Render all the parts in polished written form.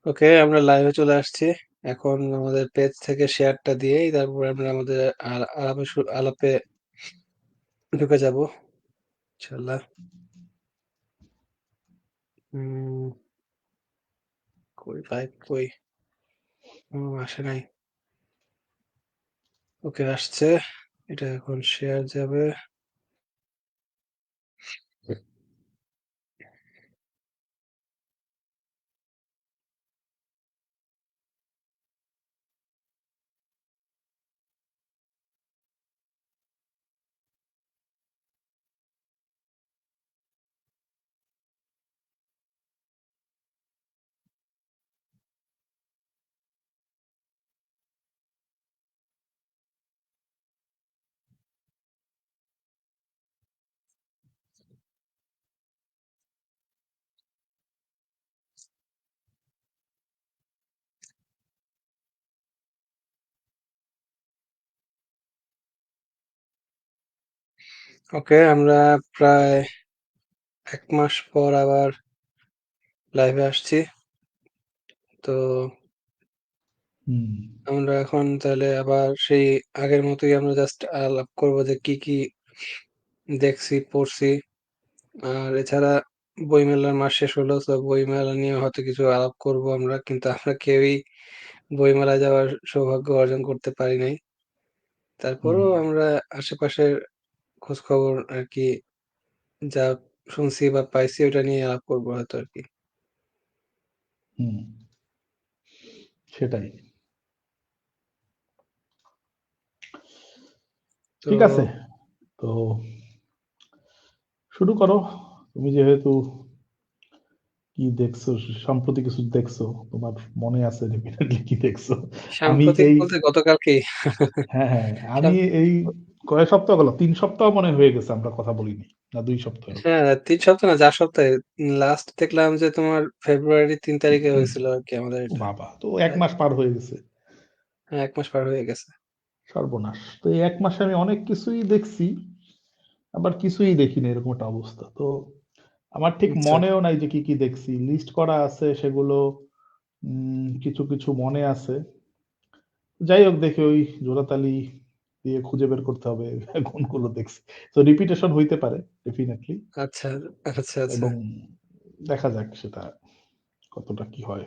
ওকে, আমরা লাইভে চলে আসছি। এখন আমাদের পেজ থেকে শেয়ারটা দিয়েই তারপর আমরা আমাদের আলাপে ঢুকে যাব ইনশাল্লাহ। উম, কই লাইভ কই? আসে নাই। ওকে, আসছে। এটা এখন শেয়ার যাবে। ওকে, আমরা প্রায় 1 মাস পর আবার লাইভে আসছি। তো হুম আমরা এখন তাহলে আবার সেই আগের মতোই আমরা জাস্ট আলাপ করবো যে কি কি দেখছি, পড়ছি। আর এছাড়া বইমেলার মাস শেষ হলো, তো বইমেলা নিয়ে হয়তো কিছু আলাপ করব আমরা, কিন্তু আমরা কেউই বইমেলায় যাওয়ার সৌভাগ্য অর্জন করতে পারি নাই। হুম তারপরেও আমরা আশেপাশের খোঁজ খবর আর কি যা শুনছি বা পাইছি ওটা নিয়ে আলাপ করবো হয়তো আর কি। হুম সেটাই। তো ঠিক আছে, তো শুরু করো। তুমি যেহেতু কি দেখছো, সম্প্রতি কিছু দেখছো, তোমার মনে আছে ডেফিনেটলি কি দেখছো। আমি সাম্প্রতিক এই বলতে গতকালকেই। হ্যাঁ হ্যাঁ, আমি সাম- এই কয় সপ্তাহ গেল, 3 সপ্তাহ মনে হয়ে গেছে আমরা কথা বলিনি, না 2 সপ্তাহ। হ্যাঁ, 3 সপ্তাহ না, 4 সপ্তাহে। লাস্ট দেখলাম যে তোমার ফেব্রুয়ারি 3 তারিখে হয়েছিল আর কি আমাদের ও এটা। বাবা, তো 1 মাস পার হয়ে গেছে। হ্যাঁ, 1 মাস পার হয়ে গেছে। সর্বনাশ, তো এই 1 মাসে আমি অনেক কিছুই দেখছি, আবার কিছুই দেখিনি, এরকম একটা অবস্থা। তো আমার ঠিক আচ্ছা, মনেও নাই যে কি কি দেখছি, লিস্ট করা আছে সেগুলো। কিছু কিছু মনে আছে। যাই হোক, দেখি ওই জোড়াতালি দিয়ে খুঁজে বের করতে হবে কোনগুলো দেখছি। তো রিপিটেশন হইতে পারে ডেফিনেটলি, আচ্ছা, আচ্ছা, আচ্ছা। এবং দেখা যাক সেটা কতটা কি হয়।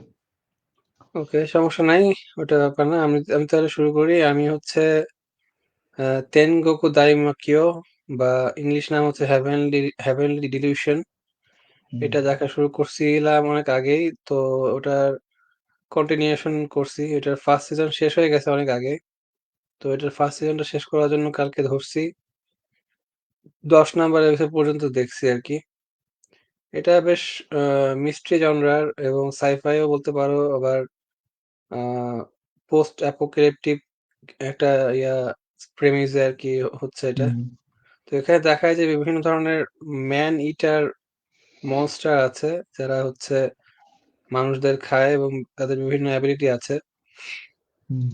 ওকে, সমস্যা নাই। ওটা ব্যাপার না। আমি আমি তাহলে শুরু করি। আমি হচ্ছে তেনগোকু দাইমাকিও, বা ইংলিশ নাম হচ্ছে হেভেনলি ডিলিউশন। হুম এটা দেখা শুরু করছিলাম অনেক আগেই। তো ওটার কন্টিনিউশন করছি। এটার ফার্স্ট সিজন শেষ হয়ে গেছে অনেক আগে। তো এটার ফার্স্ট সিজনটা শেষ করার জন্য কালকে ধরছি। 10 নাম্বার এপিসোড পর্যন্ত দেখছি আর কি। এটা বেশ মিস্ট্রি জনরার এবং সাইফাইও বলতে পারো, আবার পোস্ট অ্যাপোক্যালিপটিক একটা ইয়া প্রেমিসে আর কি হচ্ছে এটা। হুম তো এখানে দেখায় যে বিভিন্ন ধরনের ম্যান ইটার মনস্টার আছে, যারা হচ্ছে মানুষদের খায় এবং তাদের বিভিন্ন অ্যাবিলিটি আছে। হুম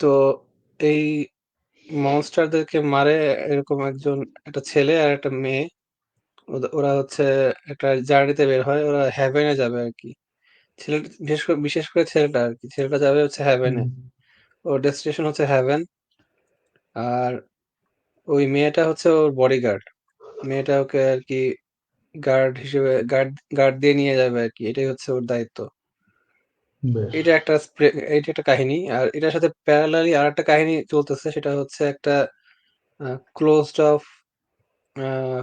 তো এই মনস্টারদেরকে মারে এরকম একটা ছেলে আর একটা মেয়ে। ওরা হচ্ছে একটা জার্নিতে বের হয়, ওরা হ্যাভেনে যাবে আর কি। ছেলেটা বিশেষ করে ছেলেটা আর কি, ছেলেটা যাবে হচ্ছে হ্যাভেনে। হুম ওর ডেস্টিনেশন হচ্ছে হ্যাভেন। আর ওই মেয়েটা হচ্ছে ওর বডিগার্ড। মেয়েটা ওকে আর কি গার্ড হিসেবে গার্ড গার্ড দিয়ে নিয়ে যাবে আর কি, এটাই হচ্ছে ওর দায়িত্ব। বেশ। এইটা একটা কাহিনী। আর এটার সাথে প্যারালালি আর একটা কাহিনী চলতেছে, সেটা হচ্ছে একটা ক্লোজড অফ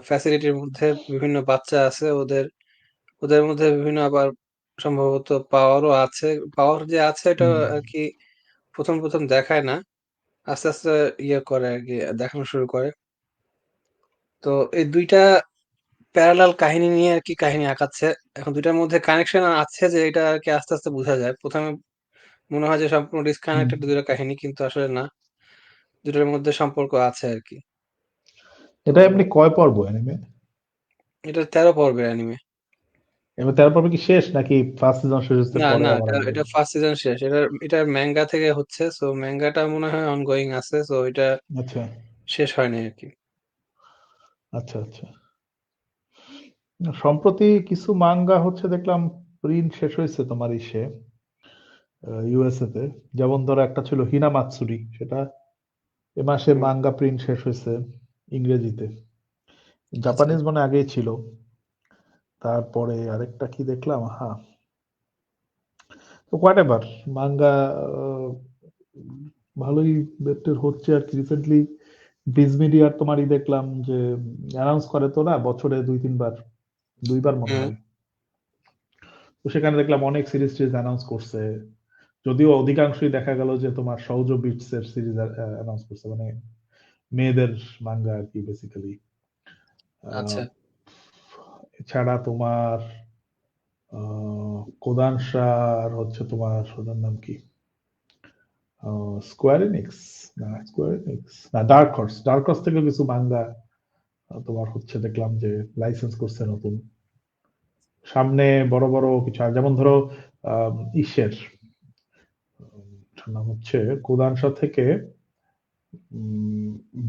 ফ্যাসিলিটির মধ্যে বিভিন্ন বাচ্চা আছে। ওদের ওদের মধ্যে বিভিন্ন আবার সম্ভবত পাওয়ারও আছে। পাওয়ার যে আছে এটা হুম আর কি প্রথম প্রথম দেখায় না, আস্তে আস্তে ইয়ে করে আর কি, দেখানো শুরু করে। তো এই দুইটা প্যারালাল কাহিনী নিয়ে আর কি কাহিনী আঁকাচ্ছে। এখন দুইটার মধ্যে কানেকশন আছে যে এটা আর কি আস্তে আস্তে বোঝা যায়। প্রথমে মনে হয় যে সম্পূর্ণ হুম ডিসকানেক্টেড দুইটা কাহিনী, কিন্তু আসলে না, দুটার মধ্যে সম্পর্ক আছে আর কি। তো এটা এমনি কয় পর্ব অ্যানিমে? এটা 13 পর্বের অ্যানিমে। এবার 13 পর্বে কি শেষ, নাকি ফার্স্ট সিজন শেষ হচ্ছে না, পরে না, আবার এটা আসবে? এটা ফার্স্ট সিজন শেষ। এটার ম্যাঙ্গা থেকে হচ্ছে, সো ম্যাঙ্গাটা মনে হয় অনগোয়িং আছে, সো এটা আচ্ছা শেষ হয় নাই আর কি। আচ্ছা আচ্ছা। সম্প্রতি কিছু মাঙ্গা হচ্ছে দেখলাম, প্রিন্ট শেষ হয়েছে তোমার ইসে ইউএসএ তে। যেমন ধরো একটা ছিল হিনা মাতসুরি, সেটা এ মাসে হুম, মাঙ্গা প্রিন্ট শেষ হয়েছে ইংরেজিতে। আচ্ছা। জাপানিজ মানে আগেই ছিল। তারপরে আরেকটা কি দেখলাম, হ্যাঁ, তো হোয়াট এভার মাঙ্গা ভালোই বেটার হচ্ছে আর কি। রিসেন্টলি ডিজ মিডিয়ার তোমারই দেখলাম যে অ্যানাউন্স করে তো না বছরে 2-3 বার, 2বার মনে হুম, হয়। তো সেখানে দেখলাম অনেক সিরিজ টিরিজ অ্যানাউন্স করছে। যদিও অধিকাংশই দেখা গেল যে তোমার সৌজ বিটস এর সিরিজ অ্যানাউন্স করছে, মানে মেয়েদের মাঙ্গা আর কি বেসিক্যালি। আচ্ছা। এছাড়া তোমার কোদানশা, আর হচ্ছে তোমার ওটার নাম কি, স্কোয়ার এনিক্স, না স্কোয়ার এনিক্স না, ডার্ক হর্স, ডার্ক হর্স থেকে কিছু মাঙ্গা তোমার হচ্ছে দেখলাম যে লাইসেন্স করছে নতুন। সামনে বড় বড় কিছু, আর যেমন ধরো ইসের নাম হচ্ছে কোদানশা থেকে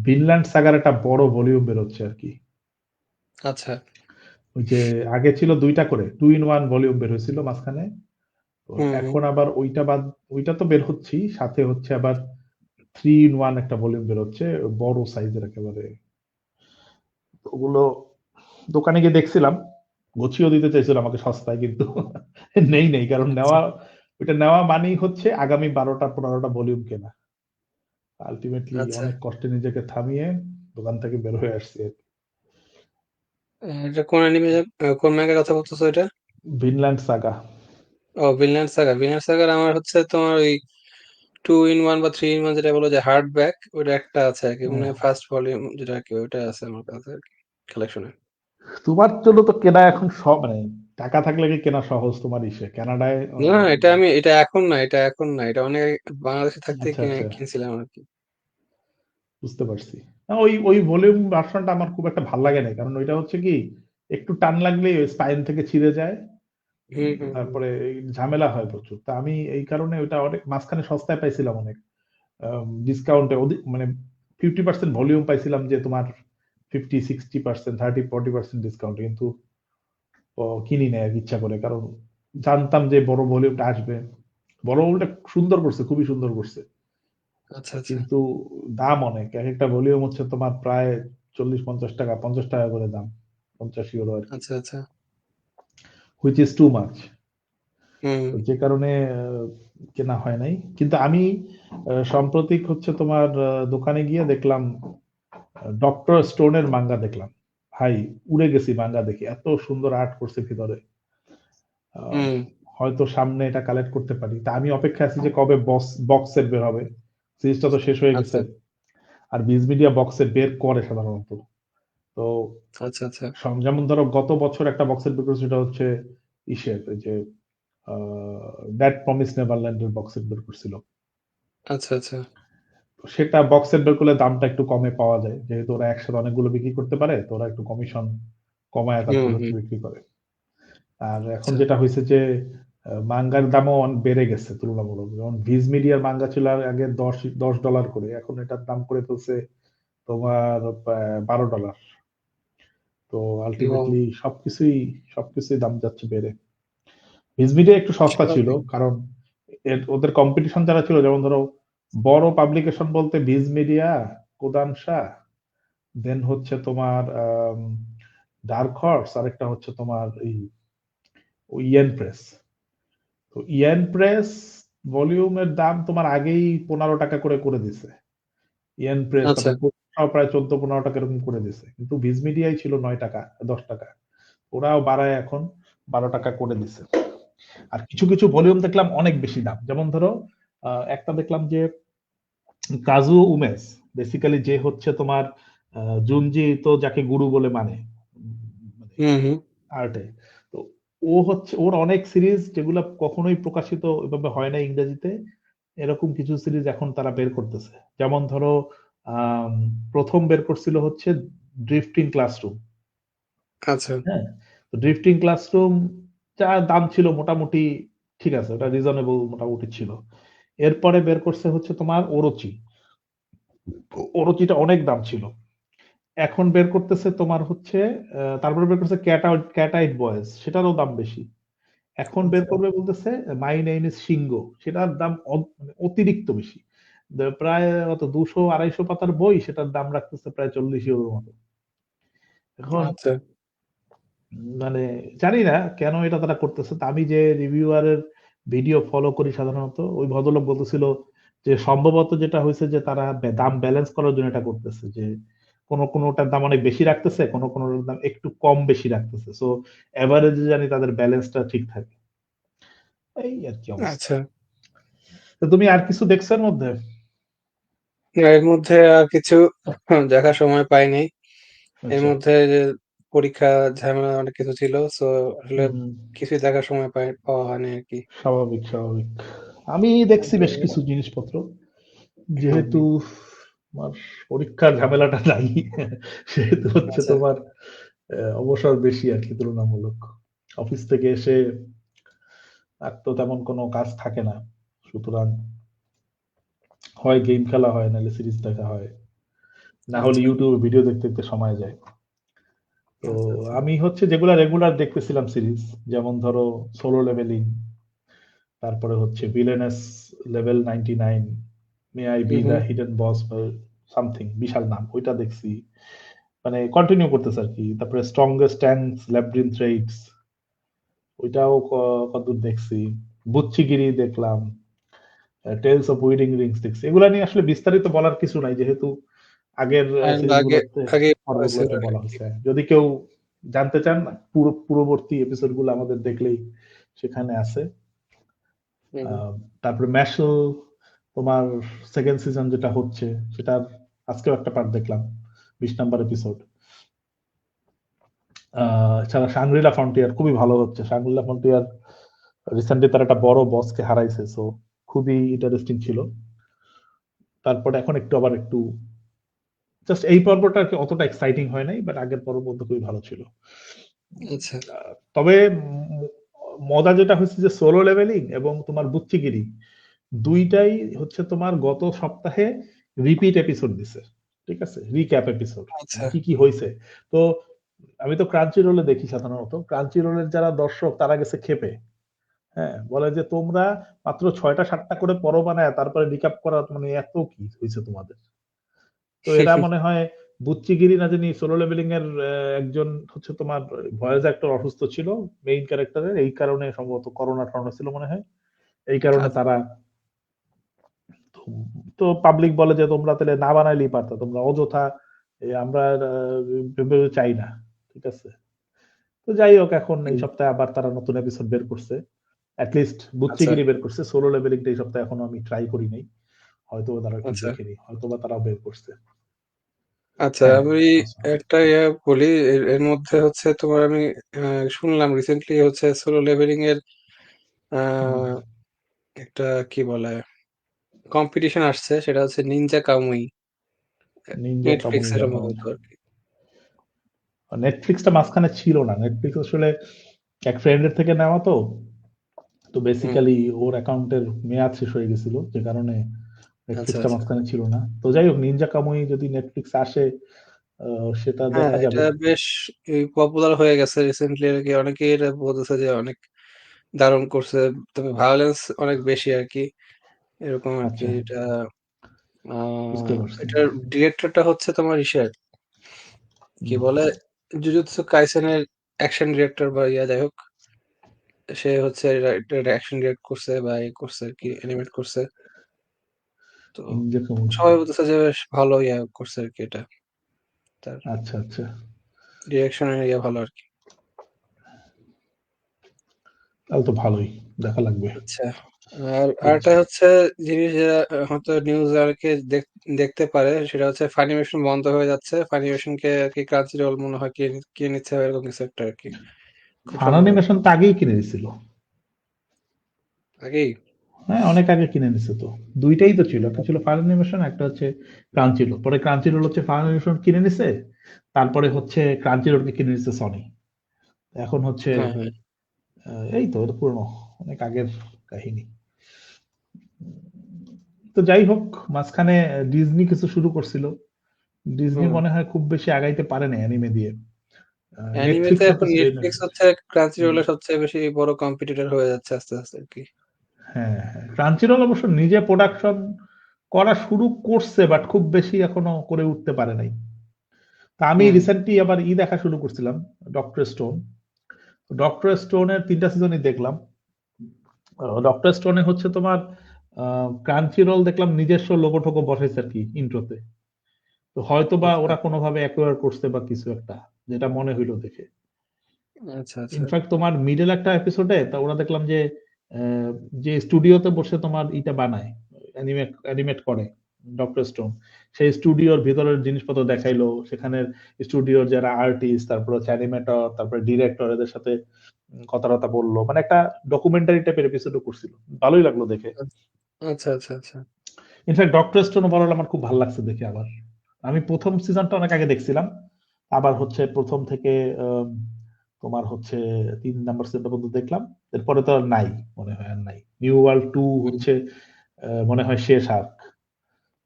ভিনল্যান্ড সাগার একটা বড় ভলিউম বেরোচ্ছে আর কি। আচ্ছা। ওই যে আগে ছিল 2টা করে 2-in-1 ভলিউম বের হয়েছিল মাঝখানে। তো হুম, হুম, এখন আবার ওইটা বাদ, ওইটা তো বের হচ্ছি, সাথে হচ্ছে আবার 3-in-1 একটা ভলিউম বের হচ্ছে, বড় সাইজের একেবারে। ওগুলো দোকানে গিয়ে দেখছিলাম, গুছিয়েও দিতে চাইছিল আমাকে সস্তায়, কিন্তু নেই কারণ আচ্ছা, নেওয়া, ওইটা নেওয়া মানেই হচ্ছে আগামী 12টা 15টা ভলিউম কেনা। আলটিমেটলি আচ্ছা। অনেক কষ্টে নিজেকে থামিয়ে দোকান থেকে বের হয়ে আসছি। এটা কোন অ্যানিমে, কোন ম্যাঙ্গার কথা বলতেছো এটা? Vinland saga. ও, ভিনল্যান্ড সাগা। ভিনল্যান্ড সাগার আমার হচ্ছে তোমার ওই 2-in-1 বা 3-in-1 যেটা বলো যে হার্ড ব্যাক, ওটা একটা আছে আর কি, মানে ফার্স্ট ভলিউম যেটা আর কি, ওইটা আছে আমার কাছে আর কি কালেকশনে। তোমার জন্য তো কেনা এখন সব, মানে টাকা থাকলে কি কেনা সহজ তোমার ইসে কানাডায়। না, না, এটা আমি, এটা এখন না, এটা এখন না, এটা অনেক বাংলাদেশে থাকতে আচ্ছা আচ্ছা, কিনছিলাম আর কি। বুঝতে পারছি। না, ওই ওই ভলিউম ভার্সনটা আমার খুব একটা ভালো লাগে না, কারণ ওইটা হচ্ছে কি একটু টান লাগলেই ওই স্পাইন থেকে ছিঁড়ে যায়। হুম, হুম, হুম। তারপরে এই ঝামেলা হয় প্রচুর। তা আমি এই কারণে ওইটা অনেক মাঝখানে সস্তায় পাইছিলাম, অনেক ডিসকাউন্টে, মানে 50% ভলিউম পাইছিলাম যে তোমার 50-60%, 30-40% ডিসকাউন্টে, কিন্তু কিনি না এক ইচ্ছা করে, কারণ জানতাম যে বড় ভলিউমটা আসবে। বড় ভলিউমটা সুন্দর করছে, খুবই সুন্দর করছে, আচ্ছা, আচ্ছা, কিন্তু দাম অনেক। এক একটা ভলিউম হচ্ছে তোমার প্রায় 40-50 টাকা, 50 টাকা করে দাম, 50 ইউরো আর কি, আচ্ছা, আচ্ছা। Which is too much. হুম, তো যে কারণে কেনা হয় নাই। কিন্তু আমি সাম্প্রতিক হচ্ছে তোমার দোকানে গিয়ে দেখলাম ডক্টর স্টোনের মাঙ্গা দেখলাম। ভাই, উড়ে গেছি মাঙ্গা দেখে, এত সুন্দর আর্ট করছে ভিতরে। আহ, হুম। হয়তো সামনে এটা কালেক্ট করতে পারি। তা আমি অপেক্ষা আছি যে কবে বক্স সেট বের হবে। সিরিজটা তো শেষ হয়ে আচ্ছা, গেছে, আর বিজ মিডিয়া বক্স সেট বের করে সাধারণত। তো আচ্ছা, আচ্ছা, যেমন ধরো গত বছর একটা বক্স সেট বের করেছে, সেটা হচ্ছে ইসের ওই যে দ্যাট প্রমিস নেভারল্যান্ড এর বক্স সেট বের করছিল। আচ্ছা, আচ্ছা। তো সেটা বক্স সেট বের করলে দামটা একটু কমে পাওয়া যায়, যেহেতু ওরা একসাথে অনেকগুলো বিক্রি করতে পারে, তো ওরা একটু কমিশন কমায় হুম, তারপর হচ্ছে হুম। বিক্রি করে। আর এখন আচ্ছা। যেটা হয়েছে যে মাঙ্গার দামও বেড়ে গেছে তুলনামূলক। যেমন ভিজ মিডিয়ার মাঙ্গা ছিল আগে 10 10 ডলার করে, এখন এটার দাম করে ফেলছে তোমার $12। তো ও, আলটিমেটলি সবকিছুই দাম যাচ্ছে বেড়ে। ভিজ মিডিয়া একটু সস্তা ছিল, স্বাভাবিক। কারণ ওদের কম্পিটিশন যারা ছিল, যেমন ধরো বড় পাবলিকেশন বলতে ভিজ মিডিয়া, কোদানশা, দেন হচ্ছে তোমার ডার্ক হর্স, আরেকটা হচ্ছে তোমার এই ইয়েন প্রেস। তো ইয়েন প্রেস ভলিউমের দাম তোমার আগেই 15 টাকা করে করে দিছে। ইয়েন প্রেস আচ্ছা। তারপর প্রায় 14-15 টাকা এরকম করে দিছে, কিন্তু ভিজ মিডিয়াই ছিল 9 টাকা 10 টাকা, ওরাও বাড়ায় এখন 12 টাকা করে দিছে। আর কিছু কিছু ভলিউম দেখলাম অনেক বেশি দাম, যেমন ধরো একটা দেখলাম যে কাজু উমেস, বেসিক্যালি যে হচ্ছে তোমার জুনজি তো যাকে গুরু বলে মানে, মানে হুম, হুম। আর্টে। তো ও হচ্ছে ওর অনেক সিরিজ যেগুলো কখনোই প্রকাশিত এভাবে হয় না ইংরেজিতে, এরকম কিছু সিরিজ এখন তারা বের করতেছে। যেমন ধরো আম, প্রথম বের করছিল হচ্ছে ড্রিফটিং ক্লাসরুম। আচ্ছা। হ্যাঁ, তো ড্রিফটিং ক্লাসরুম যার দাম ছিল মোটামুটি ঠিক আছে, ওটা রিজনেবল মোটামুটি ছিল। এরপরে বের করছে হচ্ছে তোমার ওরোচি। ওরোচিটা অনেক দাম ছিল। এখন বের করতেছে তোমার হচ্ছে তারপরে বের করছে ক্যাট আউট ক্যাট আইট বয়েজ, সেটারও দাম বেশি। এখন বের আচ্ছা, করবে বলতেছে মাই নেম ইজ সিংহ। সেটার দাম মানে অতিরিক্ত বেশি। প্রায় কত 200-250 পাতার বই, সেটার দাম রাখতেছে প্রায় 40 ইউরোর মতো। এখন আচ্ছা, মানে জানি না কেন এটা তারা করতেছে। তা আমি যে রিভিউয়ারের ভিডিও ফলো করি সাধারণত, ওই ভদ্রলোক বলতেছিল যে সম্ভবত যেটা হয়েছে যে তারা দাম ব্যালেন্স করার জন্য এটা করতেছে, যে কোনটার দাম অনেক বেশি রাখতেছে, কোনটার দাম একটু কম বেশি রাখতেছে। সো এভারেজে জানি তাদের ব্যালেন্সটা ঠিক থাকে। এই আর কি অবস্থা। আচ্ছা। তো তুমি আর কিছু দেখছো এর মধ্যে? এর মধ্যে আর কিছু দেখার সময় পাইনি। এর আচ্ছা। মধ্যে যে পরীক্ষা ঝামেলা অনেক কিছু ছিল। সো আসলে হুম, কিছুই দেখার সময় পাওয়া হয়নি আরকি। স্বাভাবিক, স্বাভাবিক। আমি দেখছি বেশ কিছু জিনিসপত্র। হুম, যেহেতু হুম। আমার পরীক্ষার ঝামেলাটা নাই, সেহেতু হচ্ছে আচ্ছা, তোমার অবসর বেশি আরকি তুলনামূলক। অফিস থেকে এসে আর তো তেমন কোনো কাজ থাকে না। সুতরাং হয় গেম খেলা হয়, নাহলে সিরিজ দেখা হয়। না হলে আচ্ছা, YouTube এ ভিডিও দেখতে, দেখতে সময় যায়। তো আচ্ছা, আচ্ছা। আমি হচ্ছে যেগুলা রেগুলার দেখতেছিলাম সিরিজ, যেমন ধরো সোলো লেভেলিং, তারপরে হচ্ছে villainous level 99, may I hmm, be hmm. The hidden boss বা সামথিং, বিশাল নাম। ওইটা দেখছি। মানে কন্টিনিউ করতেছে আরকি। তারপরে স্ট্রংগেস্ট ট্যাঙ্কস, ল্যাবরিথ রেইডস, ওইটাও কতদূর দেখছি। বুচ্চিগিরি দেখলাম। টেলস অফ উইডিং রিংস দেখছি। এগুলা নিয়ে আসলে বিস্তারিত বলার কিছু নাই, যেহেতু আগের আগে সিরিজগুলোতে আগেই হয়েছিল পর্বগুলোতে বলা আরকি। হয়েছে। যদি কেউ জানতে চান, পূর্ববর্তী এপিসোডগুলো আমাদের দেখলেই সেখানে আছে। হুম, হুম। তারপরে ম্যাশল, তোমার সেকেন্ড সিজন যেটা হচ্ছে, সেটার আজকেও একটা পার্ট দেখলাম, 20 নাম্বার এপিসোড। এছাড়া শাংরিলা ফ্রন্টিয়ার খুবই ভালো হচ্ছে। শাংরিলা ফ্রন্টিয়ার রিসেন্টলি তার একটা বড় বসকে হারাইছে, সো খুবই ইন্টারেস্টিং ছিল। তারপরে এখন একটু আবার একটু জাস্ট এই পর্বটা আর কি অতটা এক্সাইটিং হয় নাই, বাট আগের পর্ব মধ্যে খুবই ভালো ছিল। আচ্ছা। তবে মজা যেটা হচ্ছে যে সোলো লেভেলিং এবং তোমার বুচ্চিগিরি দুইটাই হচ্ছে তোমার গত সপ্তাহে রিপিট এপিসোড দিছে। ঠিক আছে? Recap episode. মানে আচ্ছা। কি, কি হইছে। তো আমি তো ক্রাঞ্চি রোলে দেখি সাধারণত। ক্রাঞ্চি রোলের যারা দর্শক তারা গেছে ক্ষেপে। হ্যাঁ? বলে যে তোমরা মাত্র ৬টা ৭টা করে পর্ব বানায় তারপরে রিক্যাপ করা, মানে এত কি হইছে তোমাদের? তো এরা মনে হয় বুচ্চিগিরি না জানি সোলো লেভেলিং এর একজন হচ্ছে তোমার ভয়েস অ্যাক্টর অসুস্থ ছিল মেইন ক্যারেক্টারের। এই কারণে সম্ভবত করোনা ছিল মনে হয়। এই কারণে আচ্ছা, তারা, তো তো পাবলিক বলে যে তোমরা তাহলে না বানাইলেই পারতা। তোমরা অযথা আমরা ভেবে চাই না। ঠিক আছে? তো যাই হোক, এখন এই হুম, সপ্তাহে আবার তারা নতুন এপিসোড বের করছে। এট লিস্ট আচ্ছা, বুচ্চিগিরি বের করছে। সোলো লেভেলিংটা এই সপ্তাহে এখনো আমি ট্রাই করি নাই। হয়তোবা তারা একটু আচ্ছা, দেখেনি। হয়তোবা তারাও বের করছে। আচ্ছা। হ্যাঁ, আমি আচ্ছা। একটা বলি। এর মধ্যে হচ্ছে তোমার আমি শুনলাম রিসেন্টলি হচ্ছে সোলো লেভেলিং এর হুম। আহ, একটা কি বলে কম্পিটিশন আসছে, সেটা হচ্ছে নিনজা কামুই। নিনজা নেটফ্লিক্স কামুই এর দেখা হয় সম্ভবত না। আর কি। নেটফ্লিক্সটা মাঝখানে ছিল না। নেটফ্লিক্স আসলে এক ফ্রেন্ডের থেকে নেওয়া তো। তো হুম, বেসিক্যালি ওর অ্যাকাউন্টের মেয়াদ শেষ হয়ে গেছিল, যে কারণে আচ্ছা, নেটফ্লিক্সটা আচ্ছা। মাঝখানে ছিল না। তো যাই হোক, নিনজা কামুই যদি নেটফ্লিক্স আসে সেটা হ্যাঁ, দেখা এটা যাবে। বেশ পপুলার হয়ে গেছে রিসেন্টলি আর কি। অনেকেই এটা বলতেছে যে অনেক দারুণ করছে। তবে ভায়োলেন্স অনেক বেশি আর কি, এরকম আর কি। আচ্ছা, এটা বুঝতে পারছি। এটার ডিরেক্টরটা হচ্ছে তোমার ইসের কি হুম, বলে জুজুৎসু কাইসেনের অ্যাকশন ডিরেক্টর বা যাই হোক, সে হচ্ছে অ্যাকশন ডিরেক্ট করছে বা করছে আর কি, অ্যানিমেট করছে। তো নিনজা কামুই। সবাই বলতেছে যে বেশ ভালো করছে আর কি এটা। তার আচ্ছা, আচ্ছা। ডিরেকশনের ভালো আর কি। তাহলে তো ভালোই। দেখা লাগবে। আচ্ছা। আর আরেকটা বুঝছি। হচ্ছে জিনিস যেটা হয়তো নিউজ অনেকে দেখতে পারে, সেটা হচ্ছে ফানিমেশন বন্ধ হয়ে যাচ্ছে। ফানিমেশনকে আর কি ক্রাঞ্চিরোল মনে হয় কিনে নিচ্ছে বা এরকম কিছু একটা আর কি, খুব ফান সম্ভবত। অ্যানিমেশন তো আগেই কিনে দিছিল। আগেই? হ্যাঁ, অনেক আগে কিনে নিছে তো। ২ টাই তো ছিল। একটা ছিল ফান অ্যানিমেশন, একটা হচ্ছে ক্রাঞ্চিরোল। পরে ক্রাঞ্চিরোল হচ্ছে ফান অ্যানিমেশন কিনে নিছে। তারপরে হচ্ছে ক্রাঞ্চিরোলকে কিনে নিছে সনি। এখন হচ্ছে হ্যাঁ, হ্যাঁ। এই তো এটা পুরনো, অনেক আগের কাহিনী। তো যাই হোক, মাঝখানে ডিজনি কিছু শুরু করছিল। ডিজনি হুম, মনে হয় খুব বেশি আগাইতে পারে না অ্যানিমে দিয়ে। অ্যানিমেতে নেটফ্লিক্সের তো এখন সেম। নেটফ্লিক্স হচ্ছে ক্রাঞ্চিরোলের সবচেয়ে বেশি বড় কম্পিটিটর হয়ে যাচ্ছে আস্তে আস্তে আর কি। হ্যাঁ, হ্যাঁ। ক্রাঞ্চিরোল অবশ্য নিজে প্রোডাকশন করা শুরু করছে, বাট খুব বেশি এখনো করে উঠতে পারে নাই। তা আমি হুম। রিসেন্টলি আবার দেখা শুরু করছিলাম, ডক্টর স্টোন। ডক্টর স্টোনের ৩ টা সিজনই দেখলাম। ডক্টর স্টোনে হচ্ছে তোমার ক্রাঞ্চিরোল দেখলাম নিজস্ব লোগো টোগো বসাইছে আরকি ইন্ট্রোতে। তো হয়তোবা আচ্ছা ওরা কোনভাবে অ্যাকোয়ার করছে বা কিছু একটা, যেটা মনে হইল দেখে। আচ্ছা আচ্ছা। ইনফ্যাক্ট তোমার মিডল একটা এপিসোডে তা ওরা দেখলাম যে যে স্টুডিওতে বসে তোমার বানায়, অ্যানিমেট করে ডক্টর স্টোন। সেই স্টুডিওর ভিতরের জিনিসপত্র দেখাইলো। সেখানের স্টুডিওর যারা আর্টিস্ট, তারপর হচ্ছে অ্যানিমেটর, তারপরে ডিরেক্টর এদের সাথে কথা-টথা বলল। মানে একটা ডকুমেন্টারি টাইপের এপিসোডও করছিল। ভালোই লাগলো দেখে। আচ্ছা আচ্ছা আচ্ছা। ইনফ্যাক্ট ডক্টর স্টোন ওভারঅল আমার খুব ভালো লাগছে দেখে আবার। আমি ১ম সিজনটা অনেক আগে দেখছিলাম। আবার হচ্ছে ১ম থেকে আম তোমার হচ্ছে ৩ নাম্বার সিজনটা পর্যন্ত দেখলাম। এরপরে তো আর নাই, মনে হয় আর নাই। নিউ ওয়ার্ল্ড 2 হুম। হচ্ছে মনে হয় শেষ আর্ক।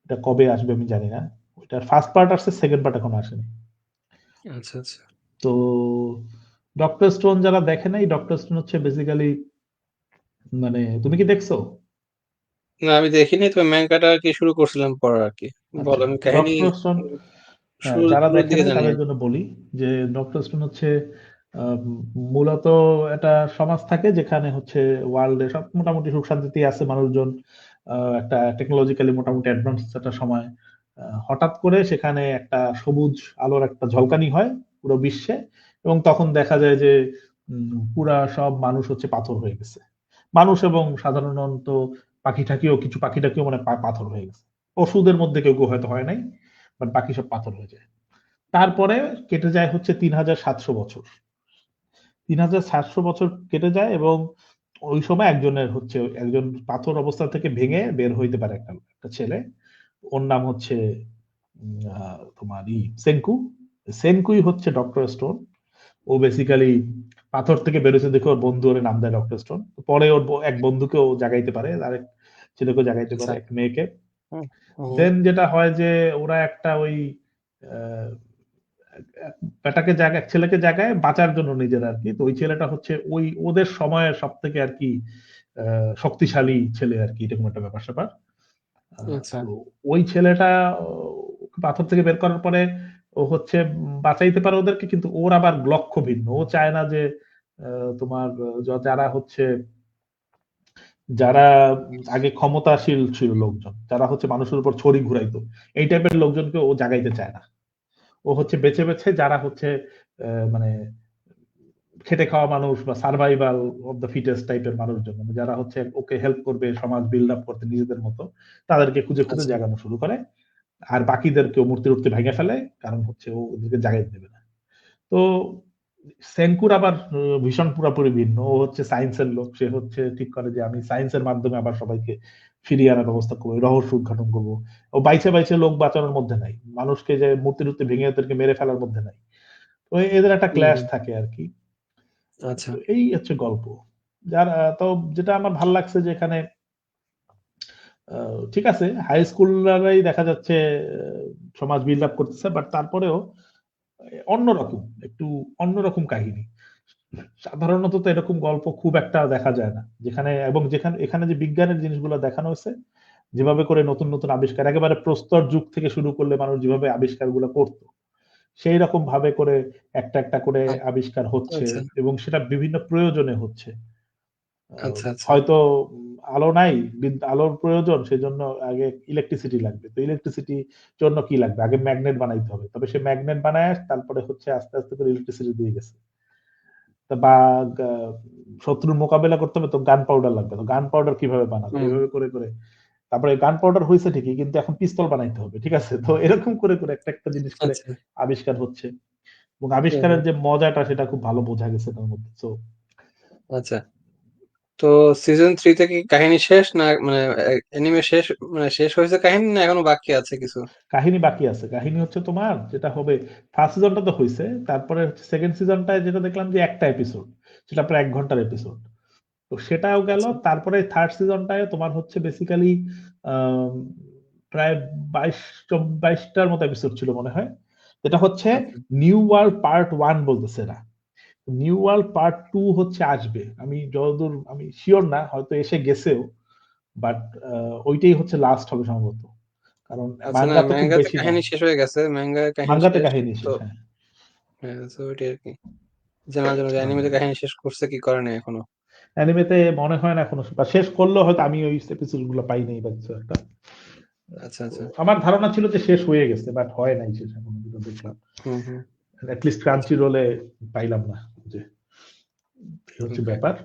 এটা কবে আসবে আমি জানি না। ওইটার ফার্স্ট পার্ট আসছে, সেকেন্ড পার্ট এখনো আসেনি। আচ্ছা আচ্ছা। তো ডক্টর স্টোন যারা দেখে নাই, ডক্টর স্টোন হচ্ছে বেসিক্যালি মানে তুমি কি দেখছো? না আমি দেখিনি, তবে ম্যাঙ্গাটা আর কি শুরু করছিলাম পড়া আর কি। বল, আচ্ছা, আমি কাহিনী ডক্টর স্টোন, হ্যাঁ, যারা শুরুর দেখে দিকে নাই জানি তাদের আর কি। জন্য বলি যে ডক্টর স্টোন হচ্ছে আহ, মূলত একটা সমাজ থাকে যেখানে হচ্ছে ওয়ার্ল্ডে সব মোটামুটি সুখ শান্তিতেই আছে মানুষজন। একটা টেকনোলজিক্যালি মোটামুটি অ্যাডভান্স একটা সময় হঠাৎ করে সেখানে একটা সবুজ আলোর একটা ঝলকানি হয় পুরো বিশ্বে, এবং তখন দেখা যায় যে পুরা সব মানুষ হচ্ছে পাথর হয়ে গেছে। মানুষ এবং সাধারণত কিছু পাখি টাকিও মানে পাথর হয়ে গেছে। ওষুধের মধ্যে কেউ কেউ হয়তো হয় নাই, বাট বাকি সব পাথর হয়ে যায়। তারপরে কেটে যায় হচ্ছে ৩৭০০ বছর। ৩৭০০ বছর কেটে যায়, এবং ওই সময় একজন পাথর অবস্থা থেকে ভেঙে বের হইতে পারে একটা ছেলে। ওর নাম হচ্ছে তোমার সেনকু। সেনকুই হচ্ছে ডক্টর স্টোন। ও বেসিক্যালি পাথর থেকে বেরোছে দেখে ওর বন্ধু ওর নাম দেয় ডক্টর স্টোন। পরে ওর এক বন্ধুকেও জাগাইতে পারে, আরেক ছেলেকেও জাগাইতে আচ্ছা। পারে, এক মেয়েকে। হুম হুম। দেন যেটা হয় যে ওরা একটা ওই আহ, এক ছেলেকে জাগায় বাঁচার জন্য নিজের আর কি। তো ওই ছেলেটা হচ্ছে ওই ওদের সময়ের সব থেকে আর কি শক্তিশালী ছেলে আর কি, এরকম একটা ব্যাপার স্যাপার। আচ্ছা তো ওই ছেলেটা পাথর থেকে বের করার পরে ও হচ্ছে বাঁচাইতে পারে ওদেরকে, কিন্তু ওর আবার লক্ষ্য ভিন্ন। ও চায় না যে তোমার যারা হচ্ছে যারা আগে ক্ষমতাশীল ছিল লোকজন, যারা হচ্ছে মানুষের উপর ছড়ি ঘুরাইতো, এই টাইপের লোকজনকে ও জাগাইতে চায় না। ও হচ্ছে বেছে বেছে যারা হচ্ছে মানে খেটে খাওয়া মানুষ বা সার্ভাইভাল অফ দ্য ফিটেস্ট টাইপের মানুষজন, মানে যারা হচ্ছে ওকে হেল্প করবে সমাজ বিল্ড আপ করতে নিজেদের মতো, তাদেরকে খুঁজে খুঁজে আচ্ছা জাগানো শুরু করে। আর বাকিদেরকেও মূর্তি টুর্তি ভেঙে ফেলে, কারণ হচ্ছে ও ওদেরকে জাগাইতে দেবে না। তো সেনকুর আবার ভীষণ পুরাপুরি ভিন্ন। ও হচ্ছে সায়েন্সের লোক। সে হচ্ছে ঠিক করে যে আমি সায়েন্সের মাধ্যমে আবার সবাইকে ফিরিয়ে আনার ব্যবস্থা করবো, রহস্য উদ্ঘাটন করবো। ও বাইছে বাইছে লোক বাঁচানোর মধ্যে নাই, মানুষকে যে মূর্তি টুর্তি ভেঙে ওদেরকে মেরে ফেলার মধ্যে নাই। তো এদের একটা হুম ক্ল্যাশ হুম। থাকে আর কি। আচ্ছা তো এই হচ্ছে গল্প। যার তো যেটা আমার ভাল লাগছে যে এখানে ঠিক আছে হাই স্কুলরাই দেখা যাচ্ছে সমাজ বিল্ড আপ করতেছে, বাট তারপরেও অন্যরকম, একটু অন্যরকম কাহিনী। সাধারণত তো এরকম গল্প খুব একটা দেখা যায় না, যেখানে এখানে যে বিজ্ঞানের জিনিসগুলো দেখানো হয়েছে, যেভাবে করে নতুন নতুন আবিষ্কার, একেবারে প্রস্তর যুগ থেকে শুরু করলে মানুষ যেভাবে আবিষ্কারগুলো করতো, সেই রকম ভাবে করে একটা একটা করে আ- আবিষ্কার হচ্ছে, আচ্ছা এবং সেটা বিভিন্ন প্রয়োজনে হচ্ছে। আচ্ছা আচ্ছা হয়তো আলো নাই, আলোর প্রয়োজন, সেজন্য আগে ইলেকট্রিসিটি লাগবে। তো ইলেকট্রিসিটি জন্য কি লাগবে? আগে ম্যাগনেট বানাইতে হবে। তবে সে ম্যাগনেট বানায় তারপরে হচ্ছে আস্তে আস্তে করে ইলেকট্রিসিটি দিয়ে গেছে। তা বা গা শত্রুর মোকাবেলা করতে হবে তো গান পাউডার লাগবে। তো গান পাউডার কিভাবে বানাবে? হুম। এভাবে করে করে তারপরে গান পাউডার হইছে ঠিকই, কিন্তু এখন পিস্তল বানাইতে হবে। ঠিক আছে? তো এরকম করে করে একটা একটা জিনিস করে আচ্ছা। আবিষ্কার হচ্ছে। এবং হুম আবিষ্কারের হুম। যে মজাটা সেটা খুব ভালো বোঝা গেছে তার মধ্যে। সো আচ্ছা, তো সিজন থ্রিতে কি কাহিনী শেষ না, মানে এনিমে শেষ, মানে শেষ হয়েছে কাহিনী না এখনো বাকি আছে কিছু? কাহিনী বাকি আছে। কাহিনী হচ্ছে তোমার যেটা হবে, ফার্স্ট সিজনটা তো হইছে। তারপরে হচ্ছে সেকেন্ড সিজনটায় যেটা দেখলাম যে একটা এপিসোড। সেটা প্রায় ১ ঘন্টার এপিসোড। তো সেটাও গেল। আচ্ছা তারপরে থার্ড সিজনটায় তোমার হচ্ছে বেসিক্যালি আম প্রায় ২২ ২২ টার মতো এপিসোড ছিল মনে হয়। এটা হচ্ছে আচ্ছা নিউ ওয়ার্ল্ড পার্ট 1 বলতেছে এরা। নিউ ওয়ার্ল্ড পার্ট 2 হচ্ছে আসবে। আমি যতদূর আমি সিওর না, হয়তো এসে গেছেও। বাট ওইটাই হচ্ছে লাস্ট হবে সম্ভবত। কারণ আচ্ছা, না মাঙ্গা তো খুব ম্যাঙ্গাতে বেশি না। কাহিনী শেষ হয়ে গেছে, ম্যাঙ্গায় কাহিনী মাঙ্গাতে শেষ। কাহিনী তো শেষ, হ্যাঁ। হ্যাঁ, তো ওইটাই আর কি জানার জন্য যে হ্যাঁ। অ্যানিমেতে কাহিনী শেষ করছে কি করে নাই এখনো। অ্যানিমেতে মনে হয় না এখনো, বা শেষ করলেও হয়তো আমি ওই এপিসোড গুলো পাই নাই বা কিছু একটা। আচ্ছা তো আচ্ছা। আমার ধারণা ছিল যে শেষ হয়ে গেছে, বাট হয় নাই শেষ এখনো, যেটা দেখলাম। হুম হুম। এটলিস্ট আচ্ছা। ক্রাঞ্চি রোলে পাইলাম না, যে এই হচ্ছে ওকে। ব্যাপার।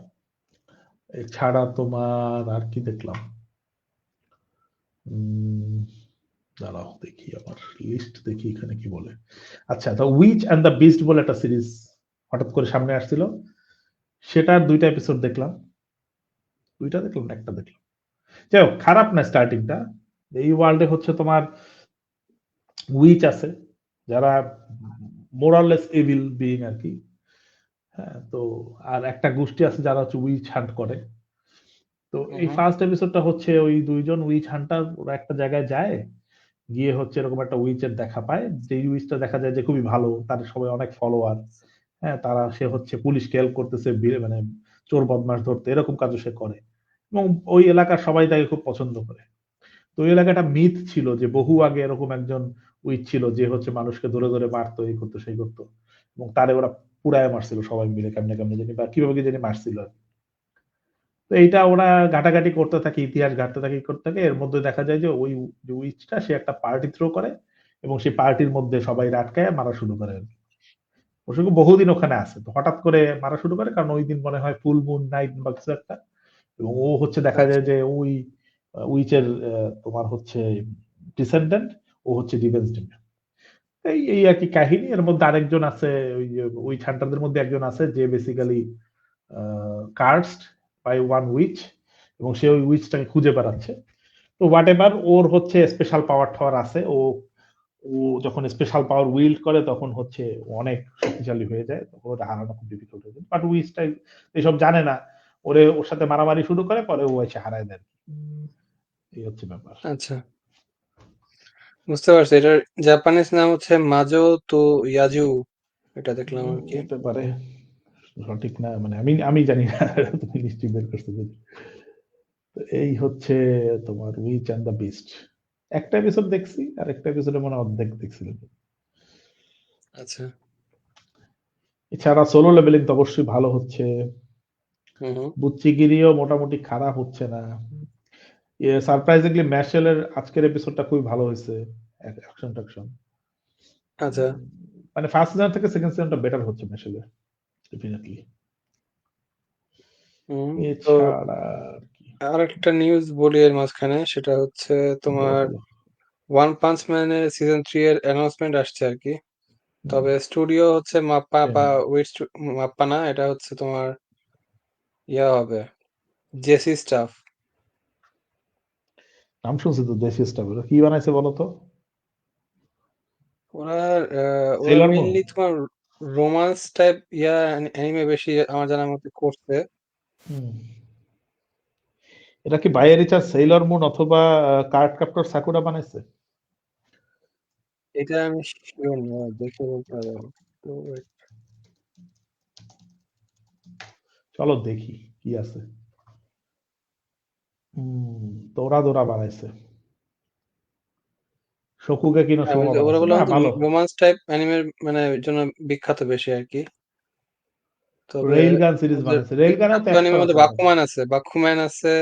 এছাড়া তোমার আর কি দেখলাম? উম, দাঁড়াও দেখি, আমার লিস্ট দেখি এখানে কি বলে। আচ্ছা, the which and the beast বলে একটা সিরিজ হঠাৎ করে সামনে আসছিল, সেটার 2টা এপিসোড দেখলাম। 2টা দেখলাম না, একটা দেখলাম। যাই হোক, খারাপ না স্টার্টিংটা। এই ওয়ার্ল্ডে হচ্ছে তোমার উইচ আছে, যারা মোরাললেস এভিল বিইং আর কি। হ্যাঁ, তো আর একটা গোষ্ঠী আছে যারা হচ্ছে উইচ হান্ট করে। তো হুম এই হুম। ফার্স্ট এপিসোডটা হচ্ছে ওই 2জন উইচ হান্টার, ওরা একটা জায়গায় যায়, গিয়ে হচ্ছে এরকম একটা উইচের দেখা পায়, যে উইচটা দেখা যায় যে খুবই ভালো, তার সবাই অনেক ফলোয়ার। হ্যাঁ, তারা সে হচ্ছে পুলিশকে হেল্প করতেছে, মানে চোর বদমাশ ধরতে, এরকম কাজও সে করে। এবং ওই এলাকার সবাই তাকে খুব পছন্দ করে। তো ওই এলাকাটা মিথ ছিল যে বহু আগে এরকম একজন উইচ ছিল, যে হচ্ছে মানুষকে ধরে ধরে মারতো, এই করতো সেই করতো, এবং তারে ওরা পুড়ায় মারছিল সবাই মিলে, কেমনে কেমনে জানি, বা কিভাবে কি জানি মারছিল আর কি। তো এইটা ওরা ঘাটাঘাটি করতে থাকে, ইতিহাস ঘাটতে থাকে, করতে থাকে, এর মধ্যে দেখা যায় যে ওই যে উইচটা, সে একটা পার্টি থ্রো করে, এবং সেই পার্টির মধ্যে সবাই আটকায় মারা শুরু করে আর কি। অবশ্য বহুদিন ওখানে আছে, তো হঠাৎ করে মারা শুরু করে, কারণ ওই দিন মনে হয় ফুল মুন নাইট বা কিছু একটা। এবং ও হচ্ছে দেখা যায় আচ্ছা যে ওই উইচের তোমার হচ্ছে ডিসেন্ডেন্ট, ও হচ্ছে রিভেঞ্জ নেবে। এই এই আর কি কাহিনী। এর মধ্যে আরেকজন আছে, ওই যে উইচ হান্টারদের মধ্যে একজন আছে, যে basically cursed by one witch, এবং সে ওই উইচটাকে খুঁজে বেড়াচ্ছে। তো হোয়াট এভার, ওর হচ্ছে স্পেশাল পাওয়ার টাওয়ার আছে। ও ও যখন স্পেশাল পাওয়ার উইল্ড করে, তখন হচ্ছে ও অনেক শক্তিশালী হয়ে যায়, তখন ওটা হারানো খুব ডিফিকাল্ট হয়ে যায়। বাট উইচটা এসব জানে না, ওর সাথে মারামারি শুরু করে, পরে ও এসে হারায় দেয়। এই হচ্ছে ব্যাপার। আচ্ছা, বুঝতে পারছি। এটার জাপানিজ নাম হচ্ছে মাজো তো ইয়াজু, এটা দেখলাম আর কি। হতে পারে, সঠিক না, মানে আমি আমি জানি না। তুমি নিশ্চয়ই বের করছো যদি। তো এই হচ্ছে তোমার উইচ অ্যান্ড দ্য বিস্ট। একটা এপিসোড দেখছি, আর একটা এপিসোডে মনে হয় অর্ধেক দেখছিলাম। আচ্ছা। এছাড়া সোলো লেভেলিং তো অবশ্যই ভালো হচ্ছে। হুম হুম। বুচ্চিগিরিও মোটামুটি খারাপ হচ্ছে না। সারপ্রাইজিংলি ম্যাশেলের আজকের এপিসোডটা খুবই ভালো হয়েছে, অ্যাকশন ট্যাকশন। আচ্ছা। মানে ফার্স্ট সিজন থেকে সেকেন্ড সিজনটা বেটার হচ্ছে ম্যাশেলের, ডেফিনেটলি। তো এছাড়া আর কি? আর একটা নিউজ বলি এর মাঝখানে, সেটা হচ্ছে বলো তোমার বলো। ওয়ান পাঞ্চ ম্যানের সিজন 3 এর অ্যানাউন্সমেন্ট আসছে আর কি। হুম, তবে স্টুডিও হচ্ছে মাপ্পা same. বা মাপ্পা না, এটা হচ্ছে তোমার ইয়া হবে, জেসি স্টাফ। নাম শুনছি তো, দেশি স্টাফ। কি বানাইছে বলো তো? ওরা ওরা সেলর মুন? মেইনলি তোমার রোমান্স টাইপ ইয়া অ্যানিমে বেশি আমার জানার মতে করছে। এটা কি by any chance Sailor moon অথবা কার্ড ক্যাপ্টর সাকুরা বানাইছে? এটা আমি শিওর না, দেখে বলতে পারবো না। তো চলো দেখি কি আছে। তোরা দোরা বানাইছে। শকুগে কিনো হ্যাঁ, সোমা ওরা বানাইছে, বললাম না তো ভালো। রোমান্স টাইপ অ্যানিমের মানে জন্য বিখ্যাত বেশি আর কি। তবে রেইল গান সিরিজ ওদের বানাইছে, রেইল গানেও বিখ্যাত তো অ্যাক্টর অ্যানিমের মধ্যে আছে অনেক। বাকুম্যান আছে,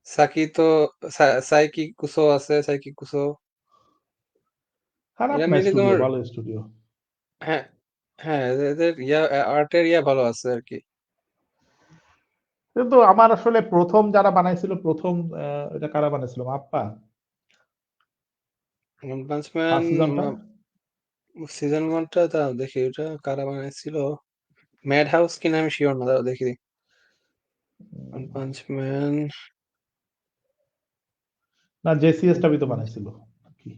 সাকিতো, সাইকি কুসো আছে, সাইকি কুসো। খারাপ এরা না মেনলি স্টুডিও, তোমার, ভালো স্টুডিও। হ্যাঁ হ্যাঁ, এদের ইয়া আর্টের ইয়া ভালো আছে আর কি। কিন্তু আমার আসলে প্রথম যারা বানাইছিল, প্রথম এটা কারা বানাইছিল, MAPPA? One punch man first সিজনটা। সিজন 1টা তা দেখি, ওটা কারা বানাইছিল। ম্যাড হাউস কিনা আমি শিওর না, দাঁড়াও দেখি। ওয়ান পাঞ্চ ম্যান, না, জেসিএস টাবি তো বানাইছিল কি,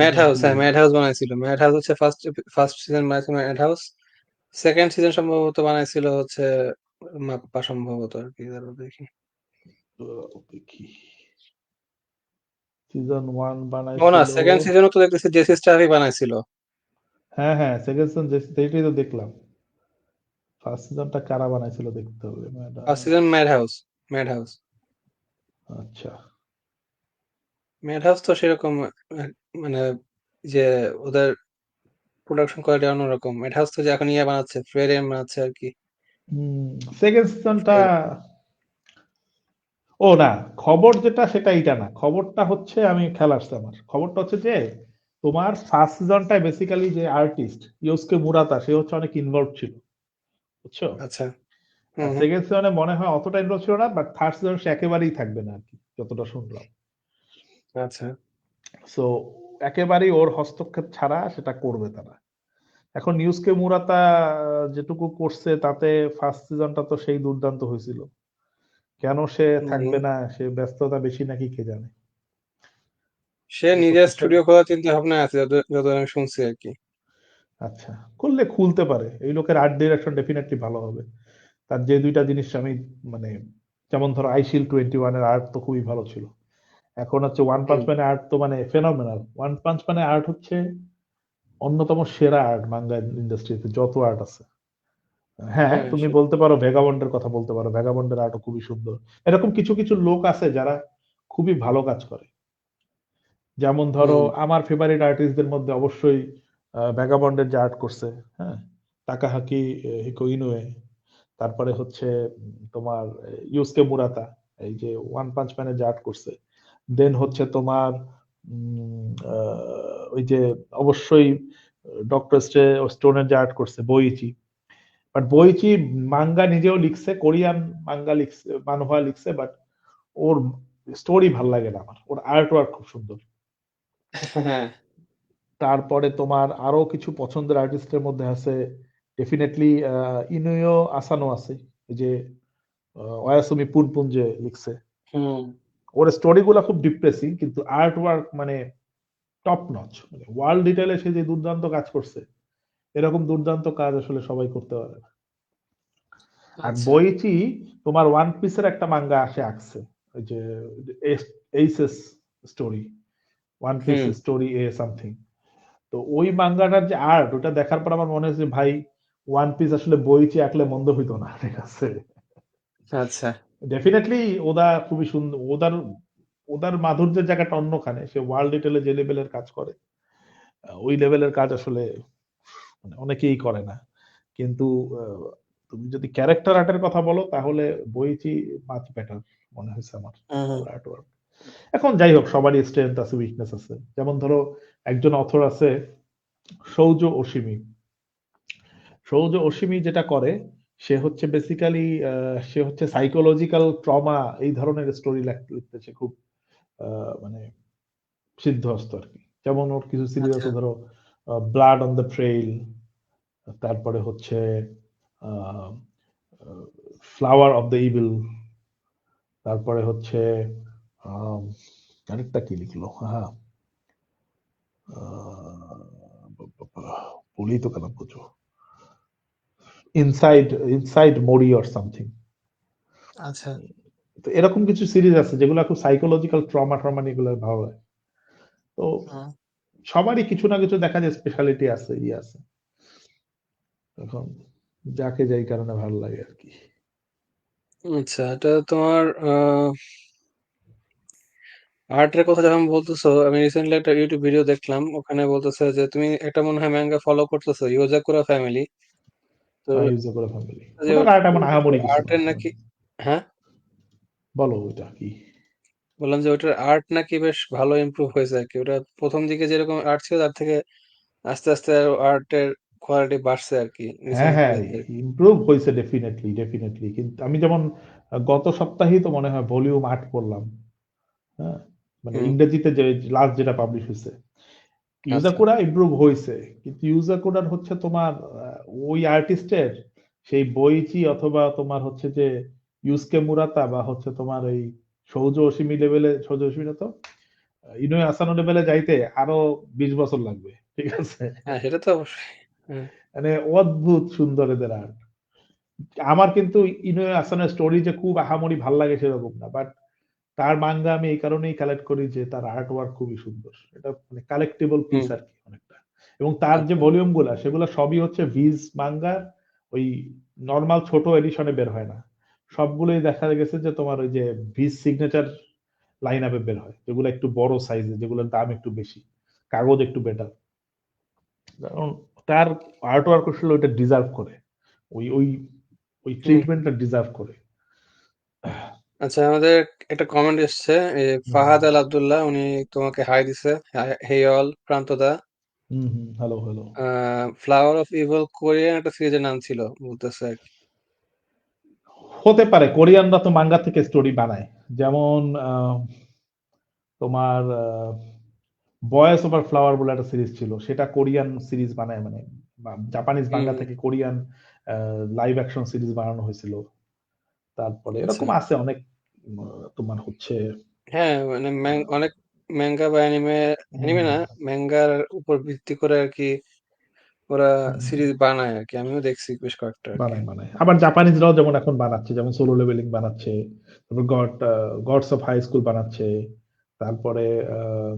ম্যাড সিজন হাউস, টু? হ্যাঁ ম্যাড হাউস বানাইছিল। ম্যাড হাউস হচ্ছে ফার্স্ট সিজন বানাইছিল ম্যাড হাউস। সেকেন্ড সিজন সম্ভবত বানাইছিল হচ্ছে মাপ্পা সম্ভবত আর কি, দাঁড়াও দেখি। দেখি, সিজন ওয়ান ও না, বানাইছিল। সেকেন্ড সিজনও তো দেখতেছি জেসি স্টারই বানাইছিল। হ্যাঁ হ্যাঁ, সেকেন্ড সিজন সেইটাই তো দেখলাম। ফার্স্ট সিজনটা কারা বানাইছিল দেখতে হবে first madam. Season mad house. Mad house. আচ্ছা। ম্যাড হাউস তো সেরকম মানে যে ওদের প্রোডাকশন কোয়ালিটি অন্যরকম। ম্যাড হাউস তো যে এখন ইয়ে বানাচ্ছে, ফ্রেডেন বানাচ্ছে আর কি। সেকেন্ড সিজনটা, ফ্রেড। ও না, খবর যেটা সেটা এইটা না, খবরটা হচ্ছে, আমি খেয়াল আসছে আমার, খবরটা হচ্ছে যে তোমার ফার্স্ট সিজনটায় বেসিক্যালি যে আর্টিস্ট ইয়োসুকে মুরাতা সে হচ্ছে অনেক ইনভলভ ছিল, বুঝছো? আচ্ছা। আর হুম হুম। সেকেন্ড সিজনে মনে হয় অতটা ইনভলভ ছিল না, বাট থার্ড সিজন সে একেবারেই থাকবে না আর কি, যতটা শুনলাম। আচ্ছা। সো একেবারেই ওর হস্তক্ষেপ ছাড়া সেটা করবে তারা। এখন ইউসুকে মুরাতা যেটুকু করছে তাতে ফার্স্ট সিজনটা তো সেই দুর্দান্ত হয়েছিল, কেন সে হুম। থাকবে না, সে ব্যস্ততা বেশি নাকি কে জানে। সে এই নিজের প্রত্যেকটা, স্টুডিও খোলার চিন্তা ভাবনা আছে, যতদূর আমি শুনছি আর কি। আচ্ছা, করলে খুলতে পারে, এই লোকের আর্ট ডিরেকশন ডেফিনেটলি ভালো হবে। তার যে দুইটা জিনিস আমি মানে, যেমন ধরো আইশিল 21 এর আর্ট তো খুবই ভালো ছিল। এখন হচ্ছে ওয়ান পাঞ্চ হুম। ম্যানের আর্ট তো মানে ফেনোমেনাল। ওয়ান পাঞ্চ ম্যানের আর্ট হচ্ছে অন্যতম সেরা আর্ট মাঙ্গা ইন্ডাস্ট্রিতে যত আর্ট আছে। হ্যাঁ, হ্যাঁ তুমি বলতে পারো ভেগাবন্ডের কথা বলতে পারো, ভেগাবন্ডের আর্টও খুবই সুন্দর। এরকম কিছু কিছু লোক আছে যারা খুবই ভালো কাজ করে। যেমন ধরো হুম। আমার ফেভারিট আর্টিস্টদের মধ্যে অবশ্যই ভ্যাগাবন্ডের যে আর্ট করছে, হ্যাঁ, তাকাহাকি হিকো ইনোয়ে, তারপরে হচ্ছে তোমার ইউসকে মুরাতা, এই যে ওয়ান পাঞ্চ ম্যানের যে আর্ট করছে। দেন হচ্ছে তোমার ওই যে অবশ্যই ডক্টর স্টোনের যে আর্ট করছে বইচি। বাট বইচি মাঙ্গা নিজেও লিখছে, কোরিয়ান মাঙ্গা লিখছে, মানহোয়া লিখছে, বাট ওর স্টোরি ভাল লাগে না আমার, ওর আর্ট ওয়ার্ক খুব সুন্দর। হ্যাঁ। তারপরে তোমার আরো কিছু পছন্দের আর্টিস্টের মধ্যে আছে ডেফিনেটলি ইনুয়ো আসানো আছে, এই যে ওয়াসুমি পুনপুন যে লিখছে। হুম। ওর স্টোরি গুলা খুব ডিপ্রেসিং, কিন্তু আর্ট ওয়ার্ক মানে টপ নচ, মানে ওয়ার্ল্ড ডিটেলে সে যে দুর্দান্ত কাজ করছে, এরকম দুর্দান্ত কাজ আসলে সবাই করতে পারে না। আর আচ্ছা। বইচি তোমার ওয়ান পিসের একটা মাঙ্গা আসে আঁকছে, ওই যে এইসেস স্টোরি, ওয়ান পিস হুম। স্টোরি এ সামথিং। তো ওই মাঙ্গাটার যে আর্ট, ওটা দেখার পর আমার মনে হয়েছে ভাই, ওয়ান পিস আসলে বইচি আঁকলে মন্দ হইতো না, ঠিক আছে। আচ্ছা। ডেফিনেটলি ওদা খুবই সুন্দর, ওদার ওদার মাধুর্যের জায়গাটা অন্যখানে, সে ওয়ার্ল্ড ডিটেলে যে লেভেলের কাজ করে, ওই লেভেলের কাজ আসলে মানে অনেকেই করে না। কিন্তু আহ, তুমি যদি ক্যারেক্টার আর্টের কথা বলো তাহলে বইচি মাছ বেটার মনে হয়েছে আমার, হুম হুম। ওর আর্ট ওয়ার্ক। এখন যাই হোক, সবারই স্ট্রেংথ আছে, উইকনেস আছে। যেমন ধরো একজন অথর আছে সৌজো ওশিমি। সৌজো ওশিমি যেটা করে, সে হচ্ছে বেসিক্যালি সে হচ্ছে সাইকোলজিক্যাল ট্রমা এই ধরনের স্টোরি লিখতেছে খুব মানে সিদ্ধহস্ত আর কি। যেমন ওর কিছু সিরিজ আচ্ছা। আছে ধরো ব্লাড অন দ্য ট্রেইল, তারপরে হচ্ছে ফ্লাওয়ার অফ দ্য ইভিল, তারপরে হচ্ছে আম, আরেকটা কি লিখলো, হ্যাঁ, বলি তো কেন বুঝো, ইনসাইড ইনসাইড মোরি অর সামথিং। আচ্ছা। তো এরকম কিছু সিরিজ আছে যেগুলো খুব সাইকোলজিক্যাল ট্রমা ট্রমা নিয়ে, এগুলো ভালো লাগে। তো হুম। সবারই কিছু না কিছু দেখা যায় স্পেশালিটি আছে, ইয়ে আছে। এখন যাকে যাই কারণে ভালো লাগে আর কি। আচ্ছা, এটা তোমার আর্টের কথা যখন বলতেছো, আমি রিসেন্টলি একটা ইউটিউব ভিডিও দেখলাম, ওখানে বলতেছে যে তুমি একটা মনে হয় ম্যাঙ্গা ফলো করতেছো, ইওজাকুরা ফ্যামিলি। তো ইউজ করে ফ্যামিলি, যে ওটার আর্ট এমন আহামরি কিছু না। আর্টের নাকি, হ্যাঁ, বলো ওইটা কি। বললাম যে ওটার আর্ট নাকি বেশ ভালো ইমপ্রুভ হয়েছে আর কি। ওটা প্রথম দিকে যেরকম আর্ট ছিল তার থেকে আস্তে আস্তে আর্টের কোয়ালিটি বাড়ছে আর কি হ্যাঁ রিসেন্ট হ্যাঁ, গুলাতে। ইমপ্রুভ হয়েছে ডেফিনেটলি ডেফিনেটলি, কিন্তু আমি যেমন গত সপ্তাহেই তো মনে হয় ভলিউম 8 পড়লাম, হ্যাঁ, মানে হুম। ইংরেজিতে যে লাস্ট যেটা পাবলিশ হয়েছে। আচ্ছা। ইউজাকুরা ইমপ্রুভ হয়েছে, কিন্তু ইউজাকুরার হচ্ছে তোমার ওই আর্টিস্টের সেই বইচি অথবা তোমার হচ্ছে যে ইউসকে মুরাতা বা হচ্ছে তোমার এই সৌজ অসীমি লেভেলে, সৌজ অসীমি না তো ইনোয়ে আসানো লেভেলে যাইতে আরো 20 বছর লাগবে, ঠিক আছে। হ্যাঁ, সেটা তো অবশ্যই। হ্যাঁ। মানে অদ্ভুত সুন্দর এদের আর্ট। আমার কিন্তু ইনোয়ে আসানের স্টোরি যে খুব আহামরি ভাল লাগে সেরকম না, বাট তার মাঙ্গা আমি এই কারণেই কালেক্ট করি যে তার আর্ট ওয়ার্ক খুবই সুন্দর, এটা মানে কালেক্টেবল পিস হুম। আর কি অনেকটা। এবং তার যে আচ্ছা। ভলিউম গুলা সেগুলো সবই হচ্ছে ভিজ মাঙ্গার ওই নর্মাল ছোট এডিশনে বের হয় না, সবগুলোই দেখা গেছে যে তোমার ওই যে ভিজ সিগনেচার লাইন আপে বের হয়, যেগুলো একটু বড় সাইজে, যেগুলোর দাম একটু বেশি, কাগজ একটু বেটার, কারণ তার আর্ট ওয়ার্ক আসলে ওইটা ডিজার্ভ করে, ওই ওই ওই হুম। ট্রিটমেন্টটা ডিজার্ভ করে। আচ্ছা, আমাদের একটা কমেন্ট এসছে, ফাহাদ আল আব্দুল্লাহ, উনি তোমাকে হাই দিছে। হে অল প্রান্তদা, হুম হুম, hello hello. Flower of evil Korean একটা সিরিজের নাম ছিল বলতেছে আর কি। হতে পারে, কোরিয়ানরা তো মাঙ্গা থেকে স্টোরি বানায়, যেমন তোমার বয়েস ওভার ফ্লাওয়ার বলে একটা সিরিজ ছিল, সেটা কোরিয়ান সিরিজ বানায়, মানে জাপানিজ হুম মাঙ্গা হুম, থেকে কোরিয়ান লাইভ অ্যাকশন সিরিজ বানানো হয়েছিল। তারপরে আচ্ছা। এরকম আছে অনেক, তোমার হচ্ছে হ্যাঁ, মানে অনেক ম্যাঙ্গা বা অ্যানিমে, অ্যানিমে হুম, না, ম্যাঙ্গার উপর ভিত্তি করে আর কি ওরা হুম, সিরিজ বানায় আর কি। আমিও দেখছি বেশ কয়েকটা আর কি। বানায় বানায়। আবার জাপানিজরাও যেমন এখন বানাচ্ছে, যেমন সোলো লেভেলিং বানাচ্ছে, তারপর গডস অফ হাই স্কুল বানাচ্ছে, তারপরে আহ,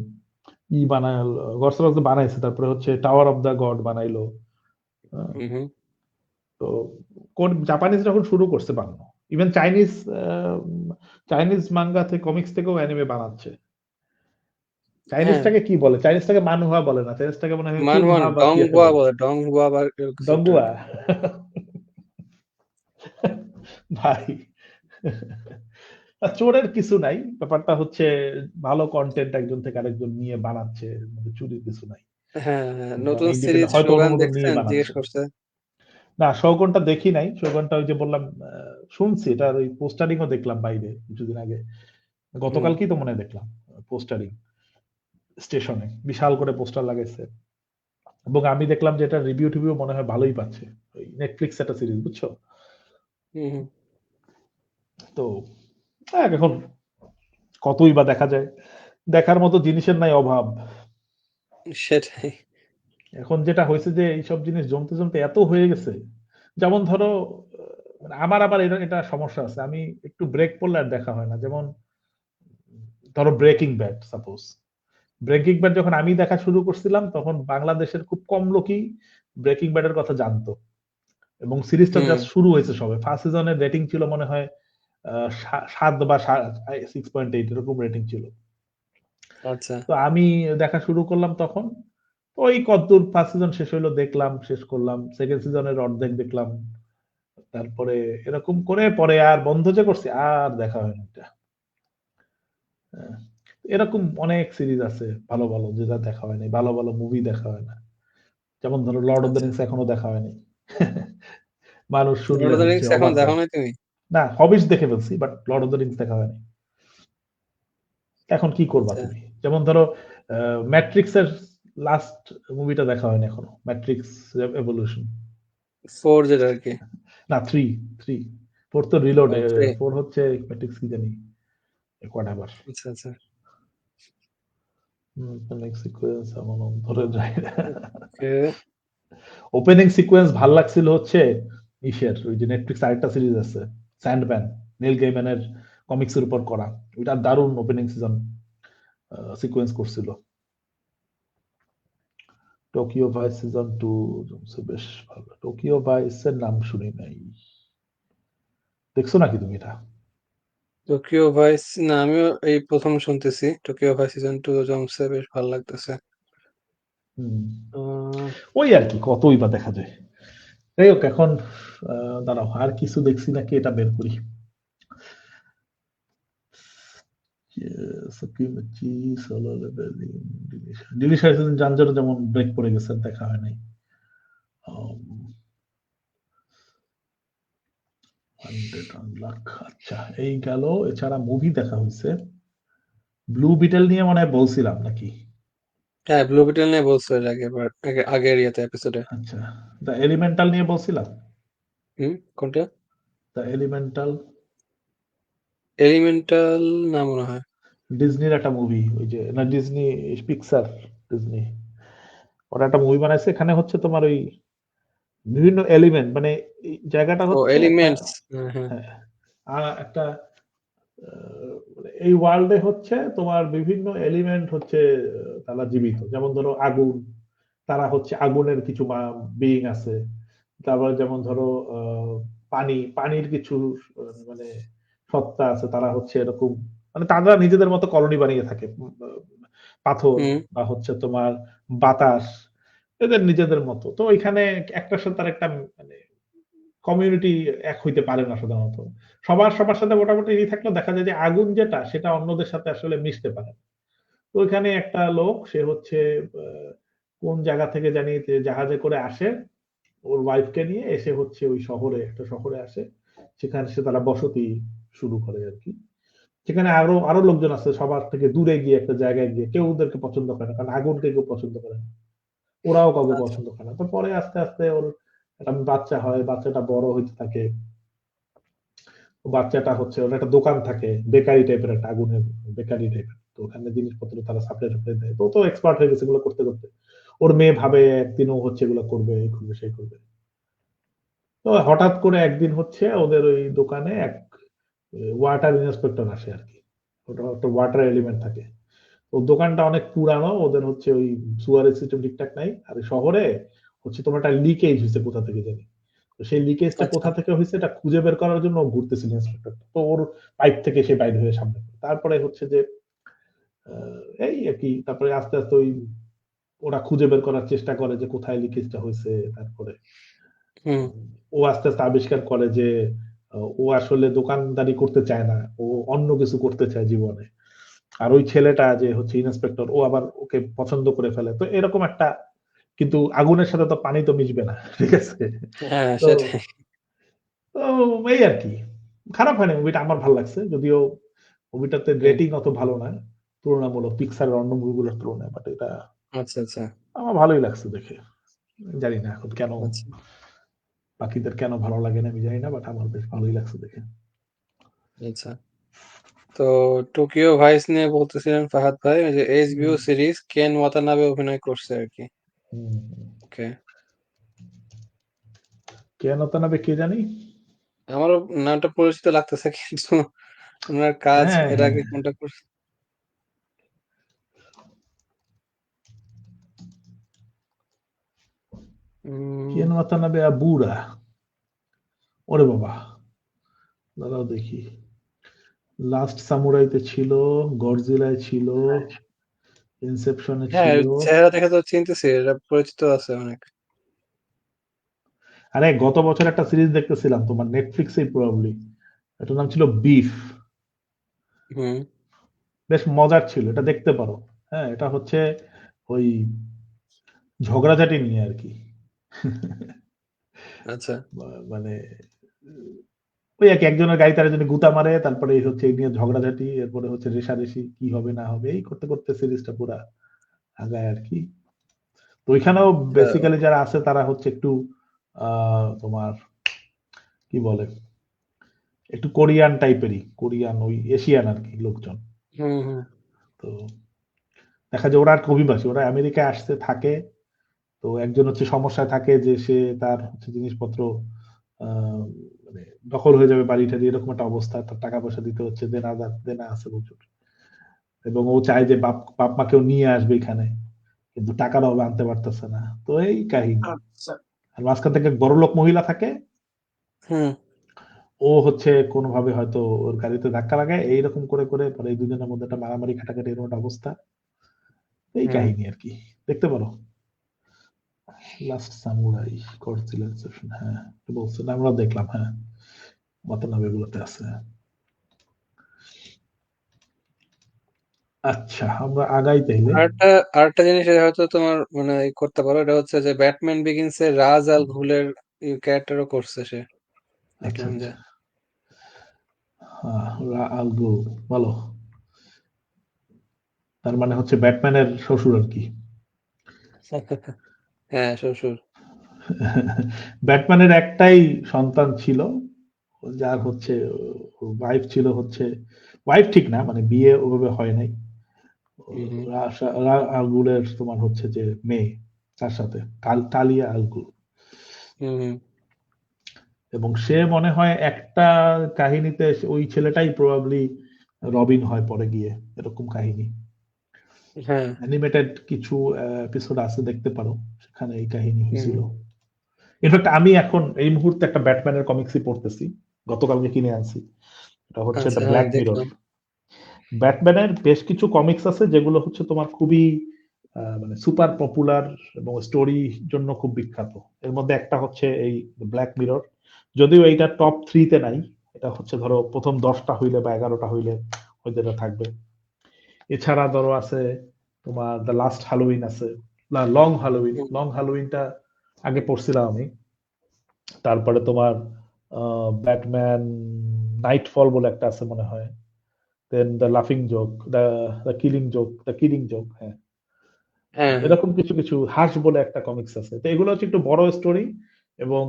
ই বানাল, গডস অফ বানাইছে, তারপরে হচ্ছে টাওয়ার অফ দ্য গড বানাইলো। আহ, হুম হুম, তো জাপানিজ যখন শুরু করছে বানানো, ইভেন চাইনিজ, চাইনিজ মাঙ্গা থেকে কমিক্স থেকেও অ্যানিমে বানাচ্ছে। হ্যাঁ, চাইনিজটাকে কি বলে, চাইনিজটাকে মানুহা বলে না, চাইনিজটাকে মনে হয় মানওয়ান কুনহা বা ডং কি একটা হুয়া বলে, বলে, ডং হুয়া বা এরকম কিছু একটা আর দঙ্গুয়া। কি। ভাই, চোরের কিছু নাই, ব্যাপারটা হচ্ছে ভালো কন্টেন্ট একজন থেকে আরেকজন নিয়ে বানাচ্ছে, এর মধ্যে চুরির কিছু নাই। হ্যাঁ হ্যাঁ, নতুন সিরিজ ইন্ডিপেন্ডেন্ট হয়তো শোগান অনুমোদন দেখছেন নিয়ে বানাচ্ছে। জিজ্ঞেস করছে। না, শৌগনটা দেখি নাই, শৌগনটা ওই যে বললাম, শুনছি এটার ওই পোস্টারিংও দেখলাম বাইরে কিছুদিন আগে, হুম গতকালকেই তো মনে হয় দেখলাম পোস্টারিং, স্টেশনে বিশাল করে পোস্টার লাগাইছে, এবং আমি দেখলাম যে এটা রিভিউ টিভিউ মনে হয় ভালোই পাচ্ছে, ওই নেটফ্লিক্স একটা সিরিজ, বুঝছো? হুম হুম, তো এখন কতই বা দেখা যায়, দেখার মতো জিনিসের নাই অভাব। সেটাই। এখন যেটা হয়েছে যে এইসব জিনিস জমতে জমতে এত হয়ে গেছে, যেমন ধরো মানে আমার আবার এটা এটা সমস্যা আছে, আমি একটু ব্রেক পড়লে আর দেখা হয় না, যেমন ধরো breaking bad suppose, breaking bad যখন আমি দেখা শুরু করছিলাম তখন বাংলাদেশের খুব কম লোকই ব্রেকিং ব্যাডের কথা জানতো, এবং সিরিজটা হুম, জাস্ট শুরু হয়েছে সবে, ফার্স্ট সিজনের রেটিং ছিল মনে হয় 7 বা 6.8 এরকম রেটিং ছিল। আচ্ছা। তো আমি দেখা শুরু করলাম তখন, ওই কতদূর ফার্স্ট সিজন শেষ হইলো দেখলাম, শেষ করলাম, সেকেন্ড সিজনের অর্ধেক দেখলাম, তারপরে এরকম করে পরে আর বন্ধ যে করছি, আর দেখা হয় না এটা। হ্যাঁ। এরকম অনেক সিরিজ আছে ভালো ভালো, যেটা দেখা হয়নি, ভালো ভালো মুভি দেখা হয় না, যেমন ধরো লর্ড অফ দ্য আচ্ছা, রিংস এখনো দেখা হয়নি। মানুষ লর্ড শুনলে অফ দ্য হচ্ছে রিংস এখন অবাক দেখো হয়। নাই তুমি? না, হবিস দেখে ফেলছি, but Lord of the Rings দেখা হয়নি। এখন কি করবা আচ্ছা, তুমি, যেমন ধরো ম্যাট্রিক্স এর লাস্ট মুভিটা দেখা হয়নি এখনো, ম্যাট্রিক্স এভলিউশন। ফোর যেটা আর কি। না, থ্রি, থ্রি, ফোর তো রিলোড, থ্রি। ফোর হচ্ছে ম্যাট্রিক্স কি জানি, হোয়াটএভার। আচ্ছা আচ্ছা। ওপেনিং সিকোয়েন্স এমন ধরে যায় না। ওকে। ওপেনিং সিকোয়েন্স ভাল লাগছিল হচ্ছে ইসের, ওই যে নেটফ্লিক্স আরেকটা সিরিজ আছে, স্যান্ডম্যান, নীল গেইম্যানের কমিক্সের উপর করা, ওইটা দারুণ ওপেনিং সিজন সিকোয়েন্স করছিল। টোকিও ভাইস সিজন 2 বেশ ভালো, টোকিও ভাইসের নাম শুনি নাই, দেখছো নাকি তুমি এটা? টোকিও ভাইস না, আমিও এই প্রথম শুনতেছি। টোকিও ভাইস সিজন টু জমছে, বেশ ভালো লাগতেছে। হুম, আহ, ওই আর কি, কতই বা দেখা যায়। যাই হোক, এখন দাঁড়াও, আর কিছু দেখছি নাকি এটা বের করি। সাকিমাচি, সোলো লেভেলিং, ডিলিশাস যানজট যেমন ব্রেক পড়ে গেছে, দেখা হয় নাই। হান্ড্রেড লাখ, আচ্ছা এই গেল, এছাড়া মুভি দেখা হয়েছে, ব্লু বিটেল নিয়ে মনে হয় বলছিলাম নাকি? হ্যাঁ, ব্লু বিটেল নিয়ে বলছো এর আগে, আগের ইয়েতে এপিসোডে। আচ্ছা, দ্য এলিমেন্টাল নিয়ে বলছিলাম, হুম, কোনটা? দ্য এলিমেন্টাল, এলিমেন্টাল না মনে হয়। ডিজনির একটা মুভি, ওই যে না ডিজনি, পিক্সার, ডিজনি, ওরা একটা মুভি বানাইছে, এখানে হচ্ছে তোমার ওই বিভিন্ন এলিমেন্ট, মানে এই জায়গাটা ও হচ্ছে একটা, এলিমেন্টস, হ্যাঁ হ্যাঁ। হ্যাঁ, একটা মানে এই ওয়ার্ল্ডে হচ্ছে তোমার বিভিন্ন এলিমেন্ট হচ্ছে তারা জীবিত, যেমন ধরো আগুন, তারা হচ্ছে আগুনের কিছু বিইং আছে। তারপরে যেমন ধরো পানির কিছু মানে সত্তা আছে, তারা হচ্ছে এরকম, মানে তারা নিজেদের মতো কলোনি বানিয়ে থাকে। পাথর হুম বা হচ্ছে তোমার বাতাস, এদের নিজেদের মতো। তো এখানে একটার সাথে আর একটা মানে কমিউনিটি এক হইতে পারে না সাধারণত। সবার সাথে মোটামুটি থাকলেও দেখা যায় যে আগুন যেটা সেটা অন্যদের সাথে আসলে মিশতে পারে না। তো ওইখানে একটা লোক, সে হচ্ছে কোন জায়গা থেকে জানি যে জাহাজে করে আসে ওর ওয়াইফকে নিয়ে, এসে হচ্ছে ওই একটা শহরে আসে। সেখানে সে তারা বসতি শুরু করে আর কি। সেখানে আরো আরো লোকজন আছে, সবার থেকে দূরে গিয়ে একটা জায়গায় গিয়ে, কেউ ওদেরকে পছন্দ করে না, কারণ আগুনকে কেউ পছন্দ করে না, ওরাও কাউকে আচ্ছা পছন্দ করে না। তো পরে আস্তে আস্তে ওর একটা বাচ্চা হয়, বাচ্চাটা বড় হইতে থাকে। বাচ্চাটা হচ্ছে, ওর একটা দোকান থাকে বেকারি টাইপের, একটা আগুনের বেকারি টাইপের। তো ওখানে জিনিসপত্র তারা সাপ্লাই টাপ্লাই দেয়। তো ও তো এক্সপার্ট হয়ে গেছে এগুলো করতে করতে। ওর মেয়ে ভাবে একদিন ও হচ্ছে এগুলো করবে, এই করবে সেই করবে। তো হঠাৎ করে একদিন হচ্ছে ওদের ওই দোকানে এক ওয়াটার ইন্সপেক্টর আসে আর কি। ওটা একটা ওয়াটার এলিমেন্ট থাকে। তো দোকানটা অনেক পুরানো, ওদের হচ্ছে ওই সুয়ারেজ সিস্টেম ঠিকঠাক নাই। আর এই শহরে হচ্ছে তোমার একটা লিকেজ হয়েছে কোথা থেকে জানি। তো সেই লিকেজটা আচ্ছা কোথা থেকে হয়েছে এটা খুঁজে বের করার জন্য ও ঘুরতেছিল ইন্সপেক্টর। তো ওর পাইপ থেকে সে বাইরে হয়ে সামনে পড়ে। তারপরে হচ্ছে যে এই আর কি, তারপরে আস্তে আস্তে ওই ওরা খুঁজে বের করার চেষ্টা করে যে কোথায় লিকেজটা হয়েছে। তারপরে হুম ও আস্তে আস্তে আবিষ্কার করে যে ও আসলে দোকানদারি করতে চায় না, ও অন্য কিছু করতে চায় জীবনে। আর ওই ছেলেটা যে হচ্ছে ইন্সপেক্টর, ও আবার ওকে পছন্দ করে ফেলে। তো এরকম একটা, কিন্তু আগুনের সাথে তো পানি তো মিশবে না, ঠিক আছে? হ্যাঁ তো সেটাই তো এই আর কি, খারাপ হয়নি মুভিটা, আমার ভালো লাগছে। যদিও মুভিটাতে হুম রেটিং অত ভালো না তুলনামূলক পিক্সারের অন্য মুভিগুলোর তুলনায়, বাট এটা আচ্ছা আচ্ছা আমার ভালোই লাগছে দেখে। জানি না এখন কেন আচ্ছা বাকিদের কেন ভালো লাগে না আমি জানি না, বাট আমার বেশ ভালোই লাগছে দেখে। আচ্ছা তো টোকিও ভাইস নিয়ে বলতেছিলেন ফাহাদ ভাই, ওই যে হুম, এইচবিও সিরিজ কেন ওয়াতানাবে অভিনয় করছে আর কি। হুম। ওকে, কেন তানাবে কে জানি। আমারও নামটা পরিচিত লাগতেছে কিন্তু ওনার কাজ হ্যাঁ, এর হ্যাঁ। আগে কোনটা করছে। কেন উম, ওয়াতানাবে বুড়া, ওরে বাবা, দাঁড়াও দেখি। লাস্ট সামুরাইতে ছিল, গডজিলায় ছিল, ইনসেপশনে হ্যাঁ ছিল। চেহারা দেখে তো চিনতেছি, এটা পরিচিত আছে অনেক। আরে গত বছর একটা সিরিজ দেখতেছিলাম তোমার নেটফ্লিক্সেই প্রবাবলি, এটার নাম ছিল বিফ। হুম বেশ মজার ছিল, এটা দেখতে পারো। হ্যাঁ, এটা হচ্ছে ওই ঝগড়াঝাটি নিয়ে আর কি। আচ্ছা মানে ওই আর কি, একজনের গাড়ি তার জন্য গুতা মারে, তারপরে এই হচ্ছে এই নিয়ে ঝগড়াঝাটি, এরপরে হচ্ছে রেষারেষি কি হবে না হবে, এই করতে করতে সিরিজটা পুরা আগায় আর কি। তো ওইখানেও আহ, বেসিক্যালি যারা আছে তারা হচ্ছে একটু তোমার কি বলে, একটু কোরিয়ান টাইপেরই, কোরিয়ান ওই এশিয়ান আর কি লোকজন। হুম হুম তো দেখা যায় ওরা আর কি অভিবাসী, ওরা আমেরিকায় আসতে থাকে। তো একজন হচ্ছে সমস্যায় থাকে যে সে তার হচ্ছে জিনিসপত্র আহ, মানে দখল হয়ে যাবে বাড়ি টাড়ি, এরকম একটা অবস্থা। তার টাকা পয়সা দিতে হচ্ছে, দেনা দেনা আছে প্রচুর। এবং ও চায় যে বাপ বাপ মাকেও নিয়ে আসবে এখানে, কিন্তু টাকার অভাবে আনতে পারতেছে না। তো এই কাহিনী। আচ্ছা আর মাঝখান থেকে বড়লোক মহিলা থাকে, হুম ও হচ্ছে কোনোভাবে হয়তো ওর গাড়িতে ধাক্কা লাগায়, এইরকম করে করে পরে এই দুজনের মধ্যে একটা মারামারি কাটাকাটি, এরকম একটা অবস্থা। এই হুম কাহিনী আর কি, দেখতে পারো। লাস্ট সামুরাই, গডজিলা ইনসেপশন, হ্যাঁ বলছেন, আমরা দেখলাম, হ্যাঁ মাতানাবে এগুলোতে আছে। আচ্ছা, আমরা আগাই তাইলে। আরেকটা আরেকটা জিনিস হয়তো তোমার মানে করতে পারো, এটা হচ্ছে যে ব্যাটম্যান বিগিনস এর রাজ আল ঘুলের ক্যারেক্টারও করছে সে, আচ্ছা, দেখলাম যে। আচ্ছা। আলগো, ভালো। তার মানে হচ্ছে ব্যাটম্যানের শ্বশুর আর কি। হ্যাঁ শ্বশুর। ব্যাটম্যানের একটাই সন্তান ছিল, যার হচ্ছে ওয়াইফ ছিল হচ্ছে, ওয়াইফ ঠিক না, মানে বিয়ে ওভাবে হয় নাই। হুম হুম আলগুলের তোমার হচ্ছে যে মেয়ে, তার সাথে তালিয়া আলগুল। হুম হুম এবং সে মনে হয় একটা কাহিনীতে ওই ছেলেটাই প্রবাবলি রবিন হয় পরে গিয়ে, এরকম কাহিনী। হ্যাঁ। অ্যানিমেটেড কিছু এপিসোড আছে, দেখতে পারো, সেখানে এই কাহিনী হুম। হয়েছিল। ইনফ্যাক্ট আমি এখন এই মুহূর্তে একটা ব্যাটম্যানের কমিক্সই পড়তেছি, গতকালকে কিনে আনছি। এটা হচ্ছে আচ্ছা, দ্য হ্যাঁ ব্ল্যাক মিরর। দেখলাম। ব্যাটম্যানের বেশ কিছু কমিক্স আছে যেগুলো হচ্ছে তোমার খুবই মানে সুপার পপুলার এবং স্টোরি জন্য খুব বিখ্যাত। এর মধ্যে একটা হচ্ছে এই ব্ল্যাক মিরর, যদিও এইটা টপ 3 তে নাই। এটা হচ্ছে ধরো প্রথম 10টা হইলে বা 11টা হইলে হয়তো এটা থাকবে। এছাড়া ধরো আছে তোমার দ্য লাস্ট হ্যালোউইন আছে, না লং হ্যালোউইন, হুম। লং হ্যালোউইনটা আগে পড়ছিলাম আমি। তারপরে তোমার ব্যাটম্যান নাইটফল বলে একটা আছে মনে হয়। দেন দ্য লাফিং joke, the killing joke, the killing joke, হ্যাঁ। হ্যাঁ, হ্যাঁ। এরকম কিছু কিছু হাস বলে একটা কমিক্স আছে, তো এগুলো হচ্ছে একটু বড় স্টোরি এবং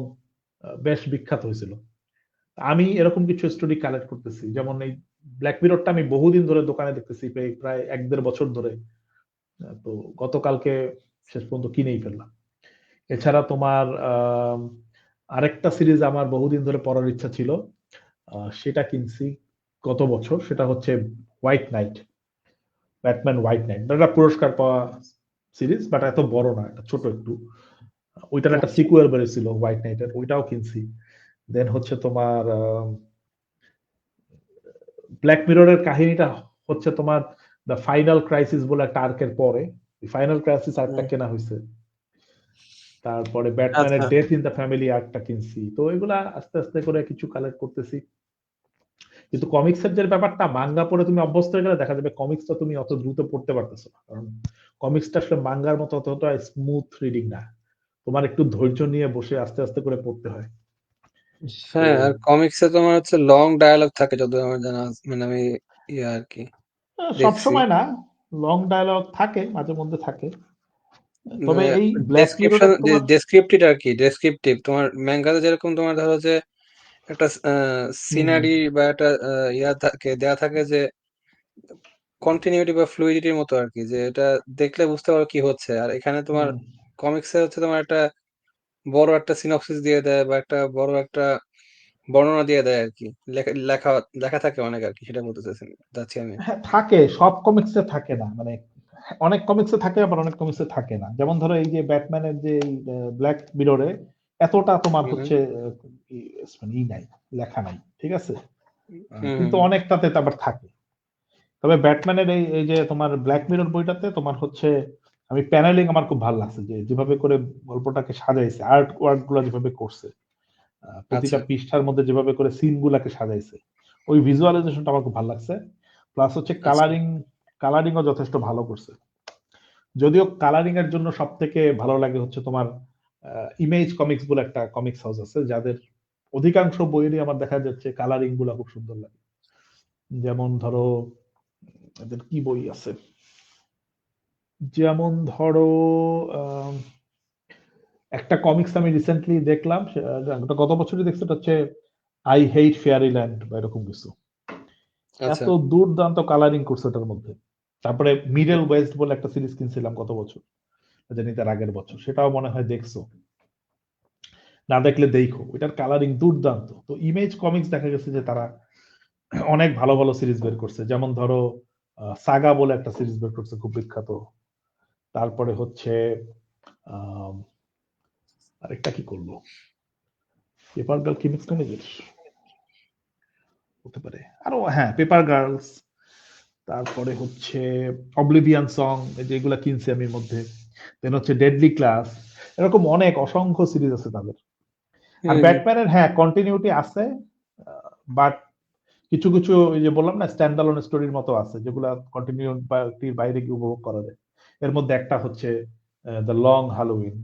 বেশ বিখ্যাত হয়েছিল। আমি এরকম কিছু স্টোরি কালেক্ট করতেছি, যেমন এই ব্ল্যাক মিররটা আমি বহুদিন ধরে দোকানে দেখতেছি, প্রায় 1-1.5 বছর ধরে। তো গতকালকে শেষ পর্যন্ত কিনেই ফেললাম। এছাড়া তোমার আরেকটা সিরিজ আমার বহুদিন ধরে পড়ার ইচ্ছা ছিল, সেটা কিনছি গত বছর। সেটা হচ্ছে white night, Batman white night. এটা পুরস্কার পাওয়া সিরিজ, বাট এত বড় না, এটা ছোট একটু। ওইটার একটা আচ্ছা। সিকুয়েল বেরিয়েছিল হোয়াইট নাইটের, ওইটাও কিনছি। দেন হচ্ছে তোমার ব্ল্যাক মিররের কাহিনীটা হচ্ছে তোমার দ্য ফাইনাল ক্রাইসিস বলে একটা আর্কের পরে ফাইনাল ক্রাইসিস আর্কটা হুম। কেনা হয়েছে। তারপরে ব্যাটম্যানের আচ্ছা। ডেথ ইন দ্য ফ্যামিলি আর্কটা কিনছি। তো এগুলা আস্তে আস্তে করে কিছু কালেক্ট করতেছি। কিন্তু কমিক্সের যে ব্যাপারটা, মাঙ্গা পড়ে তুমি অভ্যস্ত হয়ে গেলে দেখা যাবে কমিক্সটা তুমি অত দ্রুত পড়তে পারতেছো না, কারণ কমিক্সটা আসলে মাঙ্গার মতো অতটা স্মুথ রিডিং না। তোমার একটু ধৈর্য নিয়ে বসে আস্তে আস্তে করে পড়তে হয়। তো হ্যাঁ, আর কমিক্সে তোমার হচ্ছে লং ডায়ালগ থাকে যতদূর আমার জানা আছে, মানে আমি আর কি সব দেখছি। সময় না, লং ডায়লগ থাকে, মাঝে মধ্যে থাকে। তবে এই ব্ল্যাক ডেসক্রিপশন, মিররের তোমার ডেসক্রিপটিভ আর কি, ডেসক্রিপটিভ তোমার ম্যাঙ্গাতে যেরকম তোমার ধরো যে একটা হুম, সিনারি বা একটা থাকে, দেয়া থাকে যে কন্টিনিউটি বা ফ্লুইডিটির মতো আর কি, যে এটা দেখলে বুঝতে পারো কি হচ্ছে। আর এখানে তোমার হুম। কমিক্সে হচ্ছে তোমার একটা বড় একটা সিনopসিস দিয়ে দেয় বা একটা বড় একটা বর্ণনা দিয়ে দেয় আর কি। লেখা লেখা লেখা থাকে অনেক আর কি, সেটা বলতে চাচ্ছি আমি। হ্যাঁ, থাকে, সব কমিক্সে থাকে না, মানে অনেক কমিক্সে থাকে আবার অনেক কমিক্সে থাকে না। যেমন ধরো এই যে ব্যাটম্যানের যে ব্ল্যাক মিররে এতটা তোমার হুম। হচ্ছে মানে নাই, লেখা নাই, ঠিক আছে। হুম। কিন্তু হুম। অনেকটাতে আবার থাকে। তবে ব্যাটম্যানের এই এই যে তোমার ব্ল্যাক মিরর বইটাতে তোমার হচ্ছে আমি প্যানেলিং আমার খুব ভালো লাগছে, যে যেভাবে করে গল্পটাকে সাজাইছে, আর্ট ওয়ার্ক গুলা যেভাবে করছে, প্রতিটা আচ্ছা। পৃষ্ঠার মধ্যে যেভাবে করে সিন গুলাকে সাজাইছে, ওই ভিজুয়ালাইজেশনটা আমার খুব ভালো লাগছে। প্লাস হচ্ছে আচ্ছা। কালারিংও যথেষ্ট ভালো করছে। যদিও কালারিং এর জন্য সব থেকে ভালো লাগে হচ্ছে তোমার ইমেজ কমিক্স বলে একটা কমিক্স হাউস আছে, যাদের অধিকাংশ বইয়েরই আমার দেখা যাচ্ছে কালারিং গুলা খুব সুন্দর লাগে। যেমন ধরো এদের কি বই আছে, যেমন ধরো আহ, একটা কমিক্স আমি রিসেন্টলি দেখলাম, ওটা গত বছরই দেখছি, ওটা হচ্ছে আই হেট ফেয়ারিল্যান্ড বা এরকম কিছু। আচ্ছা। এত দুর্দান্ত কালারিং করছে ওটার মধ্যে। তারপরে মিডল ওয়েস্ট বলে একটা সিরিজ কিনছিলাম গত বছর, জানি তার আগের বছর, সেটাও মনে হয় দেখছো। না দেখলে দেখো, ওইটার কালারিং দুর্দান্ত। তো ইমেজ কমিক্স দেখা গেছে যে তারা অনেক ভালো ভালো সিরিজ বের করছে। যেমন ধরো সাগা বলে একটা সিরিজ বের করছে, খুব বিখ্যাত। তারপরে হচ্ছে আহ, আরেকটা কি করলো, পেপার গার্ল কি মিক্স কমিক্স হতে পারে, আরো হ্যাঁ পেপার গার্লস। তারপরে হচ্ছে অবলিভিয়ান সং, যেগুলা কিনছি আমি এর মধ্যে। দেন হচ্ছে ডেডলি ক্লাস। এরকম অনেক অসংখ্য সিরিজ আছে তাদের। আর হুম। হুম। ব্যাটম্যানের হ্যাঁ কন্টিনিউটি আছে, বাট কিছু কিছু ওই যে বললাম না স্ট্যান্ড অ্যালোন স্টোরির মতো আছে, যেগুলা কন্টিনিউটির বাইরে গিয়ে উপভোগ করা যায়। এর মধ্যে একটা হচ্ছে দ্য লং হ্যালোউইন।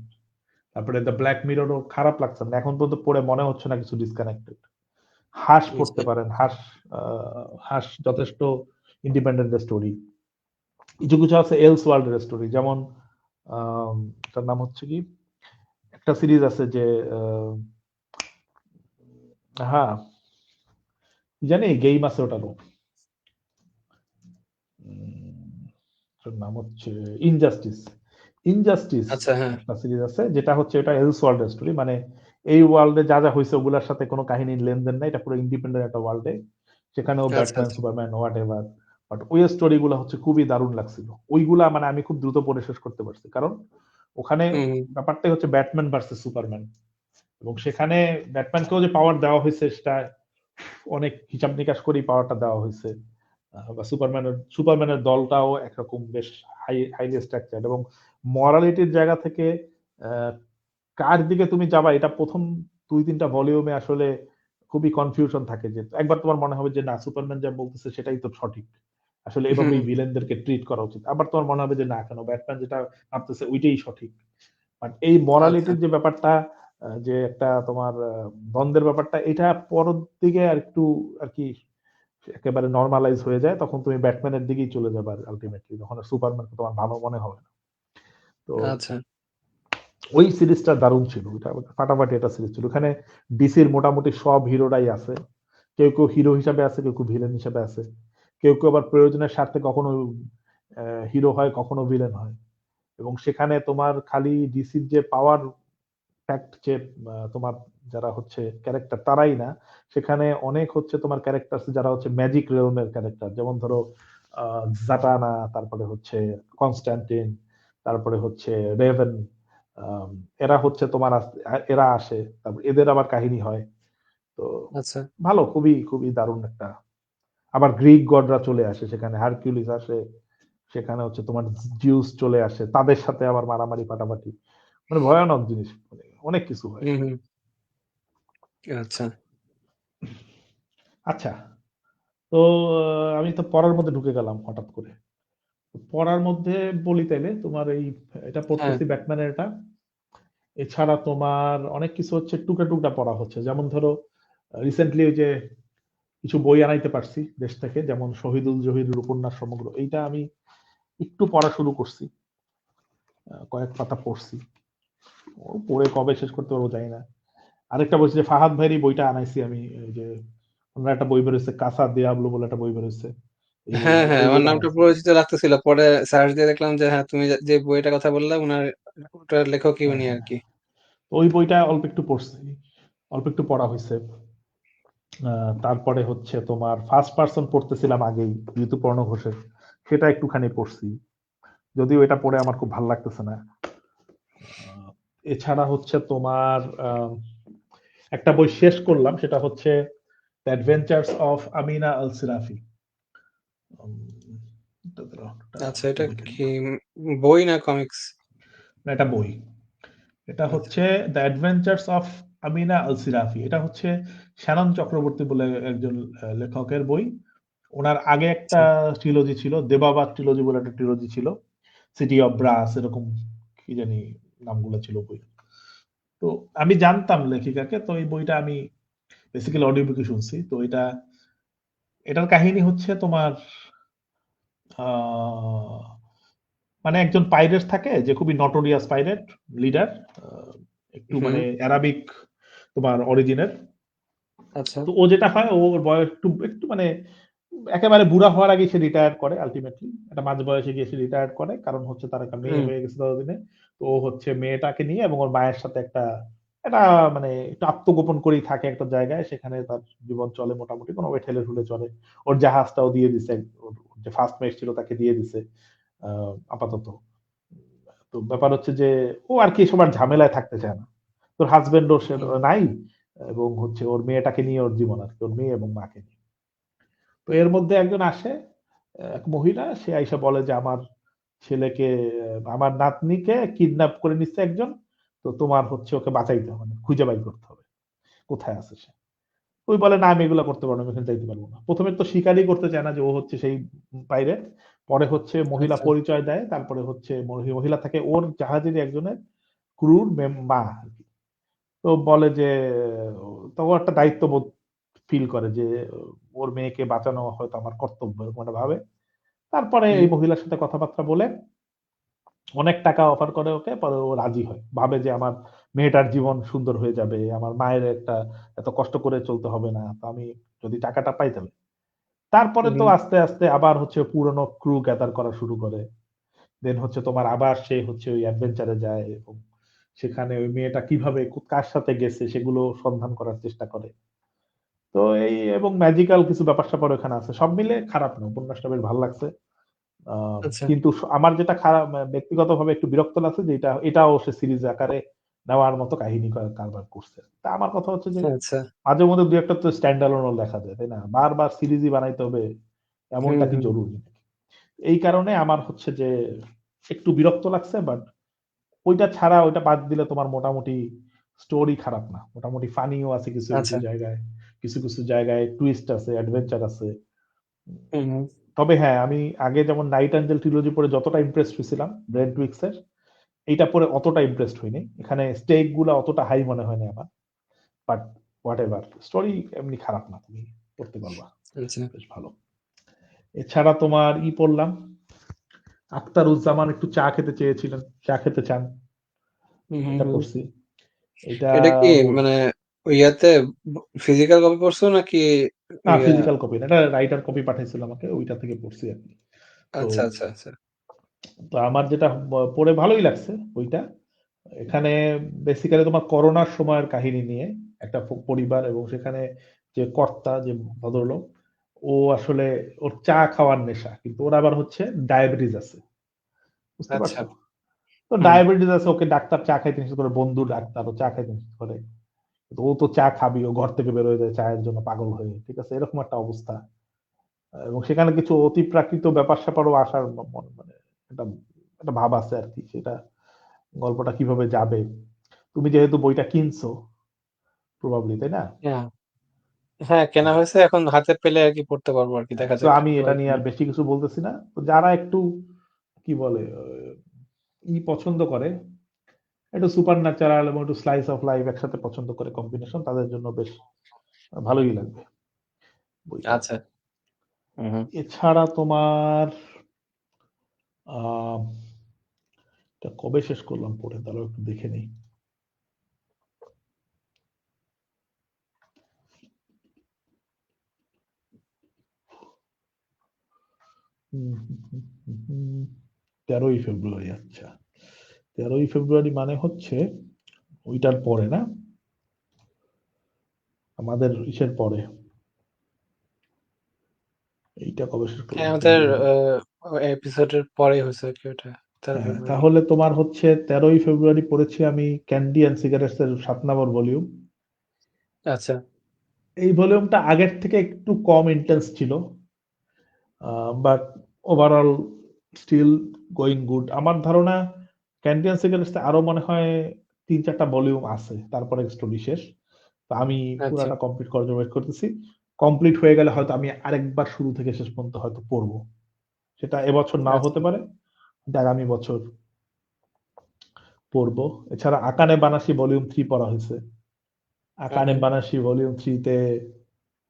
তারপরে দ্য ব্ল্যাক মিররও খারাপ লাগছে না এখন পর্যন্ত, পড়ে মনে হচ্ছে না কিছু ডিসকানেক্টেড। হাস পড়তে আচ্ছা। পারেন, হাস যথেষ্ট ইন্ডিপেন্ডেন্ট স্টোরি। কিছু কিছু আছে এলস ওয়ার্ল্ডের স্টোরি, যেমন তার নাম হচ্ছে কি, একটা সিরিজ আছে যে হ্যাঁ জানি গেম আছে ওটারও, ওটার নাম হচ্ছে ইনজাস্টিস। ইনজাস্টিস আচ্ছা। হ্যাঁ। একটা সিরিজ আছে, যেটা হচ্ছে এটা এলস ওয়ার্ল্ডের স্টোরি, মানে এই ওয়ার্ল্ডে যা যা হয়েছে ওগুলোর সাথে কোনো কাহিনীর লেনদেন নাই, এটা পুরো ইন্ডিপেন্ডেন্ট একটা ওয়ার্ল্ডে। সেখানেও আচ্ছা। ব্যাটম্যান আচ্ছা। সুপারম্যান হোয়াট এভার বাট ওই স্টোরি গুলা হচ্ছে খুবই দারুণ লাগছিল। ওইগুলা মানে আমি খুব দ্রুত পড়ে শেষ করতে পারছি, কারণ ওখানে হুম হুম, ব্যাপারটাই হচ্ছে ব্যাটম্যান ভার্সেস সুপারম্যান, এবং সেখানে ব্যাটম্যানকেও যে পাওয়ার দেওয়া হয়েছে সেটা অনেক হিসাব নিকাশ করেই পাওয়ারটা দেওয়া হয়েছে। বা সুপারম্যানের দলটাও একরকম বেশ হাইলি স্ট্রাকচার্ড, এবং মরালিটির জায়গা থেকে আহ, কার দিকে তুমি যাবা এটা প্রথম 2-3টা ভলিউমে আসলে খুবই কনফিউশন থাকে, যে একবার তোমার মনে হবে যে না, সুপারম্যান যা বলতেছে সেটাই তো সঠিক, আসলে হুম এভাবেই হুম, ভিলেনদেরকে ট্রিট করা উচিত, আবার তোমার মনে হবে যে না, কেন ব্যাটম্যান যেটা ভাবতেছে ওইটাই সঠিক। বাট এই আচ্ছা মরালিটির যে ব্যাপারটা, যে একটা তোমার দ্বন্দ্বের ব্যাপারটা, এটা পরের দিকে আর একটু আর কি একেবারে নর্মালাইজ হয়ে যায়, তখন তুমি ব্যাটম্যানের দিকেই চলে যাবে আলটিমেটলি, যখন সুপারম্যানকে তোমার ভালো মনে হবে না। তো আচ্ছা। ওই সিরিজটা দারুণ ছিল, ওইটা ফাটাফাটি একটা সিরিজ ছিল। ওখানে ডিসির মোটামুটি সব হিরোরাই আছে, কেউ কেউ হিরো হিসাবে আছে, কেউ কেউ ভিলেন হিসাবে আছে, কেউ কেউ আবার প্রয়োজনের স্বার্থে কখনো হিরো হয়, কখনো ভিলেন হয়। এবং সেখানে তোমার খালি ডিসির যে পাওয়ার ফ্যাক্ট, যে তোমার যারা হচ্ছে ক্যারেক্টার তারাই না, সেখানে অনেক হচ্ছে তোমার ক্যারেক্টার যারা হচ্ছে ম্যাজিক রেলমের ক্যারেক্টার, যেমন ধরো জাটানা, তারপরে হচ্ছে কনস্ট্যান্টিন, তারপরে হচ্ছে রেভেন, এরা হচ্ছে তোমার এরা আসে, তারপর এদের আবার কাহিনী হয়। তো আচ্ছা ভালো, খুবই খুবই দারুণ একটা। আবার গ্রিক গডরা চলে আসে সেখানে, হারকিউলিস আসে সেখানে, হচ্ছে তোমার জিউস চলে আসে, তাদের সাথে আবার মারামারি ফাটাফাটি, মানে ভয়ানক জিনিস, মানে অনেক কিছু হয়। হুম হুম, আচ্ছা আচ্ছা, তো আমি তো পড়ার মধ্যে ঢুকে গেলাম হঠাৎ করে। পড়ার মধ্যে বলি তাইলে তোমার এই, এটা হ্যাঁ পড়তেছি ব্যাটম্যানের এটা, এছাড়া তোমার অনেক কিছু হচ্ছে টুকরা টুকরা পড়া হচ্ছে, যেমন ধরো রিসেন্টলি ওই যে কিছু বই আনাইতে পারছি দেশ থেকে, যেমন শহীদুল জহিরুল উপন্যাস সমগ্র, এইটা আমি একটু পড়া শুরু করছি, কয়েক পাতা পড়ছি। ও পড়ে কবে শেষ করতে পারবো জানি না। আরেকটা বলছি যে ফাহাদ ভাইয়ের এই বইটা আনাইছি আমি, এই যে ওনার একটা বই বেরোচ্ছে কাসা দিয়াবলো বলে একটা বই বেরোচ্ছে, এই হ্যাঁ বইটা হ্যাঁ, ওই আমার বইটা নামটা আনাইছি। পরিচিত লাগতেছিল, পরে সার্চ দিয়ে দেখলাম যে হ্যাঁ তুমি যে বইটার কথা বললা উনার, ওটার লেখকই হ্যাঁ উনি আর হ্যাঁ, কি। তো ওই বইটা অল্প একটু পড়ছি, অল্প একটু পড়া হয়েছে। তারপরে হচ্ছে তোমার ফার্স্ট পার্সন পড়তেছিলাম আগেই, ঋতুপর্ণ ঘোষের, সেটা একটুখানি পড়ছি, যদিও এটা পড়ে আমার খুব ভালো লাগতেছে না। আহ, এছাড়া হচ্ছে তোমার একটা বই শেষ করলাম, সেটা হচ্ছে দ্য অ্যাডভেঞ্চার্স অফ আমিনা আল সিরাফি। আচ্ছা, এটা দেখে কি বই না কমিক্স? এটা বই, এটা আচ্ছা হচ্ছে দ্য অ্যাডভেঞ্চার্স অফ আমিনা আল সিরাফি, এটা হচ্ছে শ্যানন চক্রবর্তী বলে একজন লেখকের বই। ওনার আগে একটা আচ্ছা, ট্রিলজি ছিল, দেবাবাদ ট্রিলজি বলে একটা ট্রিলজি ছিল, সিটি অফ ব্রাস এরকম কি জানি নামগুলো ছিল বই। তো আমি জানতাম লেখিকাকে, তো এই বইটা আমি বেসিক্যালি অডিও বুকে শুনছি। তো এটার কাহিনী হচ্ছে তোমার আহ, মানে একজন পাইরেট থাকে, যে খুবই নটোরিয়াস পাইরেট লিডার, একটু হুম, মানে অ্যারাবিক তোমার অরিজিনের। আচ্ছা, তো ও যেটা হয়, ওর বয়স একটু একটু মানে একেবারে বুড়া হওয়ার আগে সে রিটায়ার করে, আলটিমেটলি একটা মাঝ বয়সে গিয়ে সে রিটায়ার করে, কারণ হচ্ছে তার একটা মেয়ে হুম, হয়ে গেছে ততদিনে। তো ও হচ্ছে মেয়েটাকে নিয়ে এবং ওর মায়ের সাথে একটা একটা মানে একটু আত্মগোপন করেই থাকে একটা জায়গায়, সেখানে তার জীবন চলে মোটামুটি কোনো ঠেলে ঠুলে চলে। ওর জাহাজটাও দিয়ে দিছে, ওর যে ফার্স্ট মেট ছিল তাকে দিয়ে দিছে আপাতত। তো ব্যাপার হচ্ছে যে ও আর কি সবার ঝামেলায় থাকতে চায় না, তোর হাজবেন্ডও সে হুম, নাই, এবং হচ্ছে ওর মেয়েটাকে নিয়ে ওর জীবন আর কি, ওর মেয়ে এবং মাকে নিয়ে। তো এর মধ্যে একজন আসে, এক মহিলা, সে আইসা বলে যে আমার ছেলেকে, আমার নাতনিকে কিডন্যাপ করে নিচ্ছে একজন, তো তোমার হচ্ছে ওকে বাঁচাইতে হবে, মানে খুঁজে বাই করতে হবে কোথায় আছে সে। ওই বলে না, আমি এগুলো করতে পারবো না, আমি এখানে যাইতে পারবো না। প্রথমে তো স্বীকারই করতে চায় না যে ও হচ্ছে সেই পাইরেট। পরে হচ্ছে মহিলা আচ্ছা, পরিচয় দেয়, তারপরে হচ্ছে মহিলা থাকে ওর জাহাজের একজনের ক্রুর মা আর কি। তো বলে যে তো ও একটা দায়িত্ববোধ ফিল করে যে ওর মেয়েকে বাঁচানো হয়তো আমার কর্তব্য, এরকম একটা ভাবে। তারপরে হুম, এই মহিলার সাথে কথাবার্তা বলে অনেক টাকা অফার করে ওকে, পরে ও রাজি হয়, ভাবে যে আমার মেয়েটার জীবন সুন্দর হয়ে যাবে, আমার মায়ের একটা এত কষ্ট করে চলতে হবে না, তো আমি যদি টাকাটা পাই তাহলে। তারপরে তো হুম, আস্তে আস্তে আবার হচ্ছে পুরনো ক্রু গ্যাদার করা শুরু করে। দেন হচ্ছে তোমার আবার সে হচ্ছে ওই অ্যাডভেঞ্চারে যায়, এবং সেখানে ওই মেয়েটা কিভাবে কার সাথে গেছে সেগুলো সন্ধান করার চেষ্টা করে। তো এই এবং ম্যাজিক্যাল কিছু ব্যাপার-স্যাপার ওখানে আছে। সব মিলে খারাপ না। উপন্যাসটা বেশ ভাল লাগছে। আ আচ্ছা, কিন্তু আমার যেটা খারাপ ব্যক্তিগতভাবে একটু বিরক্ত লাগছে যে এটাও সে সিরিজ আকারে নেওয়ার মতো কাহিনী কারবার করছে। তা আমার কথা হচ্ছে যে আচ্ছা। মাঝে মধ্যে ২ ১ টা তো স্ট্যান্ড অ্যালোন ও লেখা যায়, তাই না? বারবার সিরিজই বানাইতে হবে হুম, এমনটা কি হুম। জরুরি? এই কারণে আমার হচ্ছে যে একটু বিরক্ত লাগছে, বাট ওইটা ছাড়া ওইটা বাদ দিলে তোমার মোটামুটি স্টোরি খারাপ না। মোটামুটি ফানিও আছে কিছু, কিছু আচ্ছা। জায়গায়। কিছু, কিছু জায়গায় টুইস্ট আছে, অ্যাডভেঞ্চার আছে। হুম, হুম। তবে হ্যাঁ, আমি আগে যেমন 'নাইট এঞ্জেল' ট্রিলজি পড়ে যতটা ইমপ্রেসড হইছিলাম ব্রেন্ট টুইক্স এর, এইটা পড়ে অতটা ইমপ্রেসড হইনি। এখানে স্টেক গুলা অতটা হাই মনে হয়নি আমার। But whatever. স্টোরি এমনি খারাপ না। তুমি পড়তে পারবা। আচ্ছা। বেশ ভালো। এছাড়া তোমার পড়লাম, আখতারুজ্জামান একটু চা খেতে চেয়েছিলেন। চা খেতে চান। হুম, হুম, এটা হুম। পড়ছি। এইটা এটা কি ব মানে ইয়াতে ফিজিক্যাল কপি পড়ছো নাকি না, ইয়া? ফিজিক্যাল কপি না। এটা রাইটার কপি পাঠাইছিল আমাকে। ওইটা থেকে পড়ছি আরকি। তো আচ্ছা, আচ্ছা, আচ্ছা। তো আমার যেটা পড়ে ভালোই লাগছে ওইটা। এখানে বেসিক্যালি তোমার করোনার সময়ের কাহিনী নিয়ে একটা পরিবার, এবং সেখানে যে কর্তা, যে ভদ্রলোক, ও আসলে ওর চা খাওয়ার নেশা। কিন্তু ওর আবার হচ্ছে ডায়াবেটিস আছে। বুঝতে আচ্ছা। পারছো? তো হুম। ডায়াবেটিস আছে, ওকে ডাক্তার চা খাইতে নিষেধ করে, বন্ধু ডাক্তার, ও চা খাইতে নিষেধ করে। তো ও তো চা খাবেই, ও ঘর থেকে বের হয়ে যায় চায়ের জন্য পাগল হয়ে। ঠিক আছে? এরকম একটা অবস্থা। এবং সেখানে কিছু অতিপ্রাকৃত ব্যাপার-স্যাপারও আসার মানে একটা একটা ভাব আছে আরকি। সেটা গল্পটা কিভাবে যাবে। তুমি যেহেতু বইটা কিনছো প্রবাবলি, তাই না? হ্যাঁ, হ্যাঁ, কেনা হয়েছে। এখন হাতে পেলে আরকি পড়তে পারবো আরকি। হ্যাঁ, দেখা তো যাক আমি এটা নিয়ে কয়দিনে। আর বেশি কিছু বলতেছি না। তো যারা একটু কি বলে পছন্দ করে, একটু সুপার ন্যাচারাল এবং একটু স্লাইস অফ লাইফ একসাথে পছন্দ করে কম্বিনেশন, তাদের জন্য বেশ ভালোই লাগবে বইটা। আচ্ছা। হুম, হুম। এছাড়া তোমার আ এটা কবে শেষ করলাম পড়ে? দাঁড়াও একটু দেখে নেই। হুম, হুম, হুম, হুম, হুম। ১৩ই ফেব্রুয়ারি, আচ্ছা। ১৩ই ফেব্রুয়ারি মানে হচ্ছে ওইটার পরে না? আমাদের ইসের পরে। এইটা কবে শেষ হ্যাঁ, করলাম? আমাদের ফেব্রুয়ারি। এপিসোডের পরেই হইছে আরকি ওটা। ১৩ হ্যাঁ, ফেব্রুয়ারি। তাহলে তোমার হচ্ছে ১৩ই ফেব্রুয়ারি পড়েছি আমি ক্যান্ডি অ্যান্ড সিগারেটস এর ৭ নম্বর ভলিউম। আচ্ছা, এই ভলিউমটা আগের থেকে একটু কম ইনটেন্স ছিল। But overall still going good. আমার ধারণা ক্যান্ডি অ্যান্ড সিগারেটস এ আরো মনে হয় ৩-৪ টা ভলিউম আছে। তারপরে স্টোরি শেষ। তো আমি আচ্ছা, পুরাটা কমপ্লিট করার জন্য ওয়েট করতেছি। কমপ্লিট হয়ে গেলে হয়তো আমি আরেকবার শুরু থেকে শেষ পর্যন্ত হয়তো পড়ব। সেটা এবছর নাও আচ্ছা। হতে পারে। কিন্তু আগামী বছর পড়ব। এছাড়া আকানে বানাশি ভলিউম ৩ পড়া হইছে। হুম, আকানে হুম। বানাশি ভলিউম 3 তে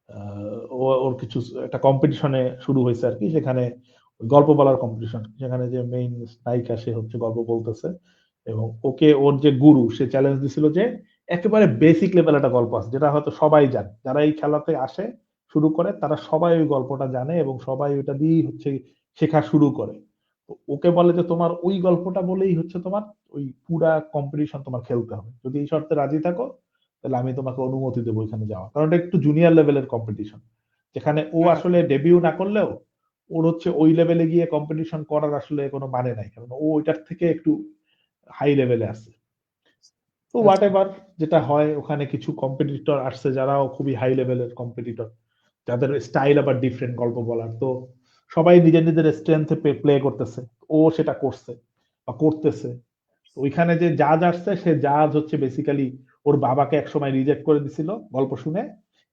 আ ওর কিছু একটা কম্পিটিশনে শুরু হইছে আরকি। সেখানে গল্প বলার কম্পিটিশন। সেখানে যে মেইন নায়িকা, সে হচ্ছে গল্প বলতেছে। এবং ওকে ওর যে গুরু, সে চ্যালেঞ্জ দিছিল যে একেবারে বেসিক লেভেল একটা গল্প আছে যেটা হয়তো সবাই জানে। যারা এই খেলাতে আসে, শুরু করে, তারা সবাই ওই গল্পটা জানে এবং সবাই ওইটা দিয়েই হচ্ছে শেখা শুরু করে। তো ওকে বলে যে তোমার ওই গল্পটা বলেই হচ্ছে তোমার ওই পুরা কম্পিটিশন তোমার খেলতে হবে। যদি এই শর্তে রাজি থাকো, তাহলে আমি তোমাকে অনুমতি দেব ওইখানে যাওয়ার। কারণ এটা একটু জুনিয়র লেভেলের কম্পিটিশন। যেখানে ও হুম, আসলে ডেবিউ না করলেও ওর হচ্ছে ওই লেভেলে গিয়ে কম্পিটিশন করার আসলে কোনো মানে নাই। কারণ ও ওইটার থেকে একটু হাই লেভেলে আছে। তো আচ্ছা, হোয়াটএভার যেটা হয়, ওখানে কিছু কম্পিটিটর আসছে যারাও খুবই হাই লেভেলের কম্পিটিটর। যাদের স্টাইল আবার ডিফারেন্ট গল্প বলার। তো সবাই নিজের, নিজের স্ট্রেংথ এ প্লে করতেছে। ও সেটা করছে বা করতেছে। ওইখানে যে জাজ আসছে, সে জাজ হচ্ছে বেসিক্যালি ওর বাবাকে একসময় রিজেক্ট করে দিছিল গল্প শুনে,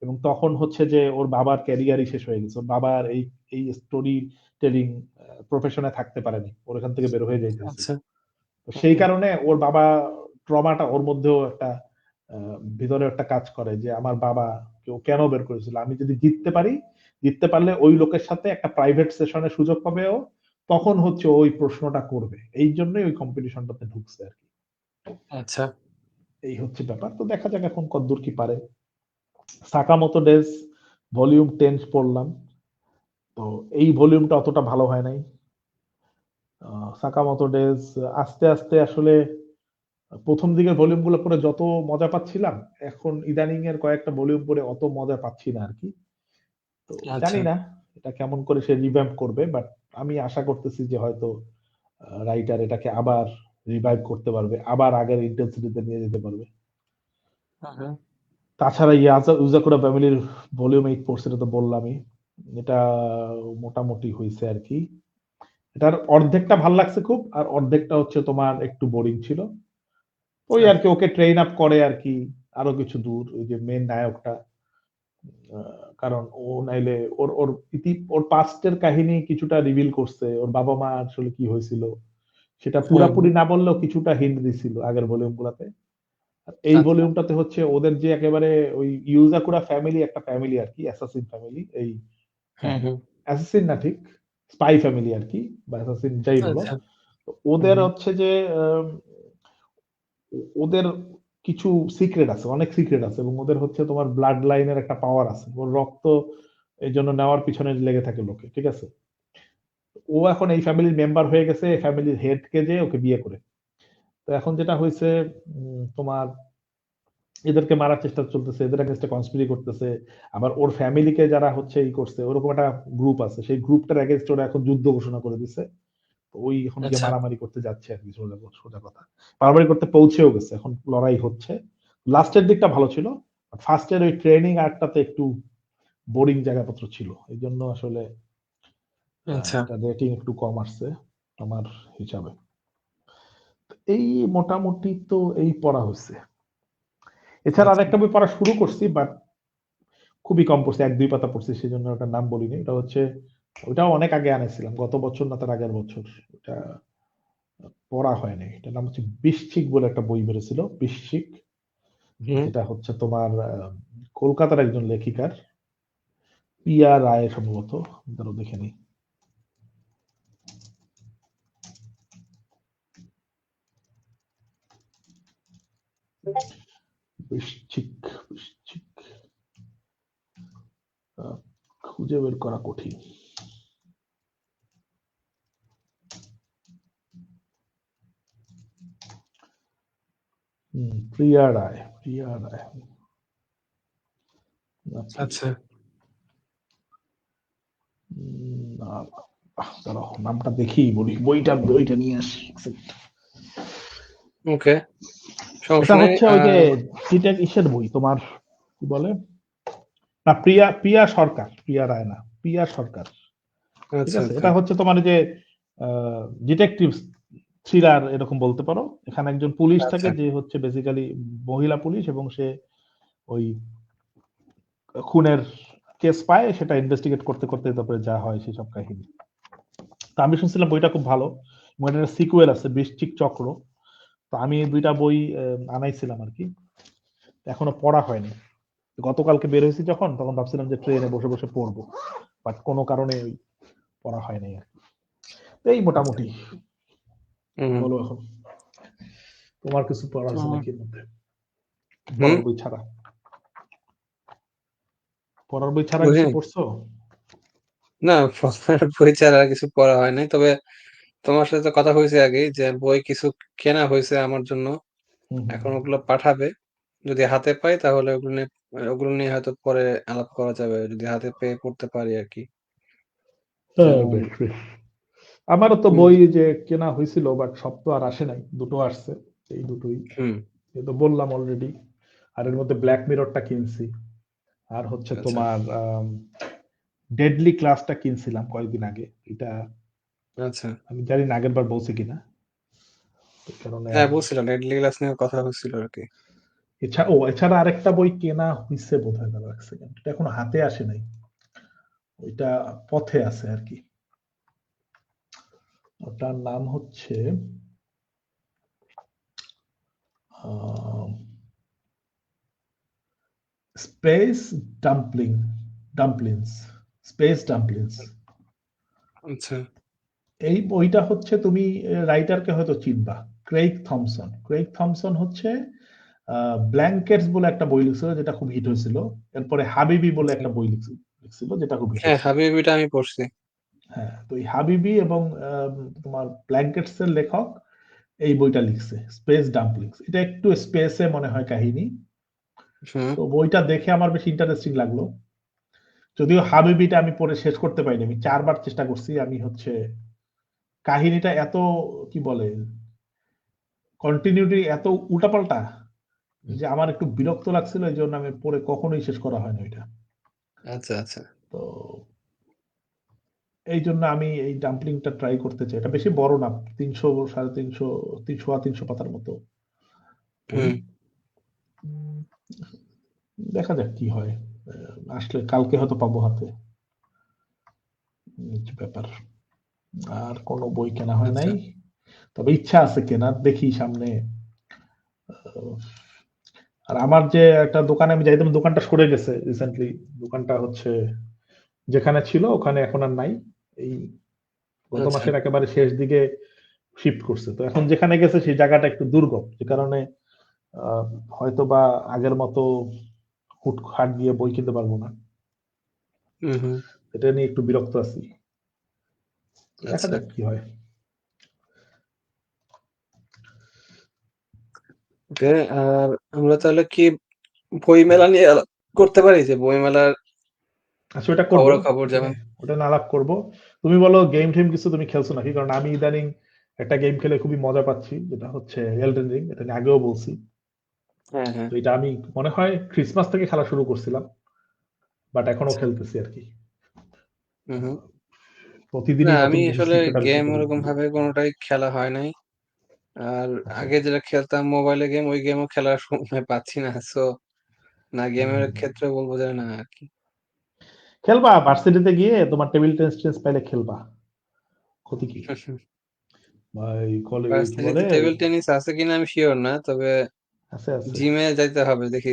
এবং তখন হচ্ছে যে ওর বাবার ক্যারিয়ারই শেষ হয়ে গেছে। ওর বাবার এই স্টোরি টেলিং প্রফেশনে থাকতে পারেনি। ওর এখান থেকে বের হয়ে যাইতে হয়েছিল। আচ্ছা। তো হুম, সেই হুম। কারণে ওর বাবা ট্রমাটা ওর মধ্যেও একটা আ ভিতরে একটা কাজ করে যে আমার বাবা কেউ কেন বের করেছিল? আমি যদি জিততে পারি, জিততে পারলে ওই লোকের সাথে একটা প্রাইভেট সেশন এর সুযোগ পাবে ও। তখন হচ্ছে ও ওই প্রশ্নটা করবে। এইজন্যই ওই কম্পিটিশনটাতে ঢুকছে আরকি। আচ্ছা, এই হচ্ছে ব্যাপার। তো দেখা যাক এখন কতদূর কি পারে। সাকামোতো ডেজ ভলিউম 10 পড়লাম। তো এই ভলিউমটা অতটা ভালো হয় নাই। সাকামোতো ডেজ আস্তে, আস্তে আসলে প্রথম দিকের ভলিউম গুলো পরে যত মজা পাচ্ছিলাম, এখন ইদানিং এর কয়েকটা ভলিউম পরে অত মজা পাচ্ছি না আর কি। তো আচ্ছা। জানি না এটা কেমন করে সে রিভ্যাম্প করবে, বাট আমি আশা করতেছি যে হয়তো রাইটার এটাকে আবার রিভাইভ করতে পারবে, আবার আগের ইন্টেন্সিটিতে নিয়ে যেতে পারবে। হুম। তাছাড়া ইউজাকুরা ফ্যামিলির ভলিউম 8 পড়ছে, এটা তো বললামই। এটা মোটামুটি হয়েছে আর কি। এটার অর্ধেকটা ভাল লাগছে খুব, আর অর্ধেকটা হচ্ছে তোমার একটু বোরিং ছিল। ওই আর কি, ওকে ট্রেন আপ করে আর কি আরো কিছু দূর, ওই যে মেন নায়কটা। কারণ ও নাইলে ওর ওর ওর পাস্টের কাহিনী কিছুটা রিভিল করছে, ওর বাবা মা আসলে কি হয়েছিল সেটা হুম পুরাপুরি হুম। না বললেও কিছুটা হিন্ট দিছিল আগের ভলিউম গুলাতে। এই আচ্ছা। ভলিউমটাতে হচ্ছে ওদের যে একেবারে ওই ইউজাকুরা ফ্যামিলি, একটা ফ্যামিলি আর কি, অ্যাসাসিন ফ্যামিলি। এই, হুম হ্যাঁ, হুম। অ্যাসাসিন না ঠিক, স্পাই ফ্যামিলি আর কি, বা অ্যাসাসিন যাই বলো। আচ্ছা। তো হুম ওদের হুম। হচ্ছে যে ওদের কিছু সিক্রেট আছে, অনেক সিক্রেট আছে, এবং ওদের হচ্ছে তোমার ব্লাড লাইনের একটা পাওয়ার আছে, ওর রক্ত এই জন্য নেওয়ার পিছনে লেগে থাকে লোকে, ঠিক আছে। ও এখন এই ফ্যামিলির মেম্বার হয়ে গেছে, ফ্যামিলির হেড কে যে ওকে বিয়ে করে। তো এখন যেটা হয়েছে, তোমার এদেরকে মারার চেষ্টা চলতেছে, এদের এগেইনস্টে কনস্পিরি করতেছে। আবার ওর ফ্যামিলিকে যারা হচ্ছে ই করছে, ওরকম একটা গ্রুপ আছে, সেই গ্রুপটার এগেইনস্টে ওরা এখন যুদ্ধ ঘোষণা করে দিছে। তো ওই এখন গিয়ে আচ্ছা। মারামারি করতে যাচ্ছে আর কি, সোজা সোজা কথা। মারামারি করতে পৌঁছেও গেছে, এখন লড়াই হচ্ছে। লাস্টের দিকটা ভালো ছিল, ফার্স্টের ওই ট্রেনিং আর্টটাতে একটু বোরিং জায়গাপত্র ছিল, এই জন্য আসলে আচ্ছা। এটা রেটিং একটু কম আসছে আমার হিসাবে। এই মোটামুটি তো এই পড়া হয়েছে। এছাড়া আচ্ছা। আরেকটা বই পড়া শুরু করছি, বাট খুবই কম পড়ছি, এক দুই পাতা পড়ছি, সেই জন্য ওটার নাম বলিনি। ওটা হচ্ছে, ওটাও অনেক আগে আনেছিলাম, গত বছর না তার আগের বছর। ওটা পড়া হয়নি। এটার নাম হচ্ছে বৃশ্চিক বলে একটা বই বেরোছিল, বৃশ্চিক। হুম। যেটা হচ্ছে তোমার কলকাতার একজন লেখিকার, পিয়া রায় সম্ভবত, ধরো দেখে নি। বৃশ্চিক, বৃশ্চিক, আহ, খুঁজে বের করা কঠিন। প্রিয়া রায়, প্রিয়া রায় নাকি? আচ্ছা। না, দাঁড়াও নামটা দেখি বলি, বইটা বইটা নিয়ে আসি এক second। ওকে, এটা সমস্যা নেই। হচ্ছে ওই যে সিটেক ইসের বই, তোমার কি বলে, না, প্রিয়া প্রিয়া সরকার, প্রিয়া রায় না, প্রিয়া সরকার। ঠিক আচ্ছা আছে, আচ্ছা। এটা হচ্ছে তোমার এই যে ডিটেকটিভ থ্রিলার এরকম বলতে পারো। এখানে একজন পুলিশ থাকে আচ্ছা। যে হচ্ছে বেসিক্যালি মহিলা পুলিশ, এবং সে ওই খুনের কেস পায়, সেটা ইনভেস্টিগেট করতে করতে তারপরে যা হয় সেসব কাহিনী। তো আমি শুনছিলাম বইটা খুব ভালো, এবং এটার সিকুয়েল আছে, বৃশ্চিক চক্র। তো আমি এই দুইটা বই আনাইছিলাম আর কি, এখনো পড়া হয়নি। গতকালকে বের হয়েছি যখন, তখন ভাবছিলাম যে ট্রেনে বসে বসে পড়বো, বাট কোনো কারণে ওই পড়া হয় নাই আর কি। এই আচ্ছা। মোটামুটি। হুম বলো এখন, তোমার কিছু পড়া আছে হুম। নাকি এর মধ্যে, হুম, পড়ার বই ছাড়া? পড়ার বই ছাড়া কিছু বুঝিনি। পড়ছো? না, বই ছাড়া আর কিছু পড়া হয় নাই। তবে তোমার সাথে তো কথা হয়েছে আগেই যে বই কিছু কেনা হয়েছে আমার জন্য। হুম হুম এখন হুম। ওগুলো পাঠাবে। যদি হাতে পাই তাহলে ওগুলো নিয়ে হয়তো পরে আলাপ করা যাবে। যদি হাতে পেয়ে পড়তে পারি আরকি। হ্যাঁ, যেমন বেশ বেশ। আমারও তো হুম, বই যে কেনা হয়েছিল, বাট সব তো আর আসে নাই, দুটো আসছে, এই দুটোই। হুম, এ তো বললাম অলরেডি। আর এর মধ্যে ব্ল্যাক মিররটা কিনছি, আর হচ্ছে আচ্ছা, তোমার ডেডলি ক্লাসটা কিনছিলাম কয়েকদিন আগে। এটা আচ্ছা। আমি জানি না আগের বার বলছি কিনা, এই কারণে আর। হ্যাঁ, বলছিলাম ডেডলি ক্লাস নিয়ে কথা হচ্ছিল আরকি। এছাড়া আরেকটা বই কেনা হয়েছে বোধহয়, দাঁড়াও এক সেকেন্ড, এটা এখনো হাতে আসে নাই, ওইটা পথে আছে আর কি। ওটার নাম হচ্ছে space dumpling, dumplings, space dumplings. আচ্ছা, এই বইটা হচ্ছে, তুমি রাইটারকে হয়তো চিনবা, ক্রেইগ থমসন। ক্রেইগ থমসন হচ্ছে ব্ল্যাঙ্কেটস বলে একটা বই লিখছিল, যেটা খুব হিট হয়েছিল। এরপরে হাবিবি বলে আচ্ছা। একটা বই লিখছিল, যেটা খুব হিট হ্যাঁ, হয়েছিল। হাবিবিটা আমি পড়ছি। হ্যাঁ, তো এই হাবিবি এবং তোমার ব্ল্যাঙ্কেটস এর লেখক এই বইটা লিখছে, স্পেস ডাম্পলিংস। এটা একটু স্পেসে মনে হয় কাহিনী। হুম। তো বইটা দেখে আমার বেশ ইন্টারেস্টিং লাগলো। যদিও হাবিবিটা আমি পড়ে শেষ করতে পারিনি, আমি 4 বার চেষ্টা করছি। আমি হচ্ছে কাহিনীটা এত কি বলে কন্টিনিউটি এত উল্টাপাল্টা যে আমার একটু বিরক্ত লাগছিল, এই জন্য আমি পড়ে কখনোই শেষ করা হয়নি ওইটা। আচ্ছা, আচ্ছা। তো এই জন্য আমি এই ডাম্পলিংটা ট্রাই করতে চাই। এটা বেশি বড় না, 300 350 300 পাতার মতো বই। হুম। দেখা যাক কি হয়। আসলে কালকে হয়তো পাবো হাতে। এই হচ্ছে ব্যাপার। আর কোনো বই কেনা হয় আচ্ছা। নাই, তবে ইচ্ছা আছে কেনার, দেখি সামনে। আহ, আর আমার যে একটা দোকানে আমি যাইতাম, দোকানটা সরে গেছে রিসেন্টলি। দোকানটা হচ্ছে যেখানে ছিল ওখানে এখন আর নাই। এই গত আচ্ছা। মাসের একেবারে শেষ দিকে শিফট করছে। তো এখন যেখানে গেছে সেই জায়গাটা একটু দুর্গম, যে কারণে আহ, হয়তো বা আগের মতো হুটহাট দিয়ে বই কিনতে পারবো না। হুম, হুম। এটা নিয়ে একটু বিরক্ত আছি। তো দেখা আচ্ছা। যাক কি হয়। ওকে। আর আমরা তাহলে কি বই মেলা নিয়ে আলাপ করতে পারি, যে বই মেলার আচ্ছা, ওটা করবো। খবরাখবর ওটা যেমন। নিয়ে ওটা নিয়ে আলাপ করবো। তুমি বলো গেম টেম কিছু তুমি খেলছো নাকি? কারণ আমি ইদানিং একটা গেম খেলে খুবই মজা পাচ্ছি, যেটা হচ্ছে এলডেন রিং। এটা নিয়ে আগেও বলছি। হ্যাঁ, হ্যাঁ। তো এটা আমি মনে হয় ক্রিসমাস থেকে খেলা শুরু করছিলাম, বাট এখনো আচ্ছা। খেলতেছি আর কি। হুম, হুম। না, প্রতিদিনই আমি নতুন কিছু আসলে সিক্রেট গেম আনলক ওরকম করি। ভাবে কোনোটাই খেলা হয় নাই। আর আচ্ছা। আগে যেটা খেলতাম মোবাইলে গেম, ওই গেমও খেলার সময় পাচ্ছি না। সো না, গেমের হুম। ক্ষেত্রে বলবো যে না আর কি। খেলবা, ভার্সিটিতে গিয়ে তোমার টেবিল টেনিস টেনিস পাইলে খেলবা, ক্ষতি কি? ভাই কলেজ কি ভার্সিটিতে বলে, টেবিল টেনিস আছে কিনা আমি শিওর না, তবে আছে আছে। জিমে যাইতে হবে। দেখি,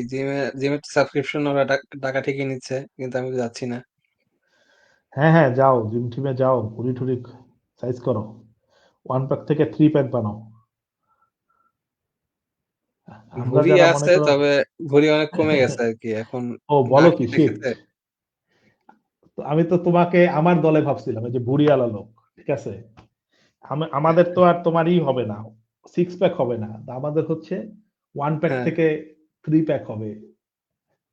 জিমের সাবস্ক্রিপশন ওরা টাকা ঠিকই নিচ্ছে, কিন্তু আমি তো যাচ্ছি না। হ্যাঁ হ্যাঁ, যাও জিম টিমে যাও, ভুড়ি টুড়ি সাইজ করো, 1 প্যাক থেকে 3 প্যাক বানাও। আমরা ভুঁড়ি যারা মনে আছে, করো তবে ভুঁড়ি অনেক কমে গেছে আর কি এখন। ও না বলো কি, খেতে শিট! খেতে। আমি তো তোমাকে আমার দলে ভাবছিলাম, এই যে বুড়িয়ালা লোক, ঠিক আছে। আমাদের তো আর তোমারই হবে না, 6 প্যাক হবে না। তা আমাদের হচ্ছে 1 প্যাক হ্যাঁ। থেকে 3 প্যাক হবে,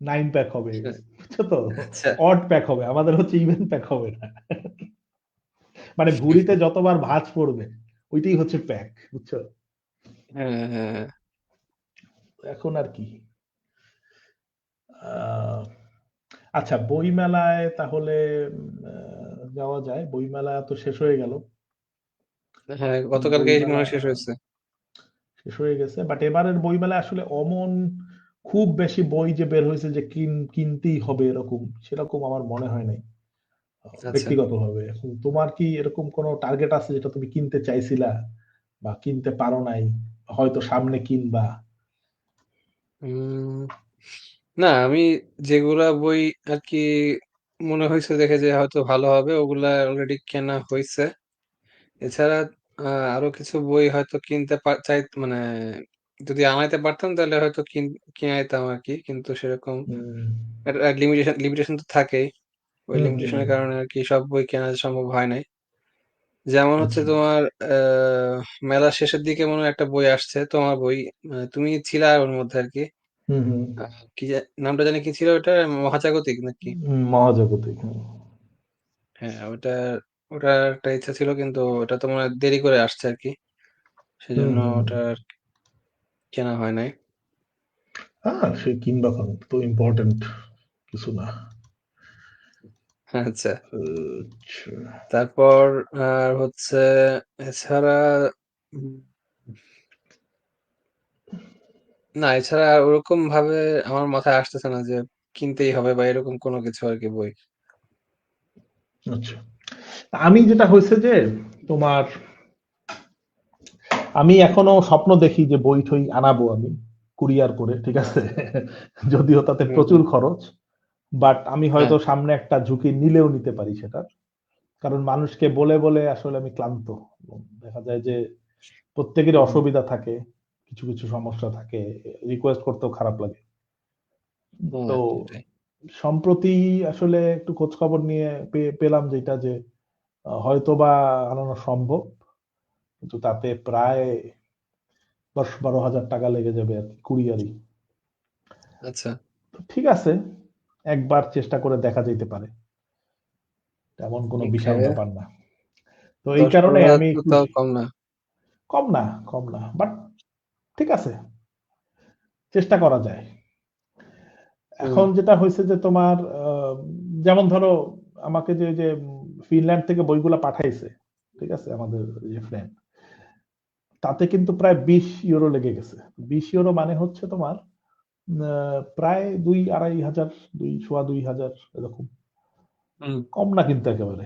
9 প্যাক হবে, বুঝছো তো? আচ্ছা। অড প্যাক হবে, আমাদের হচ্ছে ইভেন প্যাক হবে না। মানে ভুঁড়িতে যতবার ভাঁজ পড়বে ওইটাই হচ্ছে প্যাক, বুঝছো? হ্যাঁ, হ্যাঁ, হ্যাঁ। এখন আর কি। আহ, আচ্ছা, বই মেলায় তাহলে যাওয়া যায়। বই মেলা তো শেষ হয়ে গেল। হ্যাঁ, বই গতকালকে মনে মেলা হয় শেষ হয়েছে। শেষ হয়ে গেছে, বাট এবারের বই মেলায় আসলে অমন খুব বেশি বই যে বের হয়েছে যে কিনতেই হবে এরকম, সেরকম আমার মনে হয় নাই আচ্ছা। ব্যক্তিগতভাবে। এখন তোমার কি এরকম কোনো টার্গেট আছে যেটা তুমি কিনতে চাইছিলা বা কিনতে পারো নাই, হয়তো সামনে কিনবা? উম না, আমি যেগুলা বই আর কি মনে হয়েছে দেখে যে হয়তো ভালো হবে, ওগুলা অলরেডি কেনা হয়েছে। এছাড়া আরো কিছু বই হয়তো কিনতে চাই, মানে যদি আনাইতে পারতাম তাহলে হয়তো কিনাইতাম আর কি, কিন্তু সেরকম হুম একটা লিমিটেশন লিমিটেশন তো থাকেই। ওই হুম হুম লিমিটেশনের হুম। কারণে আর কি সব বই কেনা সম্ভব হয় নাই। যেমন হচ্ছে আচ্ছা। তোমার মেলার শেষের দিকে মনে হয় একটা বই আসছে, তোমার বই। তুমি ছিলা ওর মধ্যে আর কি। হুম হুম। নামটা জানি কি ছিল ওটা, মহাজাগতিক নাকি? মহাজাগতিক, হ্যাঁ। হ্যাঁ, ওটার একটা ইচ্ছা ছিল, কিন্তু ওটা তো মনে হয় দেরি করে আসছে আর কি, হুম সেজন্য হুম হুম। ওটা আর কেনা হয় নাই। হ্যাঁ, সে কিনবা কারণ তো ইম্পর্টেন্ট কিছু না। আচ্ছা। আচ্ছা। তারপর আর হচ্ছে এছাড়া উম, না, এছাড়া ওরকম ভাবে আমার মাথায় আসতেছে না যে কিনতেই হবে বা এরকম কোনো কিছু আর কি বই। আচ্ছা, আমি যেটা হয়েছে যে তোমার, আমি এখনো স্বপ্ন দেখি যে বই ঠই আনাবো আমি কুরিয়ার করে, ঠিক আছে। যদিও তাতে হুম, প্রচুর হুম। খরচ, বাট আমি হ্যাঁ। হয়তো সামনে একটা ঝুঁকি নিলেও নিতে পারি সেটা। কারণ মানুষকে বলে বলে আসলে আমি ক্লান্ত। দেখা যায় যে প্রত্যেকেরই হুম, অসুবিধা থাকে, কিছু কিছু সমস্যা থাকে, রিকোয়েস্ট করতেও খারাপ লাগে। হ্যাঁ, তো সেটাই। সম্প্রতি আসলে একটু খোঁজ খবর নিয়ে পেলাম যেটা যে হয়তো বা আনানো সম্ভব, কিন্তু তাতে প্রায় 10-12 হাজার টাকা লেগে যাবে আর কি, কুরিয়ারই। আচ্ছা। ঠিক আছে, একবার চেষ্টা করে দেখা যেতে পারে, তেমন কোনো বিশাল ওকে। ব্যাপার না। তো এই দশ কারণে পনেরো হাজার আমি তো একটু তাও কম না। কম না, কম না, বাট ঠিক আছে, চেষ্টা করা যায়। হুম। এখন যেটা হয়েছে যে তোমার যেমন ধরো আমাকে যে ফিনল্যান্ড থেকে বইগুলা পাঠাইছে, ঠিক আছে, আমাদের যে ফ্রেন্ড, তাতে কিন্তু প্রায় 20 ইউরো লেগে গেছে। 20 ইউরো মানে হচ্ছে তোমার প্রায় 2-2.5 হাজার, 2 সোয়া 2 হাজার এরকম। হুম। কম না কিন্তু একেবারে।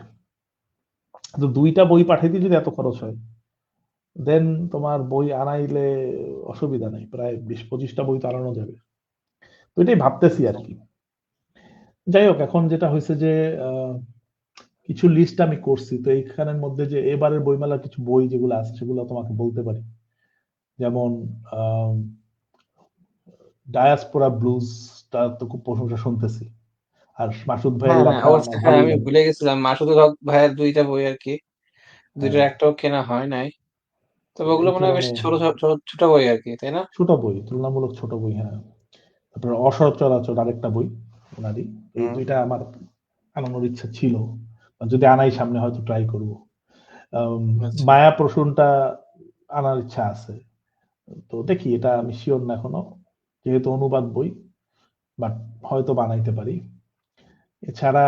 তো 2টা বই পাঠাইতে যদি এত খরচ হয়, দেন তোমার বই আনাইলে অসুবিধা নাই, প্রায় 20-25টা বই তো আনানো যাবে। তো এটাই ভাবতেছি আর কি। যাই হোক, এখন যেটা হয়েছে যে আহ, কিছু লিস্ট আমি করছি, তো এইখানের মধ্যে যে এবারের বইমেলার কিছু বই যেগুলো আছে সেগুলো তোমাকে বলতে পারি। যেমন ডায়াসপোরা ব্লুজটা তো খুব প্রশংসা শুনতেছি, আর মাসুদ ভাইয়ের হ্যাঁ হ্যাঁ, লেখা আমার অবশ্যই। হ্যাঁ, ভালোই আমি লাগে। ভুলে গেছিলাম, মাসুদুল হক ভাইয়ের দুইটা বই আর কি, দুইটার হ্যাঁ, একটাও কেনা হয় নাই। তো তবে এই ওগুলো মনে হয় বেশ কারণে ছোট ছোট ছোট ছোট বই আর কি, তাই না? ছোট বই, তুলনামূলক ছোট বই, হ্যাঁ। তারপরে অসচরাচর আরেকটা বই ওনারই, এই হুম। দুইটা আমার আনানোর ইচ্ছা ছিল, যদি আনাই সামনে হয়তো ট্রাই করব। আচ্ছা। মায়া প্রসূনটা আনার ইচ্ছা আছে, তো দেখি, এটা আমি শিওর না এখনো, যেহেতু অনুবাদ বই, বাট হয়তো বানাইতে পারি। এছাড়া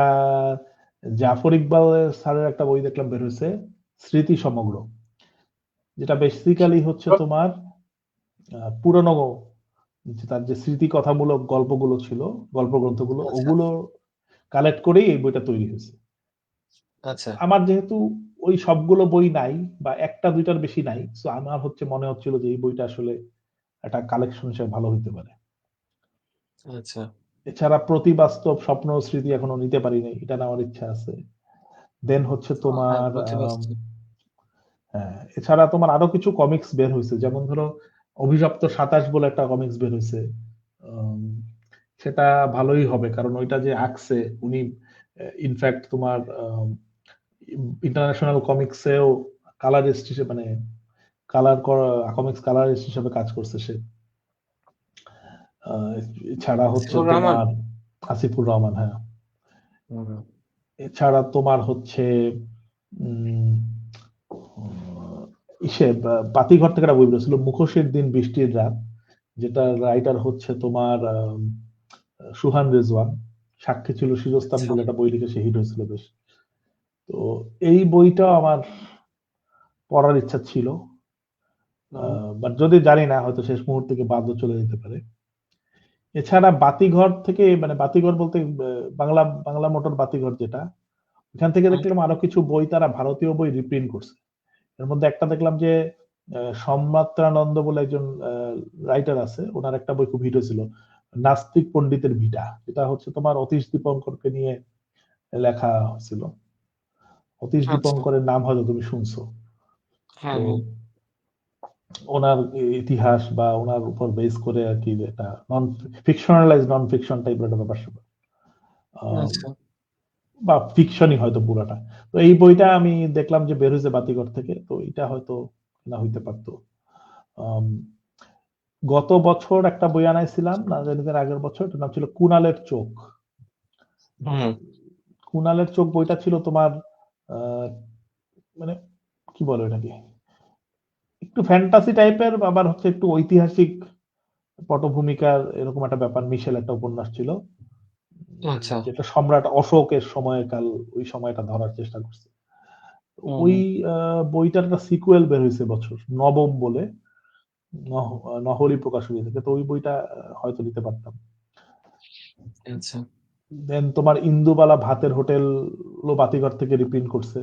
জাফর ইকবাল স্যারের একটা বই দেখলাম বের হয়েছে, স্মৃতি সমগ্র, যেটা বেসিক্যালি হচ্ছে তোমার পুরনো যে তার যে স্মৃতি কথামূলক গল্পগুলো ছিল, গল্প গ্রন্থগুলো, আচ্ছা। ওগুলো কালেক্ট করেই এই বইটা তৈরি হয়েছে। আচ্ছা। আমার যেহেতু ওই সবগুলো বই নাই, বা একটা দুইটার বেশি নাই, তো আমার হচ্ছে মনে হচ্ছিল যে এই বইটা আসলে একটা কালেকশন হিসেবে ভালো হইতে পারে। আচ্ছা। এছাড়া প্রতিবাস্তব স্বপ্ন ও স্মৃতি এখনো নিতে পারি নাই, এটা নেওয়ার ইচ্ছা আছে। দেন হচ্ছে ও হ্যাঁ, তোমার প্রতিবছর। হ্যাঁ, এছাড়া তোমার আরো কিছু কমিক্স বের হয়েছে, যেমন ধরো অভিশপ্ত 27 বলে একটা কমিক্স বের হয়েছে। আম, সেটা ভালোই হবে, কারণ ওইটা যে আঁকছে উনি, ইনফ্যাক্ট তোমার ইন্টারন্যাশনাল কমিক্সেও কালারিস্ট হিসেবে, মানে কালার কমিক্স কালারিস্ট হিসেবে কাজ করছে সে। আহ, এছাড়া হচ্ছে আসিফুর রহমান। তোমার আসিফুর রহমান, হ্যাঁ। হুম। এছাড়া তোমার হচ্ছে উম, ইসে বাতিঘর থেকে একটা বই বেরোছিল, মুখোশের দিন বৃষ্টির রাত, যেটা রাইটার হচ্ছে তোমার সুহান রেজওয়ান। সাক্ষী ছিল শিরস্তান আচ্ছা। বলে একটা বই লিখে সে হিট হয়েছিল বেশ। তো এই বইটা আমার পড়ার ইচ্ছা ছিল, হুম। বাট যদি জানি না, হয়তো শেষ মুহূর্তে গিয়ে বাধ্য চলে যেতে পারে। এছাড়া বাতিঘর থেকে, মানে বাতিঘর বলতে বাংলা বাংলা মোটর বাতিঘর যেটা, এখান থেকে হুম। দেখলাম আরো কিছু বই তারা ভারতীয় বই রিপ্রিন্ট করছে। এর মধ্যে একটা দেখলাম যে সম্মাত্রানন্দ বলে একজন রাইটার আছে, ওনার একটা বই খুব হিট হয়েছিল, নাস্তিক পণ্ডিতের ভিটা, যেটা হচ্ছে তোমার অতীশ দীপঙ্করকে নিয়ে লেখা হয়েছিল। অতীশ আচ্ছা। দীপঙ্করের নাম হয়তো তুমি শুনছো। হ্যাঁ তো হ্যাঁ। ওনার ইতিহাস বা ওনার উপর বেস করে আর কি, এটা নন ফিকশনালাইজ নন ফিকশন টাইপের একটা ব্যাপার স্যাপার, আহ, আচ্ছা। বা ফিকশনই হয়তো পুরাটা। তো এই বইটা আমি দেখলাম যে বের হয়েছে বাতিঘর থেকে, তো এটা হয়তো না হইতে পারতো। আম, গত বছর একটা বই আনাইছিলাম, না জানি তার আগের বছর, এটার নাম ছিল কুনালের চোখ। হুম। কুনালের চোখ বইটা ছিল তোমার আহ, মানে কি বলে এটাকে, একটু ফ্যান্টাসি টাইপের, আবার হচ্ছে একটু ঐতিহাসিক পটভূমিকার এরকম একটা ব্যাপার মিশেল একটা উপন্যাস ছিল, আচ্ছা। যেটা সম্রাট অশোকের সময়কাল, ওই সময়টা ধরার চেষ্টা করছে। হুম ওই হুম। বইটার একটা সিকুয়েল বের হয়েছে বছর, নবম বলে, নহরি প্রকাশনী থেকে। তো ওই বইটা হয়তো নিতে পারতাম। আচ্ছা। দেন তোমার ইন্দুবালা ভাতের হোটেল লো বাতিঘর থেকে রিপ্রিন্ট করছে,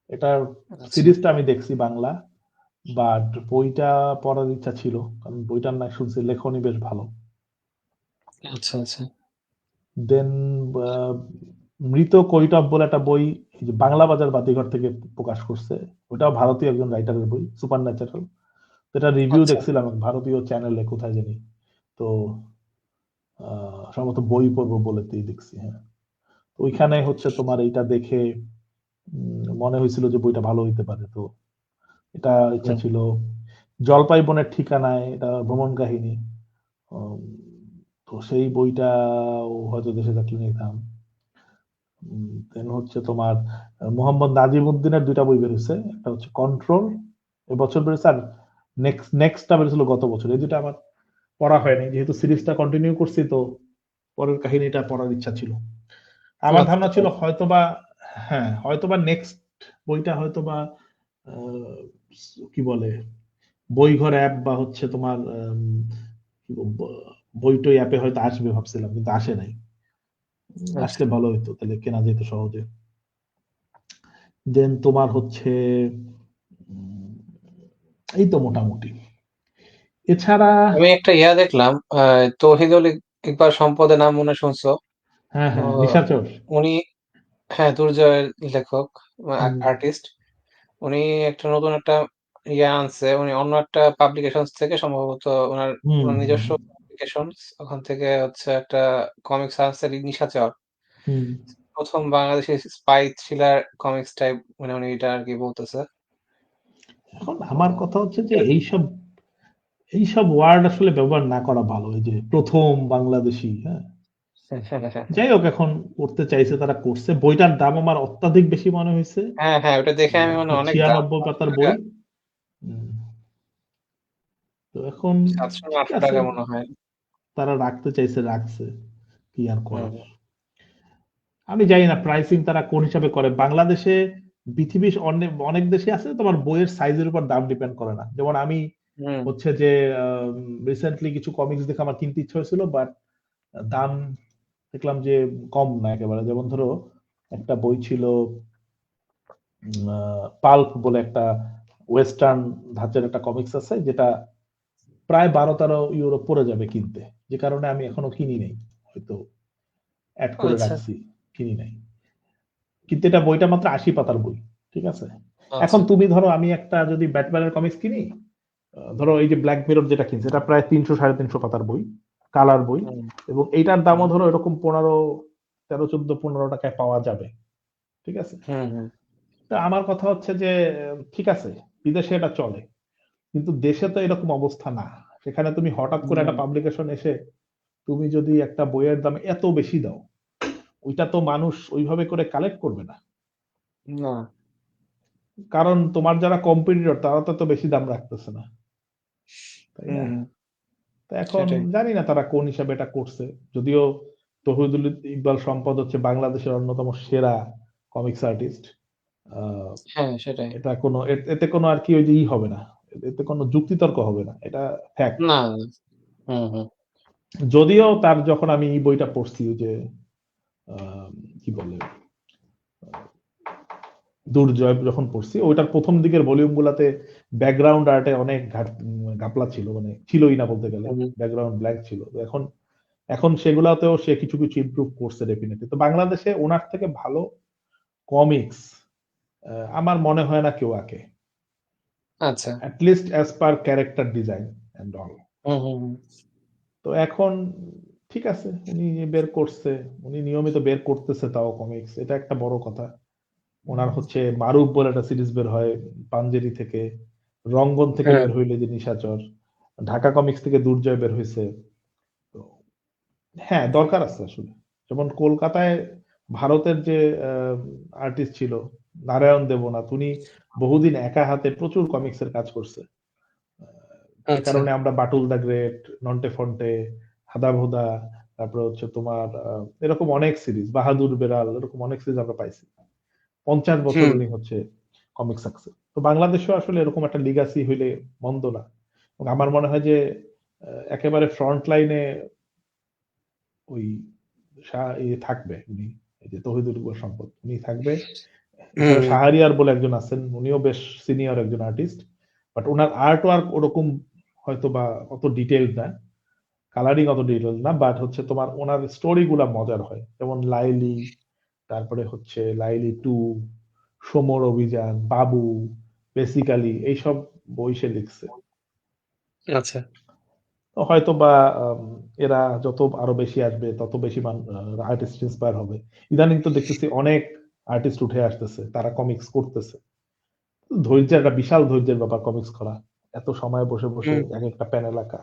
এটার আচ্ছা। সিরিজটা আমি দেখছি বাংলা, বাট বইটা পড়ার ইচ্ছা ছিল, কারণ বইটার না শুনছি লেখনী বেশ ভালো। আচ্ছা। আচ্ছা। দেন মৃত কৈটব বলে একটা বই এই যে বাংলা বাজার বাতিঘর থেকে প্রকাশ করছে, ওটাও ভারতীয় একজন রাইটারের বই, সুপার ন্যাচারাল। এটা রিভিউ আচ্ছা। দেখছিলাম এক ভারতীয় চ্যানেলে, কোথায় জানি। তো সম্ভবত বই পড়বো বলেতেই দেখছি, হ্যাঁ। তো ওইখানে হচ্ছে তোমার এইটা দেখে মনে হয়েছিল যে বইটা ভালো হইতে পারে, তো এটা ইচ্ছা হুম। ছিল। জলপাই বনের ঠিকানায়, এটা ভ্রমণ কাহিনী। উম, তো সেই বইটা হয়তো দেশে থাকলে নিতাম। দেন হচ্ছে তোমার মোহাম্মদ নাজিম উদ্দিনের দুইটা বই বেরোছে, একটা হচ্ছে কন্ট্রোল এবছর বেরোছে, আর নেক্সটটা বেরোছিল গত বছর। এই দুটা আমার পড়া হয়নি, যেহেতু সিরিজটা কন্টিনিউ করছি, তো পরের কাহিনীটা পড়ার ইচ্ছা ছিল। আমার ধারণা আচ্ছা। ছিল হয়তোবা, হ্যাঁ হয়তোবা নেক্সট বইটা হয়তোবা আহ, কি বলে বইঘর অ্যাপ বা হচ্ছে তোমার কি বলবো, বইটই অ্যাপে হয়তো আসবে ভাবছিলাম, কিন্তু আসে নাই। আচ্ছা। আসলে ভালো হতো, তাহলে কেনা যেত সহজে। দেন তোমার হচ্ছে উম, এই তো মোটামুটি। এছাড়া আমি একটা ইয়া দেখলাম, তৌহিদুল ইকবাল সম্পদের নাম মনে হয় শুনছো? হ্যাঁ তো হ্যাঁ, নিশাচর। উনি, হ্যাঁ, দুর্জয়ের লেখক, হুম আর্টিস্ট। উনি একটা নতুন একটা ইয়ে আনছে, উনি অন্য একটা পাবলিকেশন থেকে সম্ভবত ওনার হুম ওনার হুম নিজস্ব পাবলিকেশন, ওখান থেকে হচ্ছে একটা কমিক্স আনছে, নিশাচর। হুম। প্রথম Bangladeshi spy thriller comics type, মানে উনি এটা আর কি বলতেছে। এখন তো আমার কথা হচ্ছে যে এটা- এইসব এইসব ওয়ার্ড আসলে ব্যবহার না করা ভালো। এই যে প্রথম বাংলাদেশি, হ্যাঁ, যাই হোক, এখন করতে চাইছে তারা করছে। বইটার দাম আমার অত্যাধিক বেশি মনে হয়েছে। হ্যাঁ, হ্যাঁ, ওটা দেখে আমি মনে হয় অনেক দাম, 96 500 পাতার টাকা, বই। উম, তো এখন 700 না ঠিক 800 আছে, টাকা মনে হয়। তারা রাখতে চাইছে রাখছে, কি আর করার। হুম, আমি জানি না প্রাইসিং তারা কোন হিসাবে করে বাংলাদেশে। পৃথিবীর অনেক অনেক দেশে আছে তোমার বইয়ের সাইজের উপর দাম ডিপেন্ড করে না। যেমন আমি হুম, হচ্ছে যে রিসেন্টলি কিছু কমিক্স দেখে আমার কিনতে ইচ্ছে হয়েছিল, বাট দাম দেখলাম যে কম না একেবারে। যেমন ধরো একটা বই ছিল পাল্প বলে, একটা ওয়েস্টার্ন ধাঁচের একটা কমিক্স আছে, যেটা প্রায় 12-13 ইউরো পড়ে যাবে কিনতে, যে কারণে আমি এখনো কিনি নাই, হয়তো অ্যাড করে আচ্ছা, রাখছি, কিনি নাই। কিন্তু এটা বইটা মাত্র 80 পাতার বই, ঠিক আছে। এখন আচ্ছা। তুমি ধরো আমি একটা যদি ব্যাটম্যানের কমিক্স কিনি, ধরো এই যে ব্ল্যাক মিরর যেটা কিনছে, এটা প্রায় 300-350 পাতার বই, কালার বই, হুম, এবং এইটার দামও হুম, ধরো এরকম 15, 13, 14, 15 টাকায় পাওয়া যাবে, ঠিক আছে। হুম, হুম, তা আমার কথা হচ্ছে যে ঠিক আছে, বিদেশে এটা চলে, কিন্তু দেশে তো এরকম অবস্থা না। সেখানে তুমি হঠাৎ করে হুম, একটা পাবলিকেশন এসে তুমি যদি একটা বইয়ের দাম এত বেশি দাও, ওইটা তো মানুষ ওইভাবে করে কালেক্ট করবে না। না, কারণ তোমার যারা কম্পিটিটর তারা তো এত বেশি দাম রাখতেছে না, তাই হুম, না? হুম, তো এখন সেটাই। জানি না তারা কোন হিসাবে এটা করছে। যদিও তৌহিদুল ইকবাল সম্পদ হচ্ছে বাংলাদেশের অন্যতম সেরা কমিক্স আর্টিস্ট। হ্যাঁ, সেটাই। এটা কোনো এতে কোনো আর কি ওই যে হবে না, এতে কোনো যুক্তিতর্ক হবে না, এটা ফ্যাক্ট। না, হুম, হুম, যদিও তার যখন আমি এই বইটা পড়ছি, ওই যে আহ, কি বলে দুর্জয় যখন পড়ছি, ওইটার প্রথম দিকের ভলিউম গুলাতে ব্যাকগ্রাউন্ড আর্টে অনেক ঘাপলা ছিল, মানে ছিলই না বলতে গেলে, হুম, ব্যাকগ্রাউন্ড ব্ল্যাঙ্ক ছিল। তো এখন এখন সেগুলাতেও সে কিছু কিছু ইমপ্রুভ করছে ডেফিনেটলি। তো বাংলাদেশে ওনার থেকে ভালো কমিক্স আমার মনে হয় না কেউ আঁকে, আচ্ছা। At least as per character design and all. হুম, হুম, হুম, তো এখন ঠিক আছে, উনি বের করছে, উনি নিয়মিত বের করতেছে তাও কমিক্স, এটা একটা বড় কথা। ওনার হচ্ছে মারুফ বলে একটা সিরিজ বের হয় পাঞ্জেরি থেকে, রঙ্গন থেকে হ্যাঁ, বের হইলে যে নিশাচর, ঢাকা কমিক্স থেকে দুর্জয় বের হয়েছে। তো হ্যাঁ, দরকার আছে আসলে। যেমন কলকাতায় ভারতের যে আর্টিস্ট ছিল নারায়ণ দেবনাথ, উনি বহুদিন একা হাতে প্রচুর কমিক্সের কাজ করছে। যে আচ্ছা। কারণে আমরা বাটুল দ্য গ্রেট, নন্টে ফন্টে, হাদা ভোদা, তারপরে হচ্ছে তোমার এরকম অনেক সিরিজ, বাহাদুর বেড়াল, এরকম অনেক সিরিজ আমরা পাইছি। 50 বছর হুম, উনি হচ্ছে কমিক্স আঁকছে। তো বাংলাদেশেও আসলে এরকম একটা লিগাসি হইলে মন্দ না। এবং আমার মনে হয় যে একেবারে ফ্রন্ট লাইনে ওই থাকবে উনি, এই যে তহিদুল ইকবাল সম্পদ, উনি থাকবে। এছাড়া হুম, শাহরিয়ার বলে একজন আছেন, উনিও বেশ সিনিয়র একজন artist, but owner art work ওরকম হয়তো বা অত ডিটেইলড না, কালারিং অত ডিটেইলড না, বাট হচ্ছে তোমার ওনার স্টোরি গুলা মজার হয়। যেমন লাইলি, তারপরে হচ্ছে লাইলি টু, সমর অভিযান, বাবু, বেসিক্যালি এইসব বই সে লিখছে। আচ্ছা। তো হয়তো বা এরা যত আরো বেশি আসবে তত বেশি আর্টিস্ট ইন্সপায়ার হবে। ইদানিং তো দেখতেছি অনেক আর্টিস্ট উঠে আসতেছে, তারা কমিক্স করতেছে। ধৈর্যের একটা বিশাল ধৈর্যের ব্যাপার কমিক্স করা। এত সময় বসে বসে হুম, এক একটা প্যানেল আঁকা,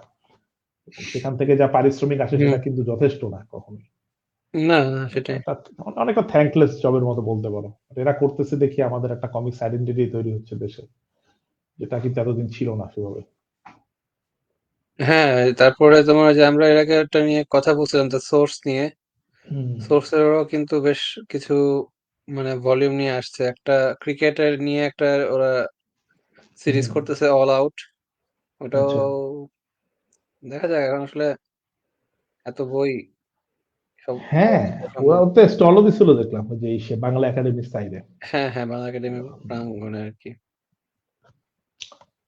এবং সেখান থেকে যা পারিশ্রমিক আসে হুম। সেটা কিন্তু যথেষ্ট না কখনোই। না, না, এটা সেটাই। একটা অনেকটা থ্যাঙ্কলেস জবের মতো বলতে পারো। এরা করতেছে দেখি আমাদের একটা কমিক্স আইডেন্টিটি তৈরি হচ্ছে দেশে, যেটা কিন্তু এতদিন ছিল না সেভাবে। হ্যাঁ, তারপরে তোমার যে আমরা এর আগে একটা নিয়ে কথা বলছিলাম, দ্য সোর্স নিয়ে। হুম, সোর্সেরও কিন্তু বেশ কিছু মানে ভলিউম নিয়ে আসছে। একটা ক্রিকেটের নিয়ে একটা ওরা সিরিজ হুম। করতেছে, অল আউট। ওটাও আচ্ছা। দেখা যাক এখন আসলে এত বই সব হ্যাঁ, করা ওরা সম্ভব। তো স্টলও দিছিল দেখলাম ওই যে সে বাংলা একাডেমির সাইডে। হ্যাঁ, হ্যাঁ, বাংলা একাডেমি প্রাঙ্গণে আর কি।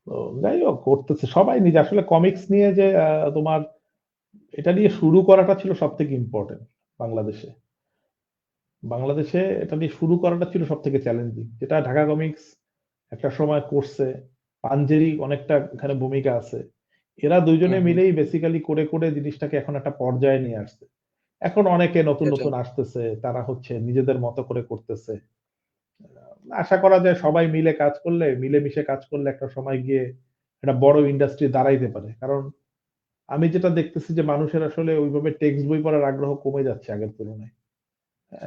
তো যাই হোক করতেছে সবাই নিজে, আসলে কমিক্স নিয়ে যে তোমার এটা নিয়ে শুরু করাটা ছিল সব থেকে ইম্পর্টেন্ট বাংলাদেশে। বাংলাদেশে এটা দিয়ে শুরু করাটা ছিল সব থেকে চ্যালেঞ্জিং, যেটা ঢাকা কমিক্স একটা সময় করছে। পাঞ্জেরি অনেকটা এখানে ভূমিকা আছে। এরা হুম, দুইজনে হুম। মিলেই বেসিক্যালি করে করে জিনিসটাকে এখন একটা পর্যায়ে নিয়ে আসছে। এখন অনেকে নতুন সেটাই। নতুন আসতেছে, তারা হচ্ছে নিজেদের মতো করে করতেছে। আশা করা যায় সবাই মিলে কাজ করলে, মিলেমিশে কাজ করলে একটা সময় গিয়ে একটা বড় ইন্ডাস্ট্রি দাঁড়াইতে পারে। কারণ আমি যেটা দেখতেছি যে মানুষের আসলে ওইভাবে টেক্সট বই পড়ার আগ্রহ কমে যাচ্ছে আগের তুলনায়।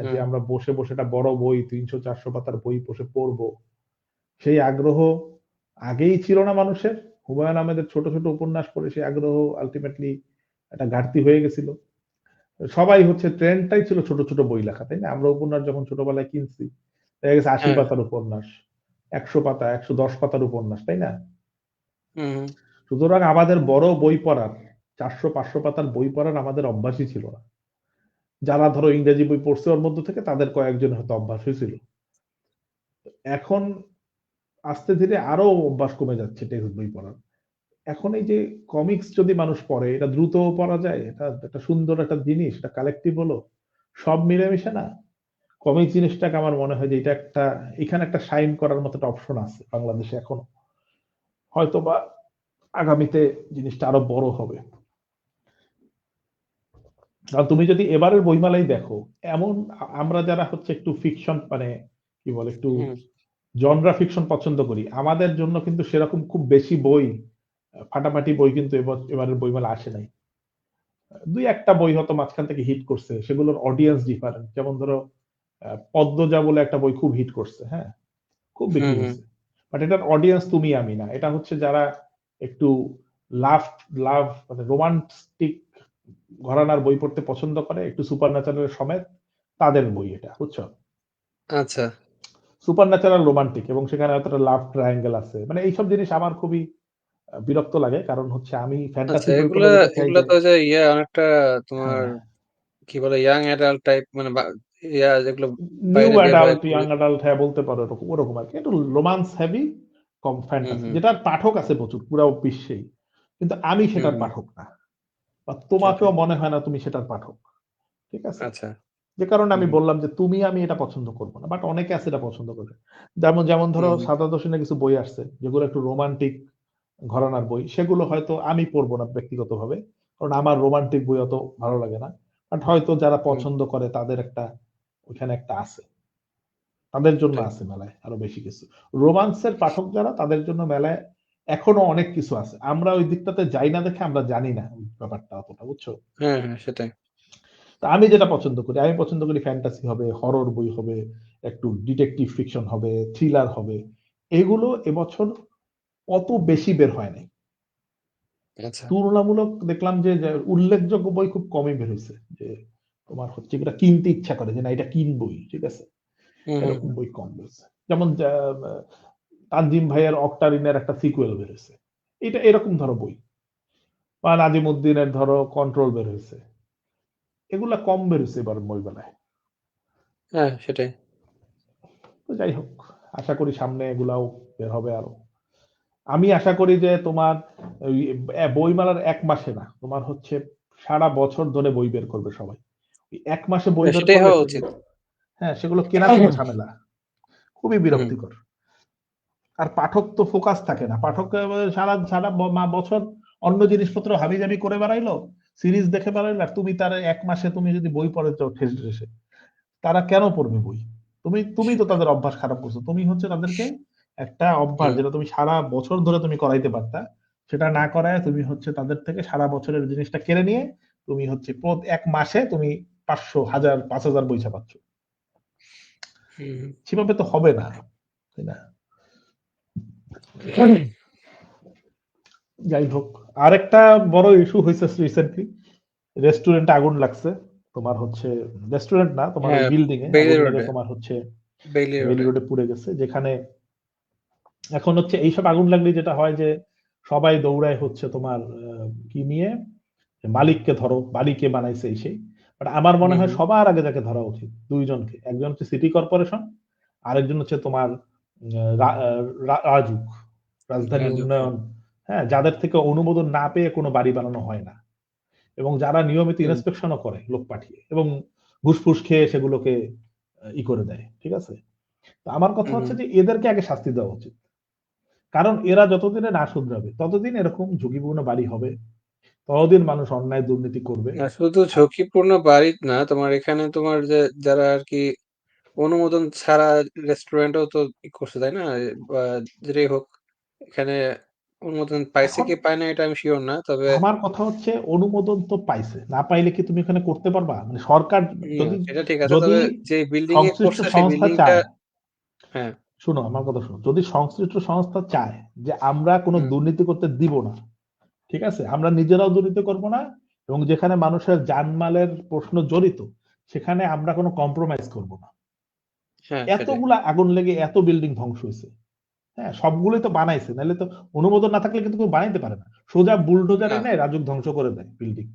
যে হুম, আমরা বসে বসে একটা বড় বই ৩০০-৪০০ পাতার বই বসে পড়বো, সেই আগ্রহ আগেই ছিল না মানুষের। হুমায়ুন আহমেদের ছোট ছোট উপন্যাস পড়ে সেই আগ্রহ আলটিমেটলি একটা ঘাটতি হয়ে গেছিল। সবাই হচ্ছে ট্রেন্ডটাই ছিল ছোট ছোট বই লেখা, তাই না? আমরা উপন্যাস যখন ছোটবেলায় কিনছি, দেখা গেছে ৮০ হ্যাঁ। পাতার উপন্যাস, ১০০ পাতা, ১১০ পাতার উপন্যাস, তাই না? হুম, হুম। সুতরাং আমাদের বড় বই পড়ার, ৪০০-৫০০ পাতার বই পড়ার আমাদের অভ্যাসই ছিল না। যারা ধরো ইংরেজি বই পড়ছে ওর মধ্য থেকে তাদের কয়েকজনের হয়তো অভ্যাস হয়েছিল। এখন আস্তে ধীরে আরো অভ্যাস কমে যাচ্ছে টেক্সট বই পড়ার। এখন এই যে কমিক্স যদি মানুষ পড়ে, এটা দ্রুতও পড়া যায়, এটা একটা সুন্দর একটা জিনিস, এটা কালেক্টিভ হলো, সব মিলেমিশে না? কমিক্স জিনিসটাকে আমার মনে হয় যে এটা একটা, এখানে একটা শাইন করার মতো একটা অপশন আছে বাংলাদেশে এখনো। হয়তোবা আগামীতে জিনিসটা আরো বড় হবে। কারণ তুমি যদি এবারের বইমেলাই দেখো, এমন আমরা যারা হচ্ছে একটু ফিকশন মানে কি বলে একটু হুম। জনরা ফিকশন পছন্দ করি, আমাদের জন্য কিন্তু সেরকম খুব বেশি বই, ফাটাফাটি বই কিন্তু এবারের বইমেলা আসে নাই। দুই একটা বই হয়তো মাঝখান থেকে হিট করছে, সেগুলোর অডিয়েন্স ডিফারেন্ট। যেমন ধরো পদ্মজা বলে একটা বই খুব হিট করছে, হ্যাঁ, খুব হুম, বিক্রি হুম। হয়েছে। বাট এটার অডিয়েন্স তুমি আমি না, এটা হচ্ছে যারা একটু লাভ লাভ মানে রোমান্টিক ঘরানার বই পড়তে পছন্দ করে, একটু সুপার ন্যাচারাল সমেত, তাদের বই এটা, বুঝছো? আচ্ছা, সুপার ন্যাচারাল রোমান্টিক এবং সেখানে হয়তো একটা লাভ ট্রায়াঙ্গেল আছে, মানে এইসব জিনিস আমার খুবই বিরক্ত লাগে। কারণ হচ্ছে আমি আচ্ছা। ফ্যান্টাসি বই এগুলা পড়লে যেটা চাই এগুলা যে, তো যে ইয়ে অনেকটা তোমার হ্যাঁ, কি বলে ইয়াং অ্যাডাল্ট টাইপ মানে ইয়া যেগুলো নিউ বাইরে বের হয় অ্যাডাল্ট, খুবই। ইয়াং অ্যাডাল্ট, হ্যাঁ বলতে পারো এরকম, ওরকম আরকি। একটু রোমান্স হেভি, কম হুম, ফ্যান্টাসি, হুম, যেটার পাঠক আছে প্রচুর পুরা বিশ্বেই। কিন্তু আমি হুম, সেটার হুম। পাঠক না। বা তোমাকেও সেটাই। মনে হয় না তুমি সেটার পাঠক। ঠিক আছে? আচ্ছা। যে কারণে হুম, আমি হুম, বললাম যে তুমি আমি এটা পছন্দ করব না। বাট অনেকে আছে এটা পছন্দ করে। যেমন যেমন ধরো হুম, হুম, সাদাত হোসেনের কিছু বই আসছে যেগুলো একটু রোমান্টিক ঘরানার বই। সেগুলো হয়তো আমি পড়বো না ব্যক্তিগতভাবে। কারণ আমার রোমান্টিক বই অত ভালো লাগে না। বাট হয়তো যারা হুম। পছন্দ করে তাদের একটা ওইখানে একটা আছে। তাদের জন্য সেটাই। আছে মেলায় আরো বেশি কিছু। রোমান্সের পাঠক যারা তাদের জন্য মেলায় এখনো অনেক কিছু আছে। আমরা ওই দিকটাতে যাই না দেখে আমরা জানি না ব্যাপারটা অতটা, বুঝছো? হ্যাঁ, হ্যাঁ, সেটাই। তা আমি যেটা পছন্দ করি, আমি পছন্দ করি ফ্যান্টাসি হবে, হরর বই হবে, একটু ডিটেকটিভ ফিকশন হবে, থ্রিলার হবে। এগুলো এবছর অত বেশি বের হয় নাই। আচ্ছা। তুলনামূলক দেখলাম যে উল্লেখযোগ্য বই খুব কমই বের হইছে। যে তোমার হচ্ছে এটা কিনতে ইচ্ছা করে যে না এটা কিনবই, ঠিক আছে? হুম, হুম, এরকম হুম। বই কম বেরোছে। যেমন তানজিম ভাইয়ের অক্টারিনের একটা সিকুয়েল বের হয়েছে। এটা এরকম ধরো বই। বা নাজিমুদ্দিনের ধরো কন্ট্রোল বের হয়েছে। এগুলা কম বের হয়েছে এবার বইমেলায়। হ্যাঁ, সেটাই। তো যাই হোক, আশা করি সামনে এগুলাও বের হবে আরো। আমি আশা করি যে তোমার ওই বইমেলার ১ মাসে না, তোমার হচ্ছে সারা বছর ধরে বই বের করবে সবাই। ওই ১ মাসে বই হ্যাঁ, বের সেটাই করলে হওয়া উচিত। সেগুলো, হ্যাঁ, সেগুলো কেনার কোনো ঝামেলা। খুবই হুম। বিরক্তিকর। আর পাঠক তো ফোকাস থাকে না। পাঠক সারা সারা বছর অন্য জিনিসপত্র হাবিজাবি করে বেড়াইলো, সিরিজ দেখে বেড়াইলো, আর তুমি তার ১ মাসে তুমি যদি বই পড়ে যাও ঠেসে ঠেসে, তারা কেন পড়বে বই? তুমি তুমি তো সেটাই। তাদের অভ্যাস খারাপ করছো। তুমি হচ্ছে তাদেরকে একটা অভ্যাস হুম, যেটা তুমি সারা বছর ধরে তুমি করাইতে পারতা, সেটা না করায় তুমি হচ্ছে তাদের থেকে সারা বছরের জিনিসটা কেড়ে নিয়ে তুমি হচ্ছে এক মাসে তুমি 500, 1000, 5000 পয়সা পাচ্ছ। হুম, সেভাবে তো হবে না, তাই না? হুম। যাই হোক, আরেকটা বড় ইস্যু হয়েছে রিসেন্টলি, রেস্টুরেন্টে আগুন লাগছে। তোমার হচ্ছে রেস্টুরেন্ট না, তোমার ওই হ্যাঁ, বিল্ডিং এ বেইলি আগুন লেগে রোডে, তোমার হচ্ছে বেইলি বেইলি রোডে। রোডে পুড়ে গেছে, যেখানে এখন হচ্ছে এইসব আগুন লাগলে যেটা হয় যে সবাই দৌড়ায় হচ্ছে তোমার কি নিয়ে, মালিককে ধরো, বাড়ি কে বানাইছে এই সেই। বাট আমার মনে হুম, হয় হুম। সবার আগে যাকে ধরা উচিত দুইজনকে, একজন হচ্ছে সিটি কর্পোরেশন, আরেকজন হচ্ছে তোমার রাজুক, রাজধানী রাজুক, হ্যাঁ। উন্নয়ন। হ্যাঁ, যাদের থেকে অনুমোদন না পেয়ে কোনো বাড়ি বানানো হয় না, এবং যারা নিয়মিত হুম, ইন্সপেকশনও করে লোক পাঠিয়ে, এবং ঘুষফুস খেয়ে সেগুলোকে করে দেয়, ঠিক আছে? তো আমার কথা হুম, হচ্ছে হুম। যে এদেরকে আগে শাস্তি দেওয়া উচিত, কারণ এরা যতদিনে না শুধরাবে ততদিন এরকম ঝুঁকিপূর্ণ বাড়ি হবে, ততদিন মানুষ অন্যায় দুর্নীতি করবে। না, শুধু আর ঝুঁকিপূর্ণ বাড়ি না, তোমার এখানে তোমার যে যারা আর কি অনুমোদন ছাড়া রেস্টুরেন্টও তো করছে, তাই না? বা যেটাই হোক, এখানে অনুমোদন পাইছে এখন কি পায় না এটা আমি শিওর না, তবে আমার কথা হচ্ছে অনুমোদন তো পাইছে, না পাইলে কি তুমি এখানে করতে পারবা? মানে সরকার যদি সেটা ঠিক আছে, যদি তবে যে বিল্ডিং এ সংশ্লিষ্ট করছে সেই সংস্থা বিল্ডিংটা। চায়, হ্যাঁ। শুনো আমার কথা শুনো, যদি সংশ্লিষ্ট সংস্থা চায় যে আমরা কোনো হুম, দুর্নীতি করতে দিব না, ঠিক আছে, আমরা নিজেরাও দুর্নীতি করব না, এবং যেখানে মানুষের জানমালের প্রশ্ন জড়িত সেখানে আমরা কোনো কম্প্রোমাইজ করব না। হ্যাঁ, সেটাই। এতগুলা আগুন লেগে এত বিল্ডিং ধ্বংস হয়েছে, হ্যাঁ, সবগুলোই তো বানাইছে, নাহলে তো অনুমোদন না থাকলে কিন্তু কেউ বানাইতে পারে না। সোজা বুলডোজার না। এনে রাজুক ধ্বংস করে দেয় বিল্ডিং।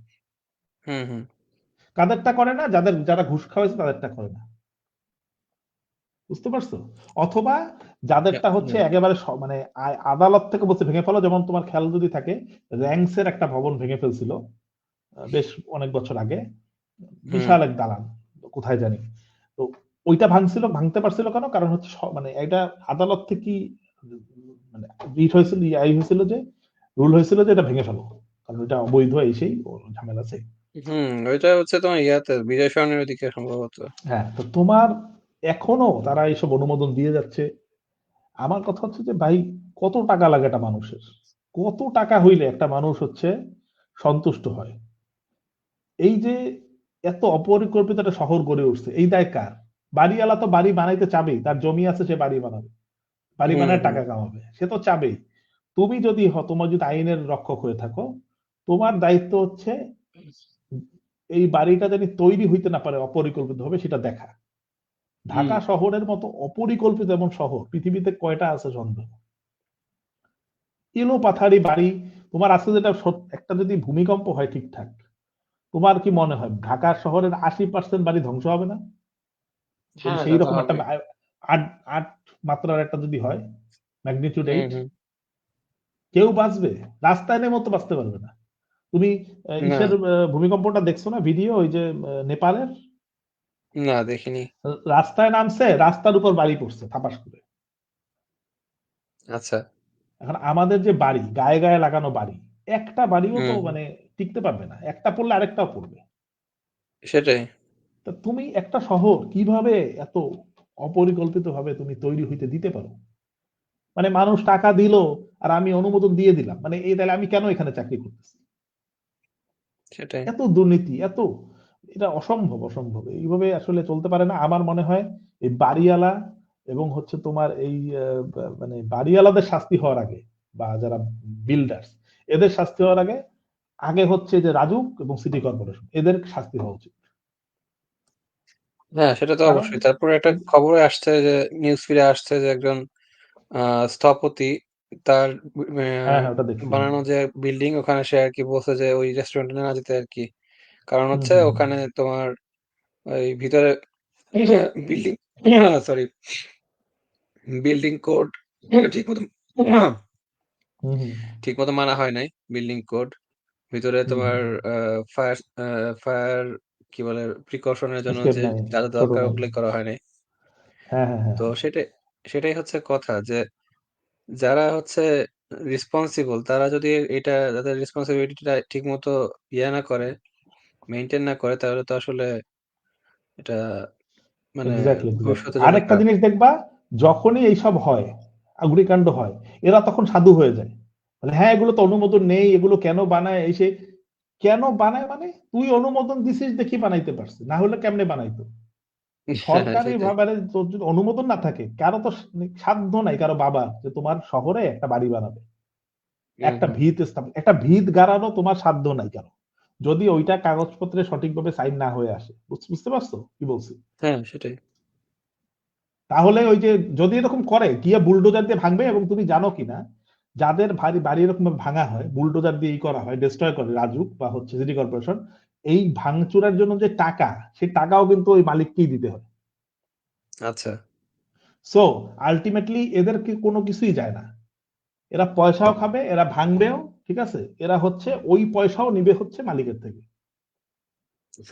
হুম, হুম। কাদেরটা করে না, যারা ঘুষ খাওয়াইছে তাদেরটা করে না, বুঝতে পারছো? অথবা যাদেরটা হচ্ছে হুম, একেবারে মানে আদালত থেকে বলছে ভেঙে ফেলো, যেমন তোমার খেয়াল যদি থাকে, র্যাংস এর একটা ভবন ভেঙে ফেলছিল বেশ অনেক বছর আগে, হুম, বিশাল এক দালান কোথায় জানি। তো ওইটা ভাঙছিল, ভাঙতে পারছিল কেন, কারণ হচ্ছে মানে এটা আদালত থেকে মানে রিট হয়েছিল, হয়েছিল যে রুল হয়েছিল যে এটা ভেঙে ফেলো, কারণ এটা অবৈধ, এই সেই ঝামেলা আছে। হুম। ওইটা হচ্ছে তোমার ইয়াতে বিজয় সরণির ওদিকে সম্ভবত। হ্যাঁ, তো তোমার এখনো তারা এইসব অনুমোদন দিয়ে যাচ্ছে। আমার কথা হচ্ছে যে ভাই, কত টাকা লাগে একটা মানুষের, কত টাকা হইলে একটা মানুষ হচ্ছে সন্তুষ্ট হয়? এই যে এত অপরিকল্পিত একটা শহর গড়ে উঠছে, এই দায় কার? বাড়িওয়ালা তো বাড়ি বানাইতে চাবেই, তার জমি আছে, সে বাড়ি বানাবে, বাড়ি হুম, বানায় হুম। টাকা কামাবে, সে তো চাবেই। তুমি যদি তোমার যদি আইনের রক্ষক হয়ে থাকো, তোমার দায়িত্ব হচ্ছে এই বাড়িটা জানি তৈরি হইতে না পারে অপরিকল্পিত ভাবে, সেটা দেখা। হুম। ঢাকা শহরের মতো অপরিকল্পিত এমন শহর পৃথিবীতে কয়টা আছে সন্দেহ। এলো পাথারি বাড়ি, তোমার আছে যেটা একটা যদি ভূমিকম্প হয় ঠিকঠাক, তোমার কি মনে হয় ঢাকা শহরের 80% বাড়ি ধ্বংস হবে না? যদি হ্যাঁ, তা সেই তো রকম একটা হবেই। আট আট মাত্রার একটা যদি হয়, ম্যাগনিটিউড হুম, 8, হুম। কেউ বাঁচবে? রাস্তায় নেমে তো বাঁচতে পারবে না। তুমি না, ইসের ভূমিকম্পটা দেখছো না ভিডিও, ওই যে নেপালের? না দেখিনি। রাস্তায় নামছে, রাস্তার উপর বাড়ি পড়ছে থাপাস করে। আচ্ছা। এখন আমাদের যে বাড়ি, গায়ে গায়ে লাগানো বাড়ি, একটা বাড়িও তো হুম, হুম। মানে টিকতে পারবে না, একটা পড়লে আরেকটাও পড়বে। সেটাই। তা তুমি একটা শহর কিভাবে এত অপরিকল্পিত ভাবে তুমি তৈরি হইতে দিতে পারো? মানে মানুষ টাকা দিল আর আমি অনুমোদন দিয়ে দিলাম, মানে এই তাহলে আমি কেন এখানে চাকরি করতেছি? সেটাই। এত দুর্নীতি, এত, এটা অসম্ভব, অসম্ভব, এইভাবে আসলে চলতে পারে না। আমার মনে হয় এই বাড়িওয়ালা এবং হচ্ছে তোমার এই মানে বাড়িওয়ালাদের শাস্তি হওয়ার আগে, বা যারা বিল্ডার্স, এদের শাস্তি হওয়ার আগে, আগে হচ্ছে যে রাজুক এবং সিটি কর্পোরেশন, এদের শাস্তি হওয়া উচিত। হ্যাঁ, সেটা তো কারণ অবশ্যই। তারপরে একটা খবরে আসছে যে, নিউজ ফিডে আসছে যে একজন স্থপতি, তার হ্যাঁ, হ্যাঁ, ওটা দেখছি আমি। বানানো যে বিল্ডিং, ওখানে সে আর কি বলছে যে ওই রেস্টুরেন্টে না যেতে আর কি। কারণ হুম, হচ্ছে হুম, হুম, ওখানে তোমার ওই ভিতরে বিল্ডিং, সরি, বিল্ডিং কোড ঠিক মতো হুম, হুম, ঠিক মতো মানা হয় নাই। বিল্ডিং কোড ভিতরে হুম, তোমার হুম। ফায়ার ফায়ার কি বলে, প্রিকশনের জন্য এস্কেপ যে নাই, যা যা ছোট দরকার নাই। ওগুলো করা হয় নাই। হ্যাঁ, হ্যাঁ, হ্যাঁ, তো হ্যাঁ। সেটাই হচ্ছে কথা, যে যারা হচ্ছে রেসপন্সিবল, তারা যদি এটা তাদের রেসপন্সিবিলিটিটা ঠিক মতো না করে, মেনটেন না করে, তাহলে তো আসলে এটা মানে এক্স্যাক্টলি, এক্স্যাক্টলি। ভবিষ্যতের জন্য আরেকটা খারাপ। জিনিস দেখবা, যখনই এইসব হয়, অগ্নিকাণ্ড হয়, এরা তখন সাধু হয়ে যায়। বলে হ্যাঁ এগুলো তো অনুমোদন নেই, এগুলো কেন বানায় এসে, কেন বানায় মানে তুই অনুমোদন দিছিস দেখি বানাইতে পারছে, না হলে কেমনে বানাইতো? হ্যাঁ, সরকারি সেটাই। ভাবে তোর যদি অনুমোদন না থাকে, কারো তো সাধ্য নাই কারো বাবা যে তোমার শহরে একটা বাড়ি বানাবে, হুম, একটা হুম। ভিত স্থাপন, একটা ভিত গাড়ানো তোমার সাধ্য নাই কারো, যদি ওইটা কাগজপত্রে সঠিকভাবে সাইন না হয়ে আসে। বুঝতে পারছো কি বলছি? হ্যাঁ, সেটাই। তাহলে ওই যে যদি এরকম করে গিয়ে বুলডোজার দিয়ে ভাঙবে, এবং তুমি জানো কিনা যাদের বাড়ি বাড়ি এরকম ভাঙা হয় বুলডোজার দিয়ে করা হয়, ডিস্ট্রয় করে রাজুক বা হচ্ছে সিটি কর্পোরেশন, এই ভাঙচুরের জন্য যে টাকা, সেই টাকাও কিন্তু ওই মালিককেই দিতে হয়। আচ্ছা। সো আলটিমেটলি এদেরকে কোনো কিছুই যায় না, এরা পয়সাও খাবে, এরা ভাঙবেও, ঠিক আছে, এরা হচ্ছে ওই পয়সাও নিবে হচ্ছে মালিকের থেকে।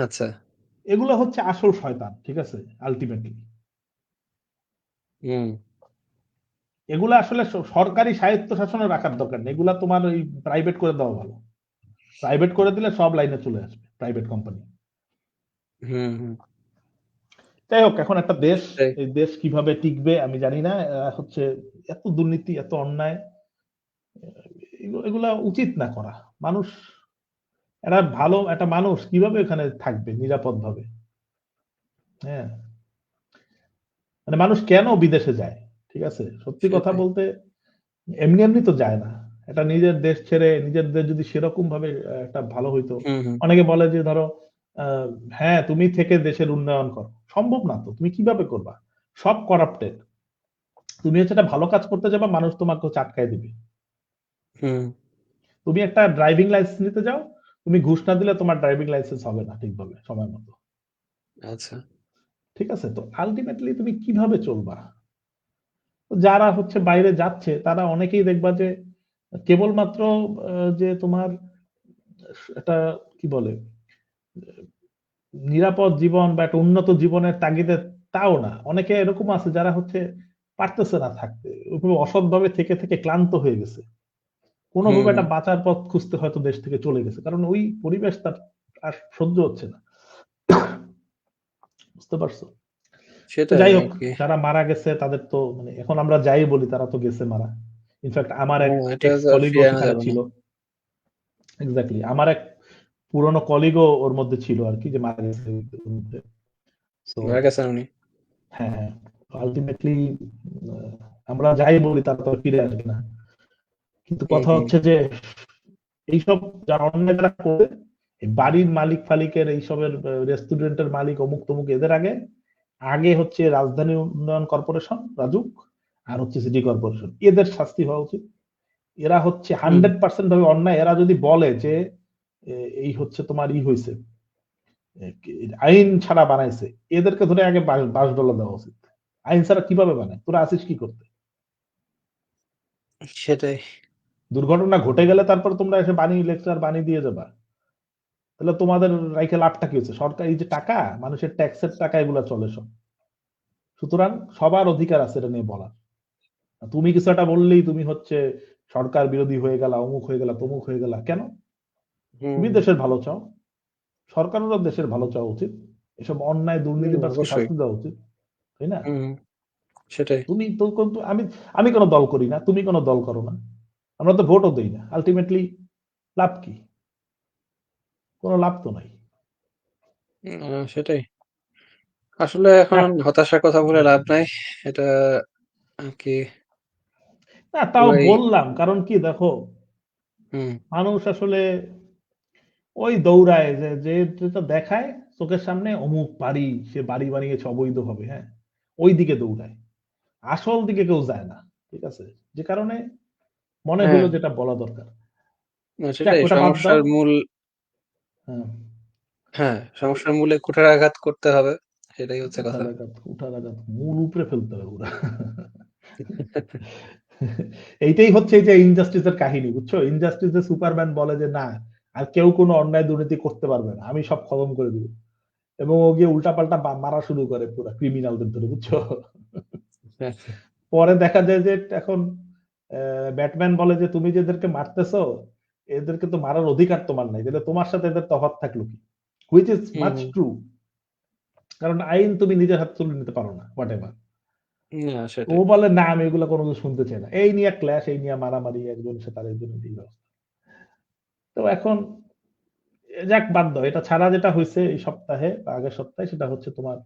আচ্ছা। এগুলো হচ্ছে আসল শয়তান, ঠিক আছে, আলটিমেটলি হুম। এগুলা আসলে সরকারি স্বায়ত্ত শাসনে রাখার দরকার নেই, এগুলা তোমার ওই প্রাইভেট করে দেওয়া ভালো। প্রাইভেট করে দিলে সব লাইনে চলে আসবে প্রাইভেট কোম্পানি। হুম, হুম। যাই হোক, এখন একটা দেশ, সেটাই। এই দেশ কিভাবে টিকবে আমি জানি না। হচ্ছে এত দুর্নীতি, এত অন্যায়, এগুলা উচিত না করা। মানুষ, একটা ভালো একটা মানুষ কিভাবে এখানে থাকবে নিরাপদ ভাবে? হ্যাঁ, মানে মানুষ কেন বিদেশে যায়? ঠিক আছে, সত্যি কথা সেটাই। বলতে এমনি এমনি তো যায় না। এটা নিজের দেশ ছেড়ে, নিজের দেশ যদি সেরকম ভাবে একটা ভালো হইতো। হুম, হুম। অনেকে বলে যে ধরো আহ, হ্যাঁ তুমি থেকে দেশের উন্নয়ন করো, সম্ভব না তো, তুমি কিভাবে করবা? সব করাপ্টেড। তুমি হচ্ছে একটা ভালো কাজ করতে যাবা, মানুষ তোমাকে হচ্ছে আটকায় দিবে। হুম। তুমি একটা ড্রাইভিং লাইসেন্স নিতে যাও, তুমি ঘুষ না দিলে তোমার ড্রাইভিং লাইসেন্স হবে না ঠিকভাবে সময় মতো। আচ্ছা। ঠিক আছে, তো আলটিমেটলি তুমি কিভাবে চলবা? যারা হচ্ছে বাইরে যাচ্ছে তারা অনেকেই দেখবা যে কেবলমাত্র যে তোমার একটা কি বলে নিরাপদ জীবন বা একটা উন্নত জীবনের তাগিদে, তাও না। অনেকে এরকম আছে যারা হচ্ছে পারতেছে না থাকতে, ওইভাবে অসৎভাবে থেকে থেকে ক্লান্ত হয়ে গেছে, হুম, কোনোভাবে হুম। একটা বাঁচার পথ খুঁজতে হয়তো দেশ থেকে চলে গেছে, কারণ ওই পরিবেশ তার আর সহ্য হচ্ছে না। বুঝতে পারছো? তো সেটাই যাই হোক, আরকি। যারা মারা গেছে তাদের তো মানে এখন আমরা যাই বলি তারা তো গেছে মারা। ইনফ্যাক্ট আমার এক হ্যাঁ, এটা এক্স তো আর কলিগও ফিরিয়ে আনা সেখানে যাবে না। ছিল। এক্স্যাক্টলি, আমার এক পুরনো কলিগও ওর মধ্যে ছিল আর কি, যে মারা গেছে ওর মধ্যে। তো মারা গেছেন উনি? হ্যাঁ, আলটিমেটলি আমরা যাই বলি তারা তো আর ফিরে আসবে না। কিন্তু হুম, কথা হুম। হচ্ছে যে এইসব যারা অন্যায় যারা করে, এই বাড়ির মালিক ফালিকের এইসবের রেস্টুরেন্টের মালিক অমুক তমুক এদের আগে আগে হচ্ছে রাজধানী উন্নয়ন কর্পোরেশন রাজুক, আর হচ্ছে সিটি কর্পোরেশন, এদের শাস্তি হওয়া উচিত। এরা হচ্ছে হুম, 100% ভাবে অন্যায়। এরা যদি বলে যে এই হচ্ছে তোমার ই হয়েছে, আইন ছাড়া বানাইছে, এদেরকে ধরে আগে বাঁশডলা দেওয়া উচিত। আইন ছাড়া কিভাবে বানায়? তোরা আসিস কি করতে? সেটাই। দুর্ঘটনা ঘটে গেলে তারপর তোমরা এসে বাণী লেকচার বাণী দিয়ে যাবা, তাহলে তোমাদের রাইখে লাভটা কি হচ্ছে? সরকার এই যে টাকা, মানুষের ট্যাক্সের টাকা, এগুলা চলে সব। সুতরাং সবার অধিকার আছে এটা নিয়ে বলার। তুমি কিছু একটা বললেই তুমি হচ্ছে সরকার বিরোধী হয়ে গেলা, অমুক হয়ে গেলা, তমুক হয়ে গেলা, কেন? হুম, তুমি হুম। দেশের ভালো চাও, সরকারেরও দেশের ভালো চাওয়া উচিত, এসব অন্যায় হুম, দুর্নীতিবাজকে অবশ্যই। শাস্তি দেওয়া উচিত, তাই না? হুম, হুম। সেটাই। তুমি তো কিন্তু আমি আমি কোনো দল করি না, তুমি কোনো দল করো না, আমরা তো ভোটও দেই না, আলটিমেটলি লাভ কি? কোনো লাভ তো নাই। সেটাই। আসলে এখন যাক, হতাশার কথা বলে লাভ নাই। এটা আরকি না তাও সবাই। বললাম কারণ কি দেখো, হুম, মানুষ আসলে ওই দৌড়ায় যে যে যেটা দেখায় চোখের সামনে, অমুক বাড়ি, সে বাড়ি বানিয়েছে অবৈধভাবে, হ্যাঁ, ওই দিকে দৌড়ায়, আসল দিকে কেউ যায় না। ঠিক আছে, যে কারণে মনে হ্যাঁ, হইলো যেটা বলা দরকার। না যাক, সেটাই ওটা বাদ দাও। সমস্যার মূল। হ্যাঁ, হ্যাঁ, সমস্যার মূলে কুঠারাঘাত করতে হবে। সেটাই হচ্ছে কথা। উঠার আঘাত মূল উপরে ফেলতে হবে পুরা। এইটাই হচ্ছে এই যে ইনজাস্টিসের কাহিনী, বুঝছো? ইনজাস্টিসে সুপারম্যান বলে যে না, আর কেউ কোনো অন্যায় দুর্নীতি করতে পারবে না, আমি সব খতম করে দিব, এবং ও গিয়ে উল্টাপাল্টা মারা শুরু করে পুরা ক্রিমিনালদের ধরে, বুঝছো? হ্যাঁ, পরে দেখা যায় যে এখন ব্যাটম্যান বলে যে তুমি যেদেরকে মারতেছো, এদেরকে তো মারার অধিকার তোমার নাই, তাহলে তোমার সাথে এদের তফাৎ থাকলো কি? Which is hmm, much hmm. True. কারণ আইন তুমি নিজের হাতে তুলে নিতে পারো না, হোয়াট এভার। না ও সেটাই। বলে না আমি এগুলো কোনো কিছু শুনতে চাই না। এই নিয়ে ক্লাশ, এই নিয়ে মারামারি একজনের সাথে আরেকজনের এই অবস্থা। তো এখন যাক বাদ দাও। এটা ছাড়া যেটা হইছে এই সপ্তাহে বা আগের সপ্তাহে সেটা হচ্ছে তোমার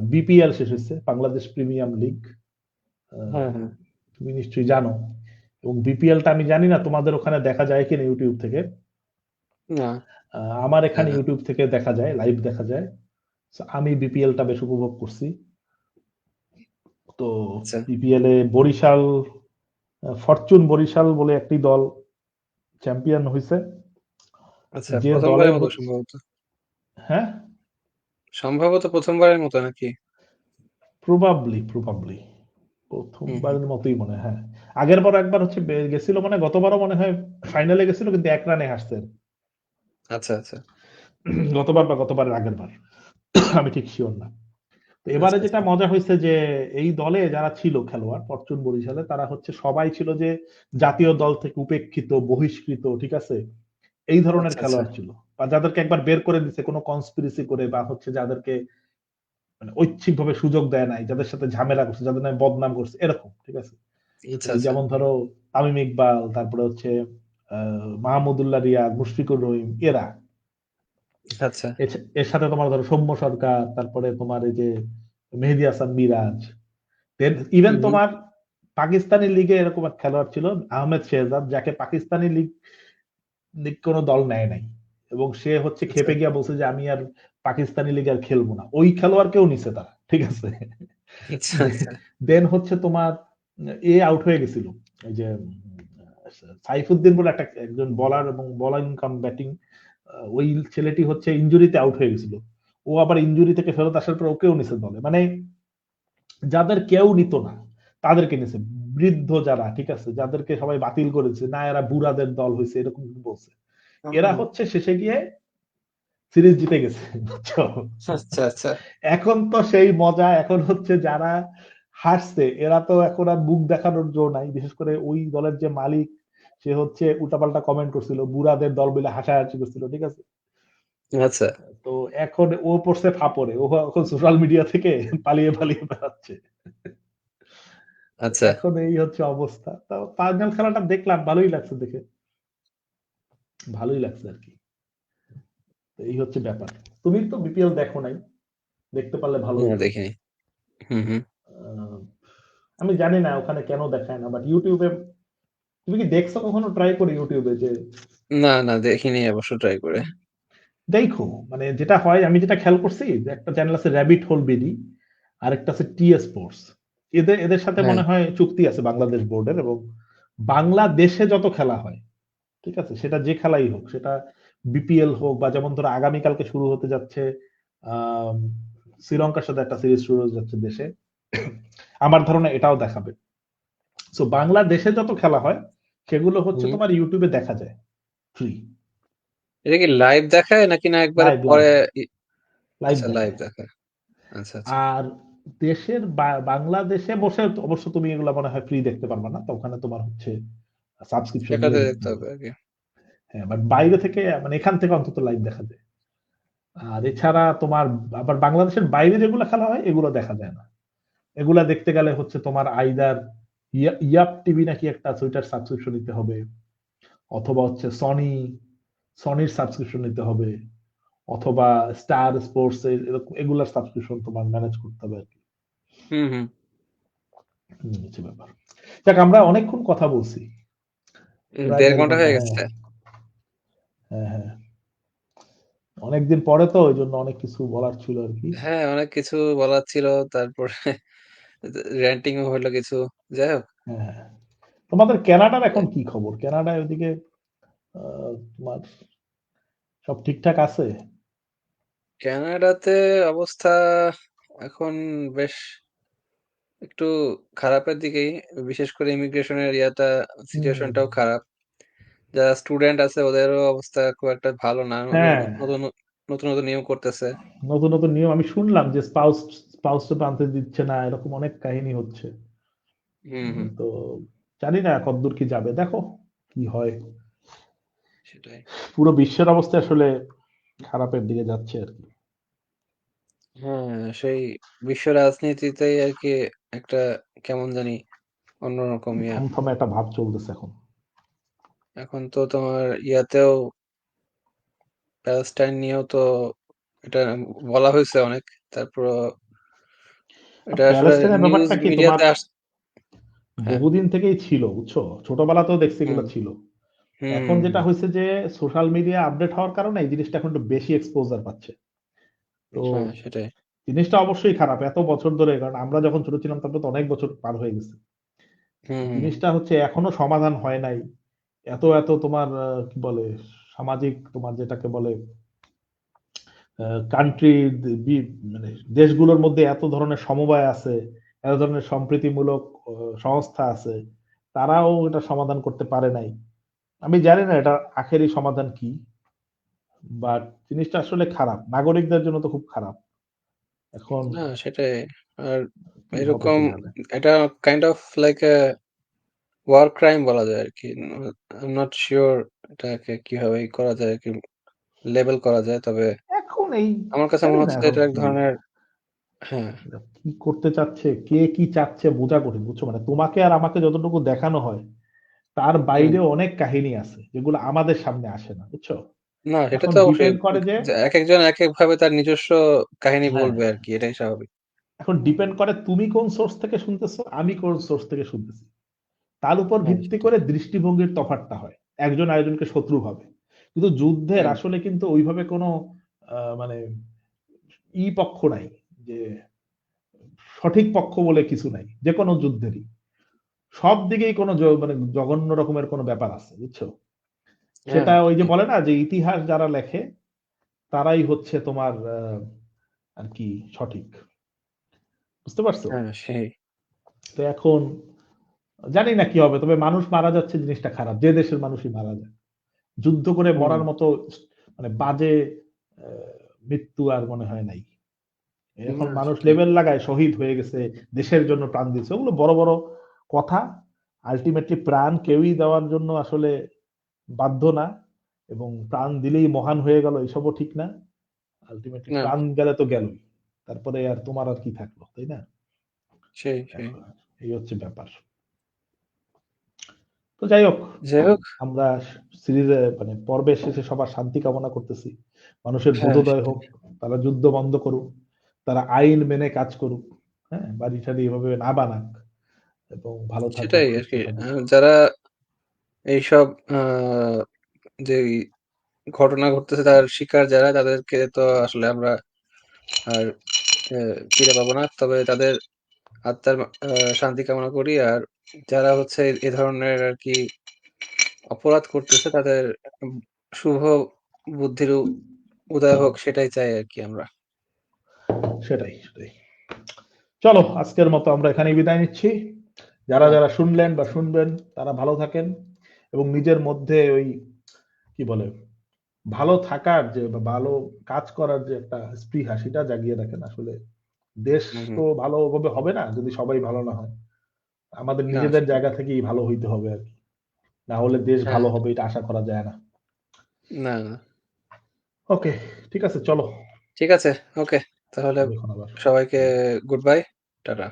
বিপিএল শেষ হইছে। বাংলাদেশ প্রিমিয়াম লীগ। আ হ্যাঁ, হ্যাঁ। তুমি নিশ্চয়ই জানো। এবং বিপিএলটা আমি জানি না তোমাদের ওখানে দেখা যায় কিনা YouTube থেকে। না, আমার যায় এখানে না। YouTube থেকে দেখা যায়, লাইভ দেখা যায়। সো আমি বিপিএলটা বেশ উপভোগ করছি। তো আচ্ছা, বিপিএল এ বরিশাল ফরচুন বরিশাল বলে একটি দল চ্যাম্পিয়ন হইছে। আচ্ছা যে ১ম দলের বারের মতো হচ্ছে সম্ভবত। হ্যাঁ? সম্ভবত ১ম বারের মতো নাকি? প্রবাবলি। হুম, হুম। প্রথমবারের মতোই মনে হয়। হ্যাঁ। আগের বার একবার হচ্ছে গেছিল মানে গতবারও মনে হয় ফাইনালে গেছিল কিন্তু ১ রানে হারছে। আচ্ছা, আচ্ছা। গতবার বা গতবারের আগের বার। আমি ঠিক সিওর না। তো এবারে আচ্ছা, যেটা আচ্ছা। মজা হইছে যে এই দলে যারা ছিল খেলোয়াড় ফরচুন বরিশালে তারা হচ্ছে সবাই ছিল যে জাতীয় দল থেকে উপেক্ষিত, বহিষ্কৃত, ঠিক আছে? এই ধরনের আচ্ছা, আচ্ছা। খেলোয়াড় ছিল। বা যাদেরকে একবার বের করে দিছে কোন কনস্পিরেসি করে বা হচ্ছে যাদেরকে মানে ঐচ্ছিকভাবে সুযোগ দেয় নাই, যাদের সাথে ঝামেলা করছে, যাদের নামে বদনাম করছে, এরকম। ঠিক আছে? আচ্ছা, এই আচ্ছা। যেমন ধরো তামিম ইকবাল, তারপরে হচ্ছে মাহমুদুল্লাহ রিয়াদ, মুশফিকুর রহিম এরা। আচ্ছা। এর সাথে তোমার ধরো সৌম্য সরকার, তারপরে তোমার এই যে মেহেদী হাসান মিরাজ। ইভেন হুম, হুম। তোমার পাকিস্তানি লিগে এরকম এক খেলোয়াড় ছিল আহমেদ শেহজাদ, যাকে পাকিস্তানি লিগ লিগ কোন দল নেয় নাই। এবং সে হচ্ছে আচ্ছা, খেপে গিয়া বলছে যে আমি আর পাকিস্তানি লিগে আর খেলবো না। ওই খেলোয়াড়কেও নিছে তারা। ঠিক আছে? আচ্ছা, আচ্ছা। দেন হচ্ছে তোমার আউট হয়ে গেছিল। এই যে সাইফুদ্দিন বলে একটা একজন বলার এবং বোলিং কাম ব্যাটিং ওই ছেলেটি হচ্ছে ইনজুরিতে আউট হয়ে গেছিল। ও আবার ইনজুরি থেকে ফেরত আসার পর ওকেও নিছে দলে। মানে যাদের কেউ নিত না তাদেরকে নিছে। বৃদ্ধ যারা, ঠিক আছে? যাদেরকে সবাই বাতিল করেছে। না এরা বুড়াদের দল হইছে এরকম বলছে। হুম, এরা হুম। হচ্ছে শেষে গিয়ে সিরিজ জিতে গেছে। বুঝছো? আচ্ছা, আচ্ছা। এখন তো সেই মজা এখন হচ্ছে যারা হারছে এরা তো এখন আর মুখ দেখানোর জো নাই। বিশেষ করে ওই দলের যে মালিক সে হচ্ছে উল্টাপাল্টা কমেন্ট করছিল। বুড়াদের দল বলে হাসাহাসি করছিল। ঠিক আছে? আচ্ছা, তো এখন ও পড়ছে ফাপড়ে। ও এখন সোশ্যাল মিডিয়া থেকে পালিয়ে বেড়াচ্ছে। আচ্ছা। এখন এই হচ্ছে অবস্থা। তো ফাইনাল খেলাটা দেখলাম ভালোই লাগছে দেখে। ভালোই লাগছে আরকি। তো এই হচ্ছে ব্যাপার। তুমি তো বিপিএল দেখো নাই। দেখতে পারলে ভালো না হইতো। দেখিনি। হুম, হুম। আহ, আমি জানি না ওখানে কেন দেখায় না বাট ইউটিউবে তুমি কি দেখছো কখনো ট্রাই করে ইউটিউবে যে না, না দেখিনি অবশ্য ট্রাই করে। দেখো মানে যেটা হয় আমি যেটা খেয়াল করছি যে একটা চ্যানেল আছে র‍্যাবিট হোল বিডি আর একটা আছে টিএ স্পোর্টস এদের সাথে হ্যাঁ। মনে হয় চুক্তি আছে বাংলাদেশ বোর্ডের এবং বাংলাদেশে যত খেলা হয় ঠিক আছে সেটা যে খেলাই হোক সেটা বিপিএল হোক বা যেমন ধরো আগামীকালকে শুরু হতে যাচ্ছে আহ শ্রীলঙ্কার সাথে একটা সিরিজ শুরু হতে যাচ্ছে দেশে আমার ধারণা এটাও দেখাবে সো বাংলাদেশে যত খেলা হয় সেগুলো হচ্ছে হুম। তোমার ইউটিউবে দেখা যায় ফ্রি এটা কি লাইভ দেখায় নাকি না একবারে লাইভ লাইভ পরে ই লাইভ আচ্ছা লাইভ দেখায় দেখায়। আচ্ছা, আচ্ছা। আর দেশের বাংলাদেশে বসে অবশ্য তুমি এগুলো মনে হয় ফ্রি দেখতে পারবে না তো ওখানে তোমার হচ্ছে সাবস্ক্রিপশন টাকা নিয়ে দিয়ে দেখতে দেখতে হবে হবে আরকি। হ্যাঁ বাট বাইরে থেকে মানে এখান থেকে অন্তত লাইভ দেখা যায় আর এছাড়া তোমার আবার বাংলাদেশের বাইরে যেগুলো খেলা হয় এগুলো দেখা যায় না এগুলা দেখতে গেলে হচ্ছে তোমার আইদার ইয়াপ টিভি নাকি একটা আছে ওইটার সাবস্ক্রিপশন নিতে হবে অথবা হচ্ছে সনির সাবস্ক্রিপশন নিতে হবে অথবা স্টার স্পোর্টস এরকম এগুলার সাবস্ক্রিপশন তোমার ম্যানেজ করতে হবে আর কি হুম, হুম। হচ্ছে ব্যাপার যাক আমরা অনেকক্ষণ কথা বলছি প্রায় ১.৫ দেড় ঘন্টা ঘন্টা হয়ে হ্যাঁ গেছে। হ্যাঁ হ্যাঁ অনেকদিন পরে তো ওই জন্য অনেক কিছু বলার ছিল আর কি হ্যাঁ, অনেক কিছু বলার ছিল। তারপরে র‍্যান্টিং ও হইলো কিছু। যাই হোক। হ্যাঁ হ্যাঁ তোমাদের কানাডার এখন কি খবর কানাডায় ওইদিকে তোমার সব ঠিকঠাক আছে কানাডাতে অবস্থা এখন বেশ একটু খারাপের দিকেই। বিশেষ করে ইমিগ্রেশনের হুম সিচুয়েশনটাও খারাপ। যারা স্টুডেন্ট আছে ওদেরও অবস্থা খুব একটা ভালো না। হ্যাঁ নতুন নিয়ম করতেছে। নতুন নিয়ম আমি শুনলাম যে স্পাউস আনতে দিচ্ছে না এরকম অনেক কাহিনী হচ্ছে হুম, হুম। তো জানি না কতদূর কি যাবে দেখো কি হয় সেটাই। পুরো বিশ্বের অবস্থা আসলে খারাপের দিকে যাচ্ছে আর কি হ্যাঁ, সেই বিশ্ব রাজনীতিতেই আরকি একটা কেমন জানি অন্যরকম থমথমে একটা ভাব চলতেছে এখন। এখন তো তোমার ইয়াতেও প্যালেস্টাইন নিয়েও তো এটা বলা হয়েছে অনেক। তারপরও এটা আসলে প্যালেস্টাইনের নিউজ ব্যাপারটা কি তোমার মিডিয়াতে হ্যাঁ, বহুদিন থেকেই ছিল, বুঝছো? ছোটবেলাতেও দেখছি হুম, এগুলো ছিল। এখন হুম, যেটা হয়েছে যে সোশ্যাল মিডিয়া আপডেট হওয়ার কারণে এই জিনিসটা এখন একটু বেশি এক্সপোজার পাচ্ছে। তো হ্যাঁ, সেটাই। জিনিসটা অবশ্যই খারাপ এত বছর ধরে, কারণ আমরা যখন ছোট ছিলাম তারপরে তো অনেক বছর পার হয়ে গেছে। হুম, হুম, জিনিসটা হচ্ছে এখনো সমাধান হয় নাই। এত এত তোমার কি বলে সামাজিক তোমার যেটাকে বলে কান্ট্রি মানে দেশগুলোর মধ্যে এত ধরনের সমবায় আছে, এত ধরনের সম্প্রীতিমূলক সংস্থা আছে, তারাও এটা সমাধান করতে পারে নাই। আমি জানি না এটা আখেরি সমাধান কি, বাট জিনিসটা আসলে খারাপ, নাগরিকদের জন্য তো খুব খারাপ। এখন না সেটাই। আর কি হবে এরকম কে জানে। এটা kind of like a war crime বলা যায় আরকি। আই এম নট সিউর এটাকে কিভাবে করা যায় আরকি, লেবেল করা যায়। তবে এখন এই আমার কাছে জানি মনে না হচ্ছে যে এখন এটা এক কি ধরনের হ্যাঁ, এরা কি করতে চাচ্ছে, কে কি চাচ্ছে বোঝা কঠিন, বুঝছো? মানে তোমাকে আর আমাকে যতটুকু দেখানো হয় তার হুম। বাইরেও অনেক কাহিনী আছে যেগুলো আমাদের সামনে আসে না, বুঝছো? না সেটা এখন তো অবশ্যই। ডিপেন্ড করে যে যে একেকজন একেকভাবে তার নিজস্ব কাহিনী হ্যাঁ, বলবে আরকি। এটাই স্বাভাবিক। এখন ডিপেন্ড করে তুমি কোন সোর্স থেকে শুনতেছো, আমি কোন সোর্স থেকে শুনতেছি। তার উপর হ্যাঁ, ভিত্তি সেটাই। করে দৃষ্টিভঙ্গির তফাৎটা হয়। একজন আরেকজনকে শত্রু ভাবে। কিন্তু যুদ্ধের হুম। আসলে কিন্তু ওইভাবে কোনো মানে পক্ষ নাই যে সঠিক পক্ষ বলে কিছু নাই। যেকোনো যুদ্ধেরই। সব দিকেই কোনো মানে জঘন্য রকমের কোনো ব্যাপার আছে, বুঝছো? হ্যাঁ, সেটা ওই যে সেটাই। বলে না যে ইতিহাস যারা লেখে তারাই হচ্ছে তোমার আর কি সঠিক। বুঝতে পারছো? হ্যাঁ, সেই। তো এখন জানি না কি হবে। তবে মানুষ মারা যাচ্ছে জিনিসটা খারাপ। যে দেশের মানুষই মারা যায়। যুদ্ধ করে হুম। মরার মতো মানে বাজে আ মৃত্যু আর মনে হয় নাই। এখন না মানুষ সেটাই। লেবেল লাগায় শহীদ হয়ে গেছে, দেশের জন্য প্রাণ দিয়েছে। ওগুলো বড়, বড় কথা। আল্টিমেটলি প্রাণ কেউই দেওয়ার জন্য আসলে বাধ্য না। এবং প্রাণ দিলেই মহান হয়ে গেল এসবও ঠিক না। আল্টিমেটলি না, প্রাণ গেলে তো গেলই। তারপরে আর তোমার আর কি থাকলো, তাই না? সেই, সেই। এখন এই হচ্ছে ব্যাপার। তো যাই হোক, যাই হোক আমরা সিরিজে মানে পর্বের শেষে সবার শান্তি কামনা করতেছি। মানুষের হ্যাঁ, বোধোদয় সেটাই। হোক, তারা যুদ্ধ বন্ধ করুক, তারা আইন মেনে কাজ করুক, হ্যাঁ? বাড়ি-টাড়ি এভাবে না বানাক এবং ভালো থাকুক, সেটাই সুস্থ আরকি। থাকুক। যারা এইসব যেই ঘটনা ঘটতেছে তার শিকার যারা তাদেরকে তো আসলে আমরা আর ফিরে পাবো না। তবে তাদের আত্মার শান্তি কামনা করি। আর যারা হচ্ছে এ ধরনের আরকি অপরাধ করতেছে তাদের উম শুভ বুদ্ধির উদয় হোক সেটাই চাই আরকি আমরা। সেটাই, সেটাই। চলো আজকের মতো আমরা এখানেই বিদায় নিচ্ছি। যারা, হ্যাঁ, যারা শুনলেন বা শুনবেন তারা ভালো থাকেন এবং নিজের মধ্যে ওই কি বলে ভালো থাকার যে বা ভালো কাজ করার যে একটা স্পৃহা সেটা জাগিয়ে রাখেন। আসলে দেশ হুম, হুম। তো ভালোভাবে হবে না যদি সবাই ভালো না হয়। আমাদের না নিজেদের সেটাই। জায়গা থেকেই ভালো হইতে হবে আরকি। না হলে দেশ হ্যাঁ, ভালো হবে এটা আশা করা যায় না। না, না। ওকে, ঠিক আছে চলো। ঠিক আছে। ওকে। তাহলে দেখুন আবার। সবাইকে গুড বাই। টাটা।